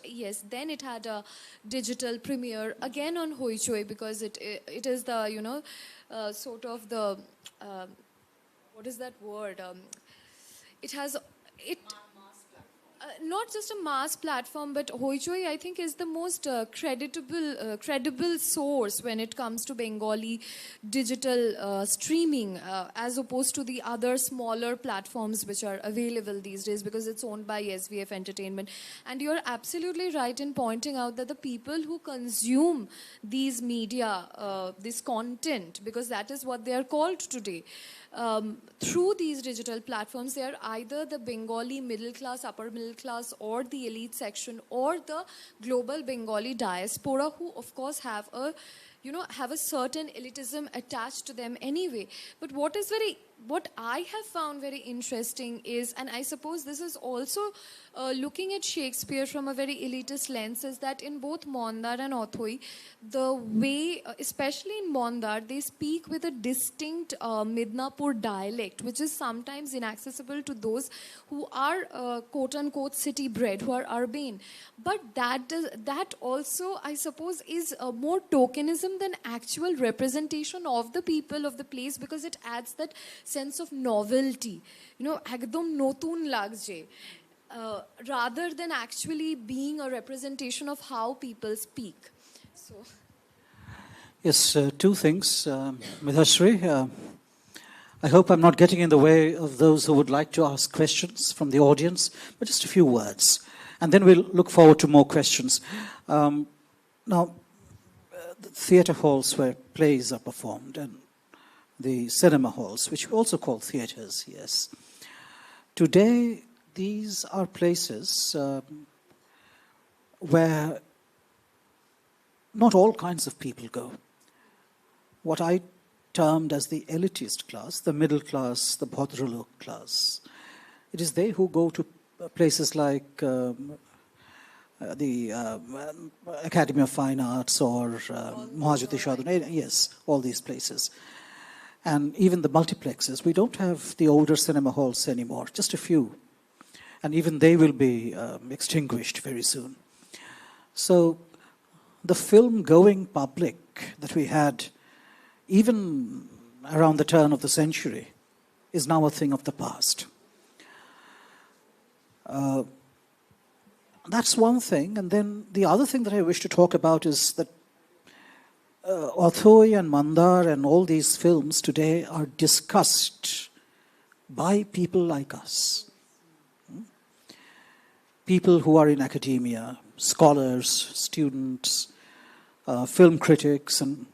Then it had a digital premiere again on Hoichoi because it is the, sort of the... what is that word? It has... Not just a mass platform, but Hoichoi, I think, is the most credible source when it comes to Bengali digital streaming, as opposed to the other smaller platforms which are available these days, because it's owned by SVF Entertainment. And you're absolutely right in pointing out that the people who consume these media, this content, because that is what they are called today, through these digital platforms, they are either the Bengali middle class, upper middle class, or the elite section, or the global Bengali diaspora, who of course have a certain elitism attached to them anyway. But what I have found very interesting is, and I suppose this is also looking at Shakespeare from a very elitist lens, is that in both Mondar and Othoi, the way, especially in Mondar, they speak with a distinct Midnapur dialect, which is sometimes inaccessible to those who are quote-unquote city-bred, who are urbane. But that also, I suppose, is more tokenism than actual representation of the people of the place, because it adds that sense of novelty, ekdom notun lagje, rather than actually being a representation of how people speak. So, yes, two things, Midhasri. I hope I'm not getting in the way of those who would like to ask questions from the audience, but just a few words. And then we'll look forward to more questions. Now, the theatre halls where plays are performed, and the cinema halls, which we also call theatres, yes. Today, these are places where not all kinds of people go. What I termed as the elitist class, the middle class, the Bhadralok class. It is they who go to places like the Academy of Fine Arts or Mahajyoti Sadhana, yes, all these places. And even the multiplexes, we don't have the older cinema halls anymore, just a few. And even they will be extinguished very soon. So the film-going public that we had, even around the turn of the century, is now a thing of the past. That's one thing. And then the other thing that I wish to talk about is that Othoi and Mandar and all these films today are discussed by people like us. People who are in academia, scholars, students, film critics, and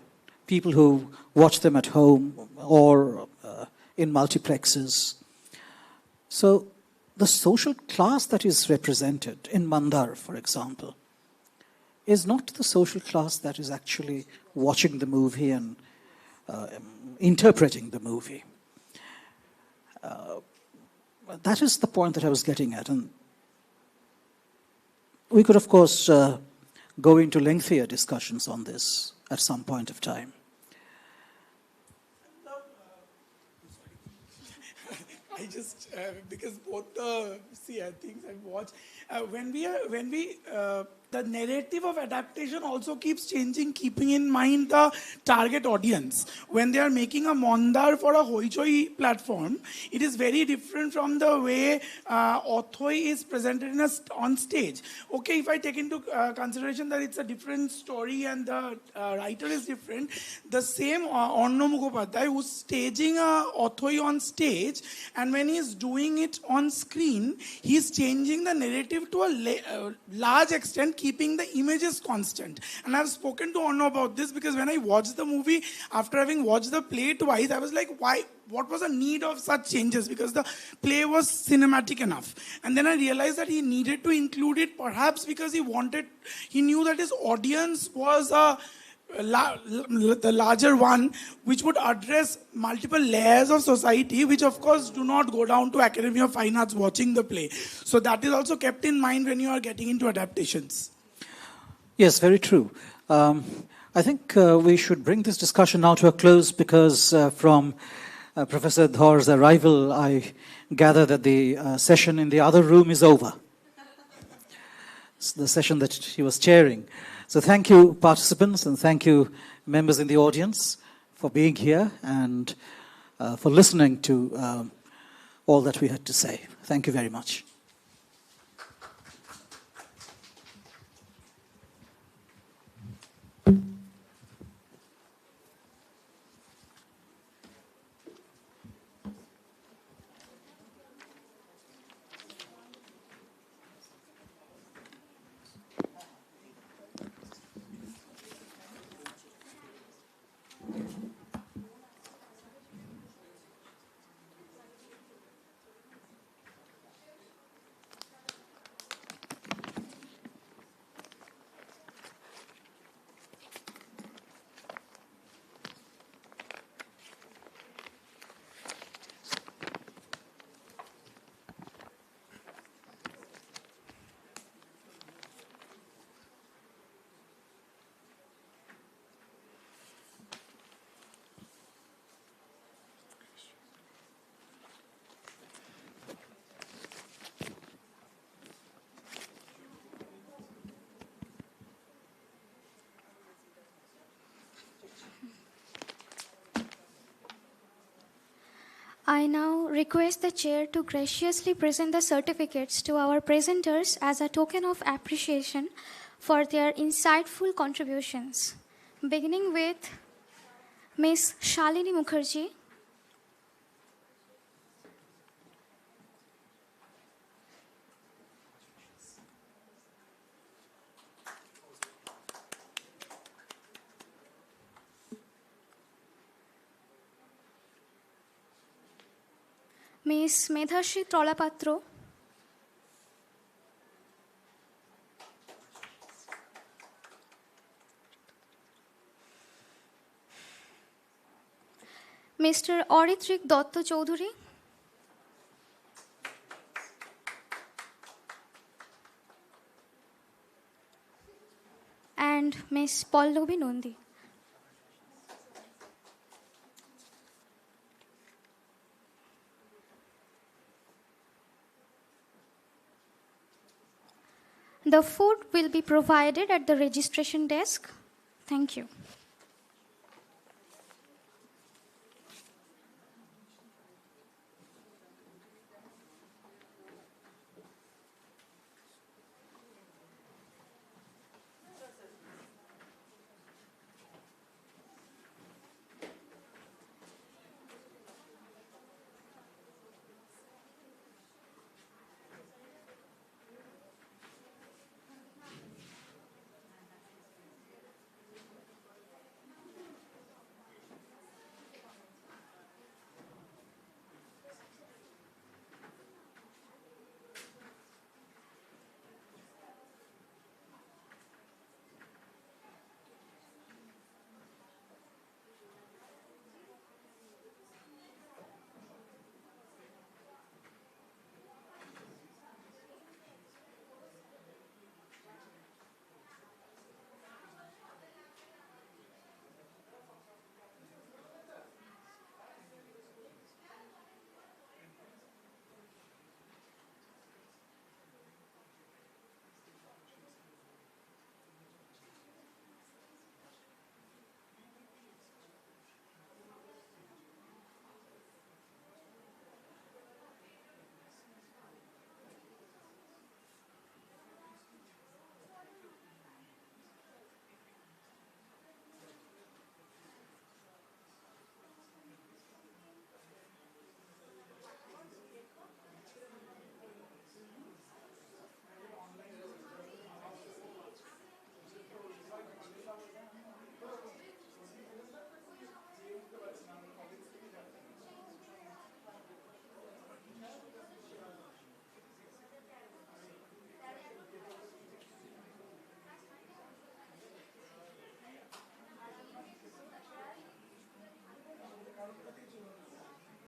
people who watch them at home or in multiplexes. So the social class that is represented in Mandar, for example, is not the social class that is actually watching the movie and interpreting the movie. That is the point that I was getting at. And we could, of course, go into lengthier discussions on this at some point of time. I just because both the things I've watched the narrative of adaptation also keeps changing, keeping in mind the target audience. When they are making a Mondar for a Hoichoi platform, it is very different from the way Othoi is presented on stage. Okay, if I take into consideration that it's a different story and the writer is different, the same Arno Mukhopadhyay who's staging Othoi on stage, and when he's doing it on screen, he's changing the narrative to a large extent, keeping the images constant. And I've spoken to Arno about this because when I watched the movie, after having watched the play twice, I was like, why? What was the need of such changes? Because the play was cinematic enough. And then I realized that he needed to include it, perhaps because he knew that his audience was the larger one, which would address multiple layers of society, which of course do not go down to Academy of Fine Arts watching the play. So that is also kept in mind when you are getting into adaptations. Yes, very true. I think we should bring this discussion now to a close because from Professor Dhaur's arrival, I gather that the session in the other room is over. It's the session that he was chairing. So thank you, participants, and thank you, members in the audience, for being here and for listening to all that we had to say. Thank you very much. I now request the chair to graciously present the certificates to our presenters as a token of appreciation for their insightful contributions. Beginning with Ms. Shalini Mukherjee. Ms. Medhashri Trolapatro. Mr. Oritrik Dotto Choudhury. And Ms. Pallavi Nandi. The food will be provided at the registration desk. Thank you.